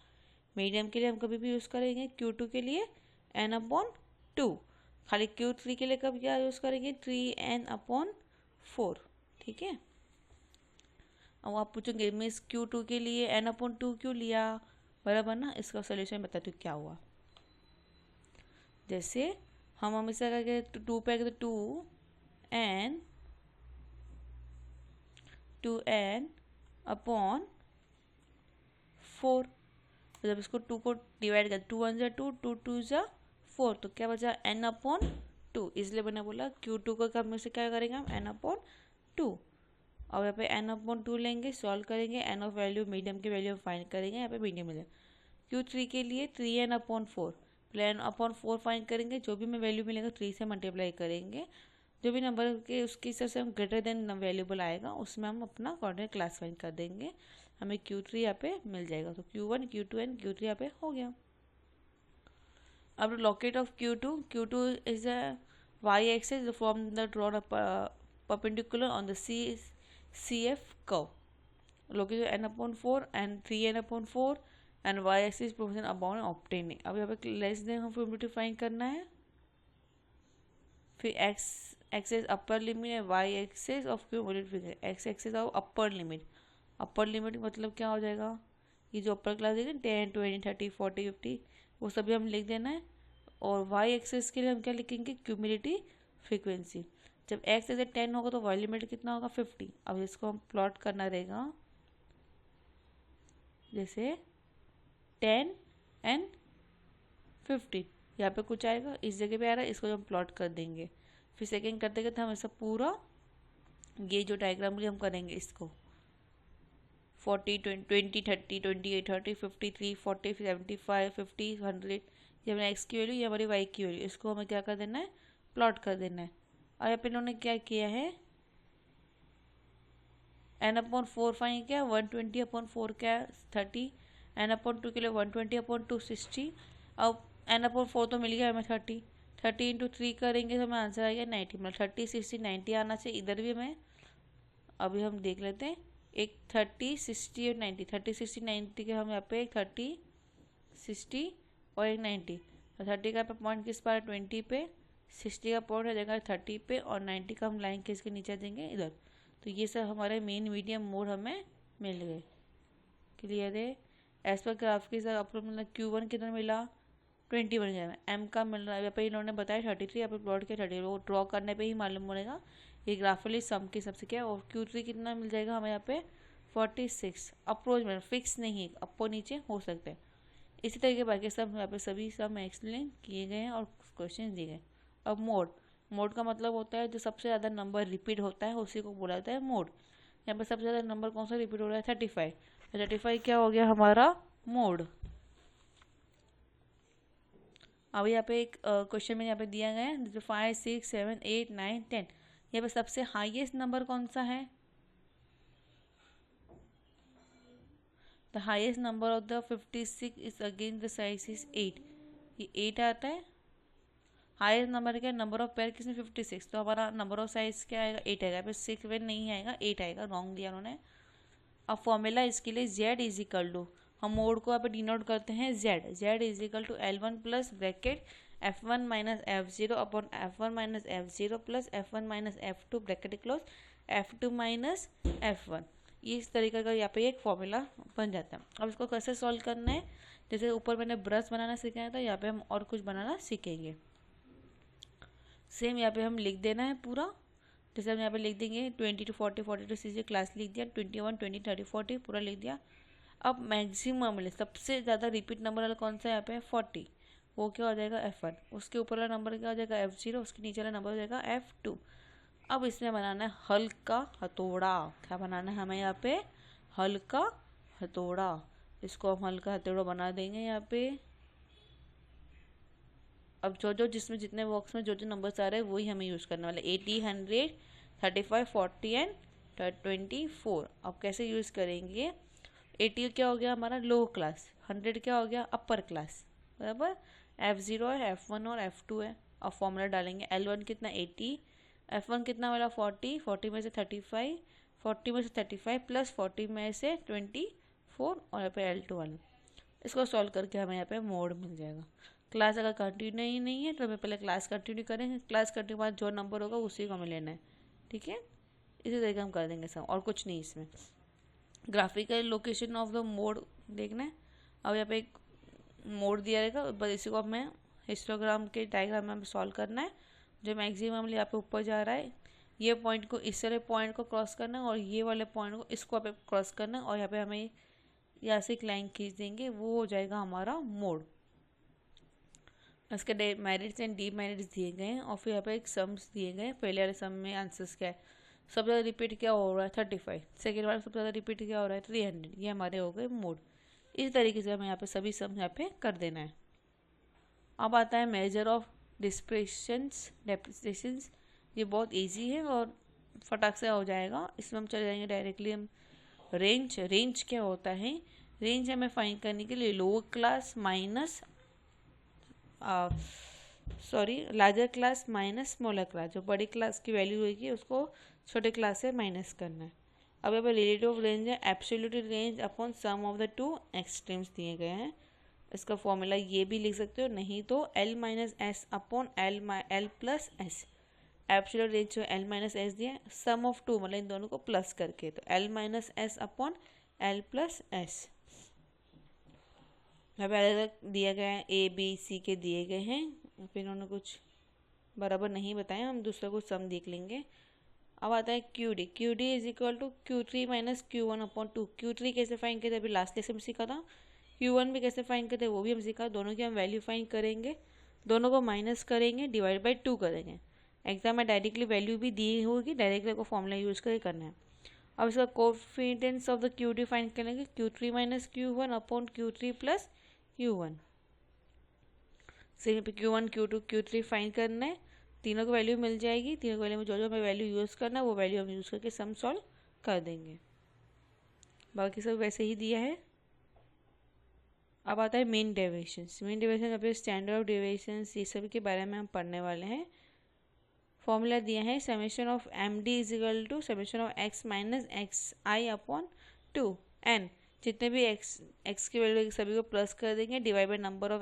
A: मीडियम के लिए हम कभी भी यूज़ करेंगे Q2 के लिए n/2। खाली Q3 के लिए कब क्या यूज़ करेंगे 3n/4। ठीक है। अब आप पूछोगे मिस Q2 के लिए n/2 क्यों लिया, बराबर ना। इसका सोल्यूशन बताती हूँ क्या हुआ। जैसे हम हमेशा करके 2 पे तो 2n 2n अपॉन 4। जब इसको 2 को डिवाइड कर 2 1 2 2 2 4 तो क्या बचा n अपॉन 2। इसलिए मैंने बोला Q2 को कब में से क्या करेंगे हम n अपॉन 2। अब यहाँ पे n अपॉन 2 लेंगे, सॉल्व करेंगे, n ऑफ वैल्यू मीडियम की वैल्यू फाइंड करेंगे। यहाँ पे मीडियम मिले Q3 के लिए 3n upon 4 plus n upon 4 find करेंगे। जो भी हमें वैल्यू मिलेगा 3 से मल्टीप्लाई करेंगे। जो भी नंबर के उसके हिसाब से हम ग्रेटर देन वैल्यूबल आएगा उसमें हम अपना कोऑर्डिनेट क्लास फाइंड कर देंगे। हमें Q3 यहाँ पे मिल जाएगा। तो Q1 Q2 एंड Q3 यहाँ पे हो गया। अब locate of Q2 is a y-axis from the drawn perpendicular on the CF curve. Location n upon 4 and 3n upon 4 and y-axis proportion upon obtaining. अब यहाँ पे लेस देन हम फॉर्मूला फाइंड करना है। फिर x एक्सेस अपर लिमिट है, y axis of cumulative x axis of upper limit. Upper limit मतलब क्या हो जाएगा, ये जो अपर क्लास है 10 20 30 40 50 वो सभी हम लिख देना है। और y एक्सेस के लिए हम क्या लिखेंगे, क्यूमुलेटिव फ्रीक्वेंसी। जब x ऐसे 10 होगा तो y लिमिट कितना होगा 50। अब इसको हम प्लॉट करना रहेगा जैसे 10 एंड 50। यहाँ पे कुछ आएगा, इस जगह पे आ रहा है, इसको हम प्लॉट कर देंगे। फिर सेकेंड करते करते हम ऐसा पूरा ये जो डायग्राम हम करेंगे इसको 40 20 30 28 30 53 40 75 50 100। ये हमारे x की वैल्यू, ये हमारी y की वैल्यू, इसको हमें क्या कर देना है, प्लॉट कर देना है। और यहाँ पे इन्होंने क्या किया है, n अपॉन 4 फाइंड किया, 120 अपॉन 4 क्या 30, n अपॉन 2 के लिए 120 अपॉन 2 60। अब n अपॉन 4 तो मिल गया हमें 30 इंटू 3 करेंगे तो हमें आंसर आएगा 90। मतलब 30 60 90 आना चाहिए। इधर भी हमें अभी हम देख लेते हैं, एक 30 60 और 90, 30 60 90 के हम यहाँ पे एक 30 60 और एक 90। तो 30 का पॉइंट किस पर 20 पे, 60 का पॉइंट हो जाएगा 30 पे और 90 का हम लाइन किसके नीचे देंगे इधर। तो ये सब हमारे मेन मीडियम मोड हमें मिल गए। क्लियर है। एज पर ग्राफ के साथ आपको मतलब Q1 कितना मिला 20 बन जाएगा। M का मिल रहा है यहाँ पे इन्होंने बताया 33, यहाँ पे प्लॉट किया 30, वो ड्रॉ करने पे ही मालूम पड़ेगा ये ग्राफिकली सम के सबसे क्या। और Q3 कितना मिल जाएगा हमें यहाँ पे 46। अप्रोच में फिक्स नहीं है, अप्पो नीचे हो सकते हैं। इसी तरीके बाकी सब यहाँ पे सभी सब एक्सप्लेन किए गए हैं और क्वेश्चन दिए गए। अब मोड का मतलब होता है जो सबसे ज़्यादा नंबर रिपीट होता है उसी को बोला जाता है मोड। यहाँ पे सबसे ज़्यादा नंबर कौन सा रिपीट हो रहा है 35। 35 क्या हो गया हमारा मोड। अब यहाँ पे एक क्वेश्चन में यहाँ पे दिया गया है जो 5 6 7 8 9 10। यहाँ पे सबसे हाईएस्ट नंबर कौन सा है, the highest number of the 56 is again the size is 8। ये 8 आता है। हाईएस्ट नंबर क्या, नंबर ऑफ पेयर किसने 56, तो हमारा नंबर ऑफ साइज क्या आएगा 8 आएगा। यहाँ पे 6 वे नहीं आएगा 8 आएगा, रॉन्ग दिया उन्होंने। अब फॉर्मूला इसके लिए z इज इक्वल टू, हम मोड को यहाँ पे डिनोट करते हैं z is equal to L1 plus bracket F1 minus F0 upon F1 minus F0 plus F1 minus F2 bracket close F2 minus F1। ये इस तरीके का यहाँ पे एक फॉर्मूला बन जाता है। अब इसको कैसे सॉल्व करना है, जैसे ऊपर मैंने ब्रश बनाना सिखाया था, यहाँ पे हम और कुछ बनाना सीखेंगे। सेम यहाँ पे हम लिख देना है पूरा, जैसे हम यहाँ पे लिख देंगे 20 to 40 40 to 60 क्लास लिख दिया, 21 20 30 40 पूरा लिख दिया। अब मैक्सिमम सबसे ज़्यादा रिपीट नंबर वाला कौन सा यहाँ पे है 40, वो क्या हो जाएगा F1। उसके ऊपर वाला नंबर क्या हो जाएगा F0, उसके नीचे वाला नंबर हो जाएगा F2। अब इसमें बनाना है हल्का हथौड़ा। क्या बनाना है हमें यहाँ पे, हल्का हथौड़ा। इसको हम हल्का हथौड़ा बना देंगे यहाँ पे। अब जो जिसमें जितने बॉक्स में जो नंबर्स आ रहे हैं वही हमें यूज़ करने वाले 80 100 35 40 एंड 24। अब कैसे यूज़ करेंगे, 80 क्या हो गया हमारा लो क्लास, 100 क्या हो गया अपर क्लास, बराबर। F0 है, F1 और F2 है। अब फॉर्मूला डालेंगे, L1 कितना 80, F1 कितना वाला 40, 40 में से 35, 40 में से 35 प्लस 40 में से 24 और यहाँ पे L2 वाला। इसको सॉल्व करके हमें यहाँ पे मोड मिल जाएगा। क्लास अगर कंटिन्यू ही नहीं है तो हमें पहले क्लास कंटिन्यू करेंगे, क्लास कंटिन्यू के बाद जो नंबर होगा उसी को हमें लेना है, ठीक है। इसी तरीके हम कर देंगे सब, और कुछ नहीं इसमें। Graphical location of the mode देखना है। अब यहाँ पे एक मोड दिया रहेगा, बस इसी को हमें हिस्टोग्राम के डायग्राम में हमें सॉल्व करना है। जो मैक्सिमम यहाँ पे ऊपर जा रहा है ये पॉइंट को इस वाले पॉइंट को क्रॉस करना और ये वाले पॉइंट को इसको यहाँ पे क्रॉस करना और यहाँ पे हमें यहाँ से एक लाइन खींच देंगे, वो हो जाएगा हमारा मोड। इसके मेरिट्स एंड डीमेरिट्स दिए गए हैं और फिर यहाँ पे एक सम्स दिए गए हैं। पहले वाले सम में आंसर्स क्या है, सबसे ज़्यादा रिपीट क्या हो रहा है 35, सेकेंड वाला सबसे ज़्यादा रिपीट क्या हो रहा है 300, ये हमारे हो गए मोड। इस तरीके से हमें यहाँ पे सभी सम यहाँ पे कर देना है। अब आता है मेजर ऑफ डेप्रिसिएशंस। ये बहुत इजी है और फटाक से हो जाएगा। इसमें हम चले जाएंगे डायरेक्टली हम रेंज क्या होता है, रेंज हमें फाइंड करने के लिए lower class minus larger class minus smaller class, जो बड़ी क्लास की वैल्यू होगी उसको छोटे क्लास से माइनस करना है। अब यहाँ पर रिलेटिव ऑफ रेंज है absolute range upon sum of the two extremes दिए गए हैं। इसका फॉर्मूला ये भी लिख सकते हो, नहीं तो L minus S upon L plus S. Absolute range जो L माइनस एस दिया, सम ऑफ टू मतलब इन दोनों को प्लस करके, तो L minus S upon L plus S. यहाँ पे अलग अलग दिया गया है, A B C के दिए गए हैं, फिर इन्होंने कुछ बराबर नहीं बताया, हम दूसरा कुछ सम देख लेंगे। अब आता है Q D is equal to Q3 minus Q1 upon 2। Q3 कैसे फाइंड करते, अभी लास्ट लेसन में सीखा था। Q1 भी कैसे फाइंड करते वो भी हम सीखा। दोनों की हम वैल्यू फाइंड करेंगे, दोनों को माइनस करेंगे, डिवाइड बाई 2 करेंगे। एग्जाम में डायरेक्टली वैल्यू भी दी होगी, डायरेक्टली को फॉर्मूला यूज करके करना है। अब इसका coefficient of the Q D find करेंगे, Q3 minus Q1 upon Q3 plus Q1। से Q1 Q2 Q3 फाइंड करना है, तीनों की वैल्यू मिल जाएगी। तीनों की वैल्यू में जो जो हमें वैल्यू यूज़ करना है वो वैल्यू हम यूज़ करके सम सॉल्व कर देंगे। बाकी सब वैसे ही दिया है। अब आता है मीन डेविएशंस। मीन डेविएशन अपने स्टैंडर्ड ऑफ डेविएशंस ये सब के बारे में हम पढ़ने वाले हैं। फॉर्मूला दिया है summation of M D is equal to summation of x minus x i upon 2 n. जितने भी एक्स की वैल्यू सभी को प्लस कर देंगे, divide by number of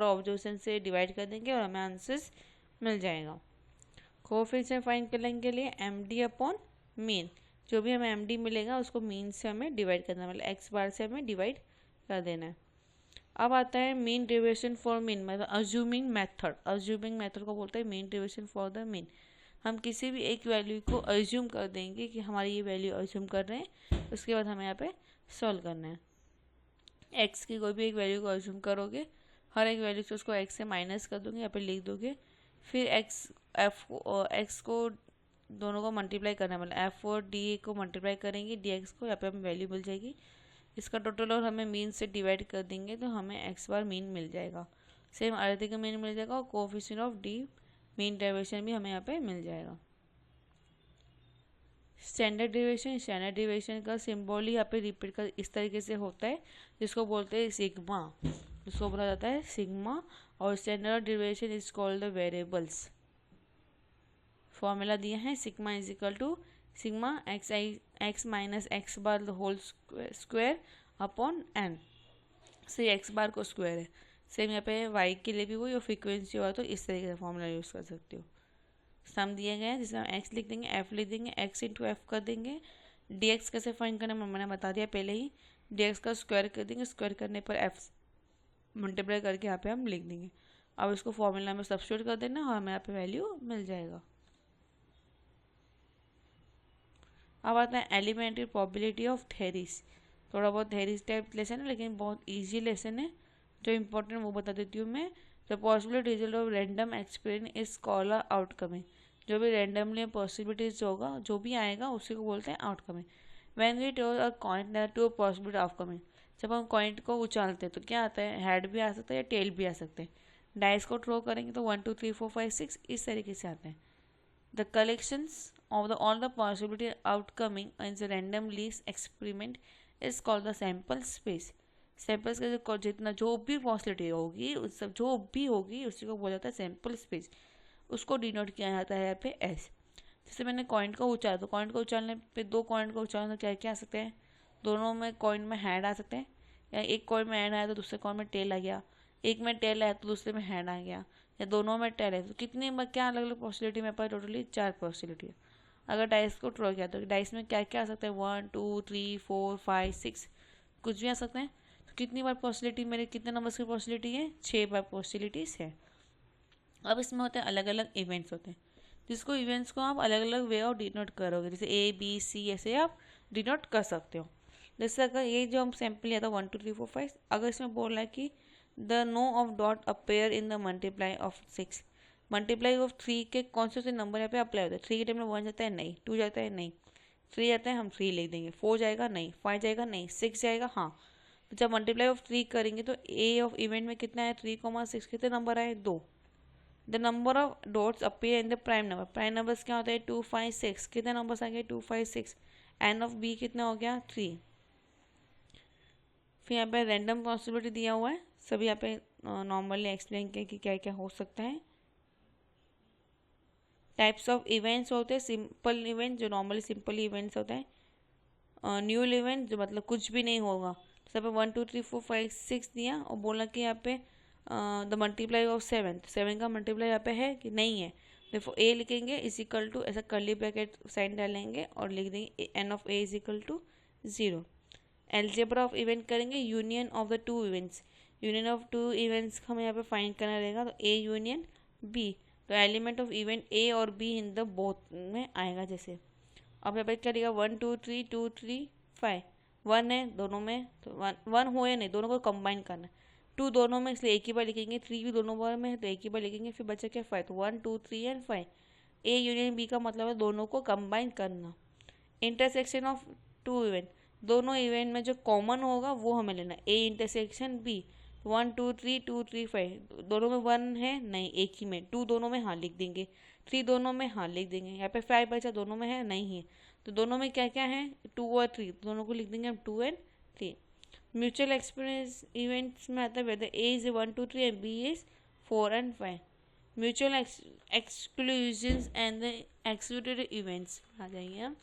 A: observation से डिवाइड कर देंगे और हमें आंसर्स मिल जाएगा। कोएफिशिएंट फाइंड करने के लिए एम डी अपॉन मीन, जो भी हमें एम डी मिलेगा उसको मीन से हमें डिवाइड करना है, मतलब एक्स बार से हमें डिवाइड कर देना है। अब आता है मीन डेविएशन फॉर मीन, मतलब अज्यूमिंग मेथड को बोलते हैं mean deviation for the mean. हम किसी भी एक वैल्यू को अज्यूम कर देंगे कि हमारी ये वैल्यू अज्यूम कर रहे हैं, उसके बाद हमें यहाँ पे सॉल्व करना है। एक्स की कोई भी एक वैल्यू को अज्यूम करोगे, हर एक वैल्यू से उसको एक्स से माइनस कर दोगे, यहाँ पे लिख दोगे। फिर एक्स को दोनों को मल्टीप्लाई करना है, मतलब एफ और डी को मल्टीप्लाई करेंगे, डी एक्स को, यहाँ पे हमें वैल्यू मिल जाएगी। इसका टोटल और हमें मीन से डिवाइड कर देंगे तो हमें एक्स बार मीन मिल जाएगा। सेम आरती का मीन मिल जाएगा और coefficient of D mean deviation भी हमें यहाँ पे मिल जाएगा। स्टैंडर्ड डेविएशन का सिंबल ही यहाँ पे रिपीट कर इस तरीके से होता है, जिसको बोलते हैं सिग्मा, जिसको बोला जाता है सिग्मा। और standard deviation is called the variables. Formula दिया है sigma is equal to sigma x minus x bar the whole square upon n. से एक्स बार को स्क्वायर है। सेम यहाँ पे वाई के लिए भी वही, और फ्रीक्वेंसी हुआ तो इस तरीके से फॉर्मूला यूज़ कर सकते हो। सम दिए गए हैं जिसमें हम एक्स लिख देंगे, एफ लिख देंगे, एक्स इंटू एफ कर देंगे। डी एक्स कैसे फाइंड करना मैंने बता दिया पहले ही, डी एक्स का स्क्वायर कर देंगे, स्क्वायर करने पर एफ मल्टीप्लाई करके यहाँ पे हम लिख देंगे। अब इसको फॉर्मूला में सब्स्टिट्यूट कर देना और हमें यहाँ पे वैल्यू मिल जाएगा। अब आता है एलिमेंट्री प्रोबेबिलिटी ऑफ थेरीज। थोड़ा बहुत थेरीज टाइप लेसन है लेकिन बहुत इजी लेसन है, जो इम्पोर्टेंट वो बता देती हूँ मैं। The possible result of random experiment is called outcoming. जो भी रैंडमली पॉसिबिलिटीज होगा, जो भी आएगा उसी को बोलते हैं outcoming. When we toss a coin there are two possibility outcoming. जब हम कॉइन को उछालते हैं तो क्या आता है, हेड भी आ सकता है या टेल भी आ सकते हैं। डाइस को थ्रो करेंगे तो 1 2 3 4 5 6 इस तरीके से आते हैं। The collections of all the possibility outcoming in the random least experiment is called the sample space। Samples का जितना जो भी पॉसिबिलिटी होगी उस सब जो भी होगी उसी को बोला जाता है सैम्पल स्पेस। उसको डिनोट किया जाता है यहाँ पे एस। जैसे मैंने कॉइन को उछाला, तो कॉइन को उछालने पे दो कॉइन को उछालना क्या क्या आ सकते हैं, दोनों में कॉइन में हैंड आ सकते हैं, या एक कॉइन में हैंड आया तो दूसरे कॉइन में टेल आ गया, एक में टेल आया तो दूसरे में हैंड आ गया, या दोनों में टेल है। तो कितनी क्या अलग अलग पॉसिबिलिटी मेरे पास टोटली 4 पॉसिबिलिटी है। अगर डाइस को थ्रो किया तो डाइस में क्या क्या आ सकता है, 1 2 3 4 5 6 कुछ भी आ सकते हैं। तो कितनी बार पॉसिबिलिटी, मेरे कितने नंबर्स की पॉसिबिलिटी है, 6 बार पॉसिबिलिटीज है। अब इसमें होते हैं अलग अलग इवेंट्स होते हैं। जिसको इवेंट्स को आप अलग अलग वे ऑफ डिनोट करोगे, जैसे ए बी सी ऐसे आप डिनोट कर सकते हो। जैसे अगर ये जो हम सैम्पल लिया था 1 2 3 4 5, अगर इसमें बोल रहा है कि the no of dot appear in the multiply of 6, multiply of 3 के कौन से नंबर यहाँ पे अप्लाई होता है। 3 के टाइम में 1 जाता है नहीं, 2 जाता है नहीं, 3 जाता है हम 3 लिख देंगे, 4 जाएगा नहीं, 5 जाएगा नहीं, 6 जाएगा हाँ। तो जब मल्टीप्लाई ऑफ 3 करेंगे तो ए ऑफ इवेंट में कितना है 3, 6 कितने नंबर आए 2। The number of dots appear in the prime number, prime numbers क्या होता है 2 5 6, कितने नंबर्स आ गए 2 5 6। एन ऑफ बी कितना हो गया 3। फिर यहाँ पे रैंडम पॉसिबिलिटी दिया हुआ है, सभी यहाँ पे नॉर्मली एक्सप्लेन किया कि क्या क्या हो सकता है। टाइप्स ऑफ इवेंट्स होते हैं, सिंपल इवेंट जो नॉर्मली सिंपल इवेंट्स होता है, न्यूल इवेंट जो मतलब कुछ भी नहीं होगा। तो सब 1 2 3 4 5 6 दिया और बोला कि यहाँ पे द मल्टीप्लाई ऑफ 7, 7 का मल्टीप्लाई यहाँ पे है कि नहीं है। देखो ए लिखेंगे इज इक्वल टू, ऐसा कर्ली ब्रैकेट साइन डालेंगे और लिख देंगे N of A is equal to 0। Algebra of event करेंगे, union of the two events, union of two events हमें यहाँ पे फाइंड करना रहेगा। तो ए यूनियन बी, तो एलिमेंट ऑफ इवेंट ए और बी इन द बोथ में आएगा। जैसे अब यहाँ पे क्या लिखा 1 2 3 2 3 5, 1 है दोनों में तो 1 हो या नहीं, दोनों को कंबाइन करना है। 2 दोनों में इसलिए एक ही बार लिखेंगे, 3 भी दोनों बार में है तो एक ही बार लिखेंगे। फिर बचा क्या 5, तो 1 2 3 एंड 5। ए यूनियन बी का मतलब है दोनों को कंबाइन करना। इंटरसेक्शन ऑफ टू इवेंट, दोनों इवेंट में जो कॉमन होगा वो हमें लेना। ए इंटरसेक्शन बी, 1 2 3 2 3 5, दोनों में 1 है नहीं एक ही में, 2 दोनों में हाँ लिख देंगे, 3 दोनों में हाँ लिख देंगे। यहाँ पे 5 बचा दोनों में है नहीं है, तो दोनों में क्या क्या है 2 और 3, दोनों को लिख देंगे हम 2 एंड 3। म्यूचुअल एक्सपीरियंस इवेंट्स में आता है whether A is 1 2 3 and B is 4 and 5। Mutual exclusions and the excluded events आ जाइए हम।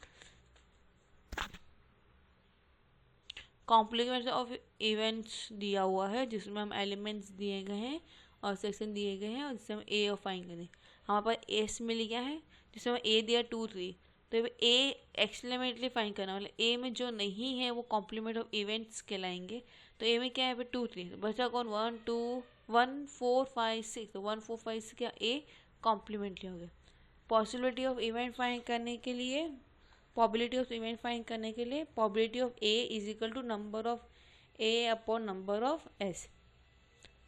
A: कॉम्प्लीमेंट ऑफ इवेंट्स दिया हुआ है जिसमें हम एलिमेंट्स दिए गए हैं और सेक्शन दिए गए हैं और जिससे हम ए और फाइंड करें। हमारे पास एस मिल गया है जिसमें हम ए दिया 2 3, तो ए एक्सक्लेमेटरी फाइंड करना, मतलब ए में जो नहीं है वो कॉम्प्लीमेंट ऑफ इवेंट्स कहलाएंगे। तो ए में क्या है 2 3, बचा कौन 1 2 1 4 5 6, तो 1 4 5 क्या ए कॉम्प्लीमेंट्री हो गया। पॉसिबिलिटी ऑफ इवेंट फाइंड करने के लिए, प्रोबेबिलिटी ऑफ इवेंट फाइंड करने के लिए probability of A is equal to number of A upon number of S.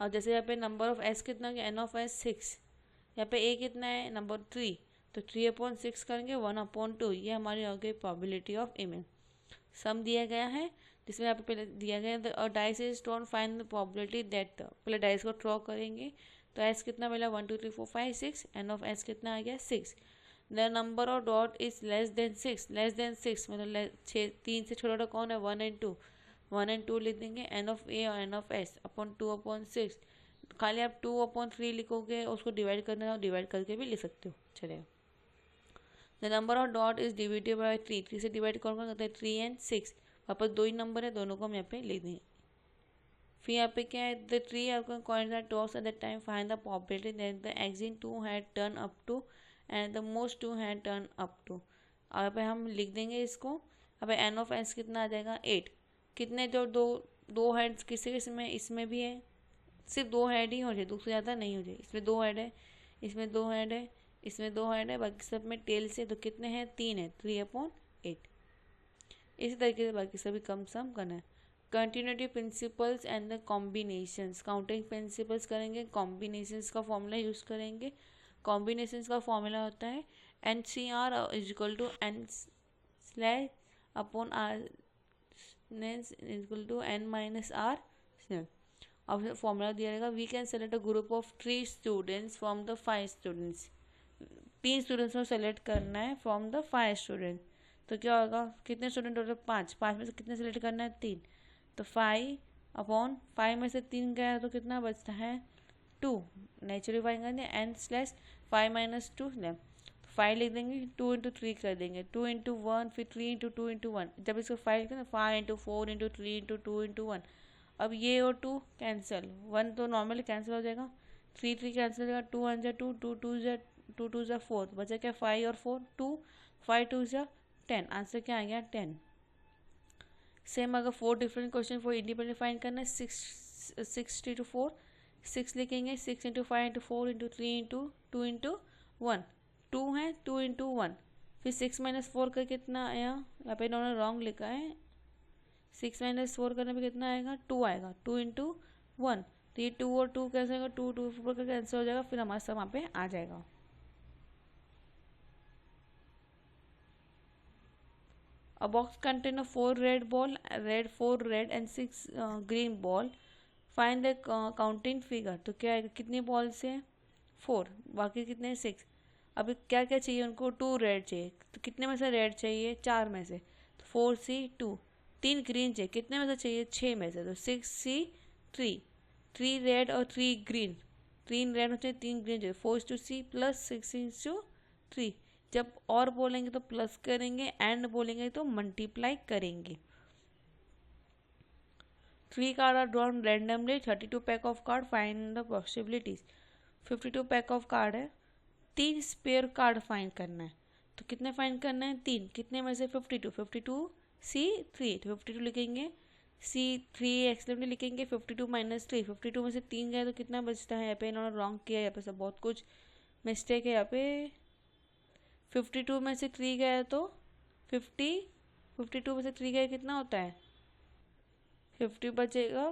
A: और जैसे यहाँ पे नंबर ऑफ एस कितना है एन ऑफ एस 6, यहाँ पे ए कितना है नंबर 3, तो 3/6 करेंगे 1/2, ये हमारी हो गई प्रोबेबिलिटी ऑफ इवेंट। सम दिया गया है जिसमें यहाँ पे पहले दिया गया और dice is drawn find the probability that, पहले डाइस को ड्रॉ करेंगे तो एस कितना मिला 1 2 3 4 5 6, एन ऑफ एस कितना आ गया 6। The number of dot is less then 6, less than 6 मतलब 3 से छोटा कौन है 1 एंड 2, 1 एंड 2 लिख देंगे। एन ऑफ ए और एन ऑफ एस अपॉन 2/6, खाली आप 2/3 लिखोगे उसको डिवाइड करना है, डिवाइड करके भी लिख सकते हो चलेगा। The number of dot is divisible by 3, 3 से डिवाइड कौन करता है 3 एंड 6, वापस 2 ही नंबर है दोनों को हम यहाँ पे लिख देंगे। फिर यहाँ पे क्या है द 3 आपका coins are toss at the time find the probability that the exist 2 head turn up two and the most 2 head turn up two. और यहाँ पे हम लिख देंगे इसको। अब एन ऑफ एस कितना आ जाएगा 8, कितने जो दो हेड्स किसी किसमें इसमें भी है, सिर्फ 2 हेड ही हो जाए, दूसरे ज़्यादा नहीं हो जाए। इसमें 2 हेड है, इसमें 2 हेड है, इसमें 2 हेड है, बाकी सब में टेल से तो कितने हैं 3 है, 3/8। इसी तरीके से बाकी सभी कम सम करना है। Continuity principles and the combinations, counting principles करेंगे, कॉम्बिनेशंस का फॉर्मूला यूज़ करेंगे। कॉम्बिनेशंस का फॉर्मूला होता है NCR is equal to N slash upon R is equal to N-R। अब फॉर्मूला दिया रहेगा we can select a group of 3 students from the 5 students, 3 students को सेलेक्ट करना है फ्रॉम द 5 स्टूडेंट। तो क्या होगा कितने स्टूडेंट टोटल 5, 5 में से कितने सेलेक्ट करना है 3, तो 5/5 में से 3 गया है तो कितना बचता है 2, नेचुरली फाइंड करेंगे N/5 - 2 5 लिख देंगे, 2 × 3 कर देंगे, 2 × 1 फिर 3 × 2 × 1, जब इसको 5 लिखें 5 × 4 × 3 × 2 × 1। अब ये और 2 कैंसिल, 1 तो नॉर्मली कैंसिल हो जाएगा, 3 3 कैंसिल हो जाएगा, 2 1 × 2, 2 2 × 4, बचा क्या 5 और 4 2, 5 2 × 10, आंसर क्या आ गया 10। सेम अगर 4 different question for independent find करना है 60 to 4, 6 लिखेंगे, 6 × 5 × 4 × 3 × 2 × 1, 2 है, 2 इंटू 1, फिर 6 माइनस 4 का कितना आया, यहाँ पे इन्होंने रॉन्ग लिखा है, 6 माइनस 4 करने पे कितना आएगा, 2 आएगा, 2 इंटू 1, तो ये 2 और 2 कैसे होगा, 2 2 4 का कैंसिल हो जाएगा, फिर हमारा सब वहाँ पे आ जाएगा। A box contain 4 red ball, 4 red and 6 green ball. Find the counting figure. तो क्या आएगा, कितनी बॉल्स है, 4, बाकी कितने, 6। अभी क्या क्या चाहिए उनको, 2 रेड चाहिए, तो कितने में से रेड चाहिए, 4 में से, तो 4C2। 3 ग्रीन चाहिए, कितने में से चाहिए, 6 में से, तो 6C3। 3 रेड और 3 ग्रीन, 3 रेड चाहिए, 3 ग्रीन चाहिए, 4C प्लस 6×3। जब और बोलेंगे तो प्लस करेंगे, एंड बोलेंगे तो मल्टीप्लाई करेंगे। 3 card are drawn randomly, 32 pack of card, find the possibilities. 52 pack of card है, 3 स्पेयर कार्ड फाइंड करना है, तो कितने फाइंड करना है, 3, कितने में से, 52, 52C3, तो 52 लिखेंगे, C3 एक्सलेंट लिखेंगे, 52 माइनस 3, 52 में से 3 गए तो कितना बचता है, यहाँ पे इन्होंने रॉन्ग किया, यहाँ पे सब बहुत कुछ मिस्टेक है, यहाँ पे 52 में से 3 गया तो 52 में से 3 गया कितना होता है, 50 बचेगा,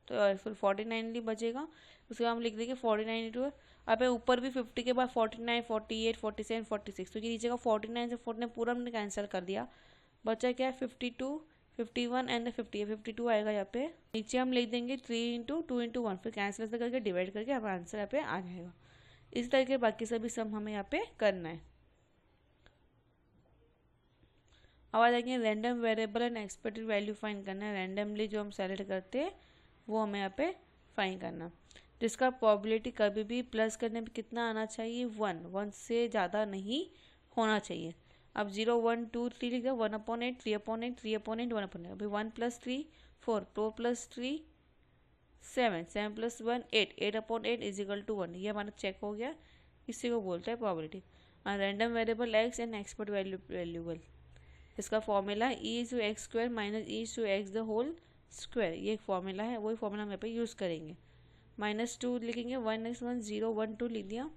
A: तो फिर 49 बचेगा, उसके बाद हम लिख देंगे 49 इंटू, अब ऊपर भी 50 के बाद 49, 48, 47, 46, तो ये नीचे का 49 से 49 पूरा हमने कैंसिल कर दिया, बचा क्या, 52, 51 एंड 50, 52 आएगा यहाँ पे, नीचे हम लिख देंगे 3 इंटू 2 इंटू 1, फिर कैंसिल से करके डिवाइड करके हमारा आंसर यहाँ पे आ जाएगा। इस तरह के बाकी सभी सम हमें यहाँ पे करना है। अब आ जाएंगे random variable and expected value find करना है। रैंडमली जो हम सेलेक्ट करते हैं वो हमें यहाँ पे फाइंड करना, जिसका प्रोबेबिलिटी कभी भी प्लस करने में कितना आना चाहिए, 1 से ज़्यादा नहीं होना चाहिए। अब 0 1 2 3 लिख दो, 1/8, 3/8, 3/8, 1/8, अभी 1 + 3 4, 4 + 3 7, 7 + 1 8, 8/8 = 1, ये हमारा चेक हो गया, इसी को बोलते हैं probability. Random variable x and expect valuable, इसका फॉर्मूला e⁻x² - e⁻x², ये एक फॉर्मूला है, वही फॉर्मूला हम यहाँ पे यूज़ करेंगे। -2 लिखेंगे, 1x1 0 1 2 लिख दिया,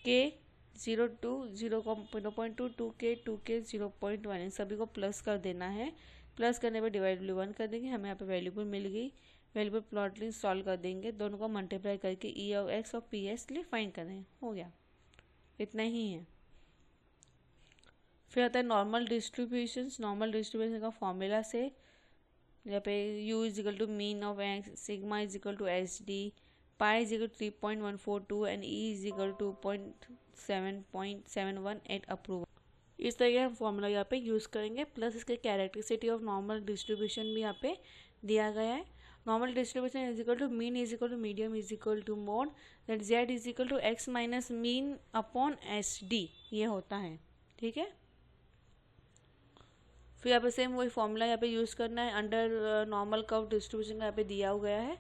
A: k 0 2 0.2 2k 0.1, इन सभी को प्लस कर देना है, प्लस करने पर डिवाइड 1 कर देंगे, हमें यहाँ पे वैल्यूबल मिल गई, वैल्यूबल प्लॉटली सॉल्व कर देंगे, दोनों को मल्टीप्लाई करके e(x) और PS लिए फाइंड करें, हो गया, इतना ही है। फिर आता है नॉर्मल डिस्ट्रीब्यूशन। नॉर्मल डिस्ट्रीब्यूशन का फॉर्मूला से यहाँ पे u = mean of x, sigma = SD, pi = 3.142 and e = 0.771 approval. इस तरह का फॉर्मूला यहाँ पे यूज़ करेंगे, प्लस इसके कैरेक्टरिस्टिक ऑफ नॉर्मल डिस्ट्रीब्यूशन भी यहाँ पे दिया गया है। Normal distribution = mean = medium = mode, that z = x - mean upon SD, ये होता है, ठीक है। फिर यहाँ पे सेम वही फॉर्मूला यहाँ पे यूज़ करना है, अंडर नॉर्मल कर्व डिस्ट्रीब्यूशन का यहाँ पे दिया गया है।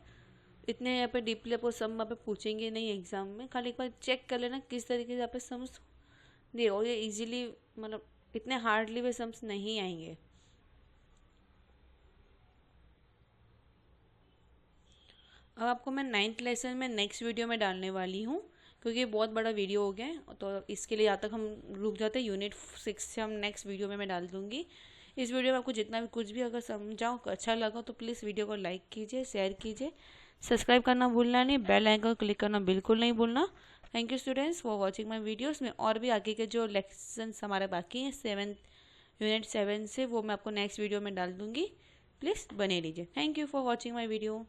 A: इतने यहाँ पे डीपली आपको सम यहाँ पे पूछेंगे नहीं एग्जाम में, खाली एक बार चेक कर लेना किस तरीके से यहाँ पे सम्स दे, और ये इजीली, मतलब इतने हार्डली वे सम्स नहीं आएंगे। अब आपको मैं 9th लेसन में नेक्स्ट वीडियो में डालने वाली हूँ, क्योंकि ये बहुत बड़ा वीडियो हो गया है, तो इसके लिए यहाँ तक हम रुक जाते हैं। यूनिट 6 से हम नेक्स्ट वीडियो में मैं डाल दूँगी। इस वीडियो में आपको जितना भी कुछ भी अगर समझाओ अच्छा लगा तो प्लीज़ वीडियो को लाइक कीजिए, शेयर कीजिए, सब्सक्राइब करना भूलना नहीं, बेल आइकन क्लिक करना बिल्कुल नहीं भूलना। Thank you students for watching my videos में, और भी आगे के जो लेसन्स हमारे बाकी हैं यूनिट 7 से, वो मैं आपको नेक्स्ट वीडियो में डाल दूँगी, प्लीज़ बने लीजिए। Thank you for watching my video.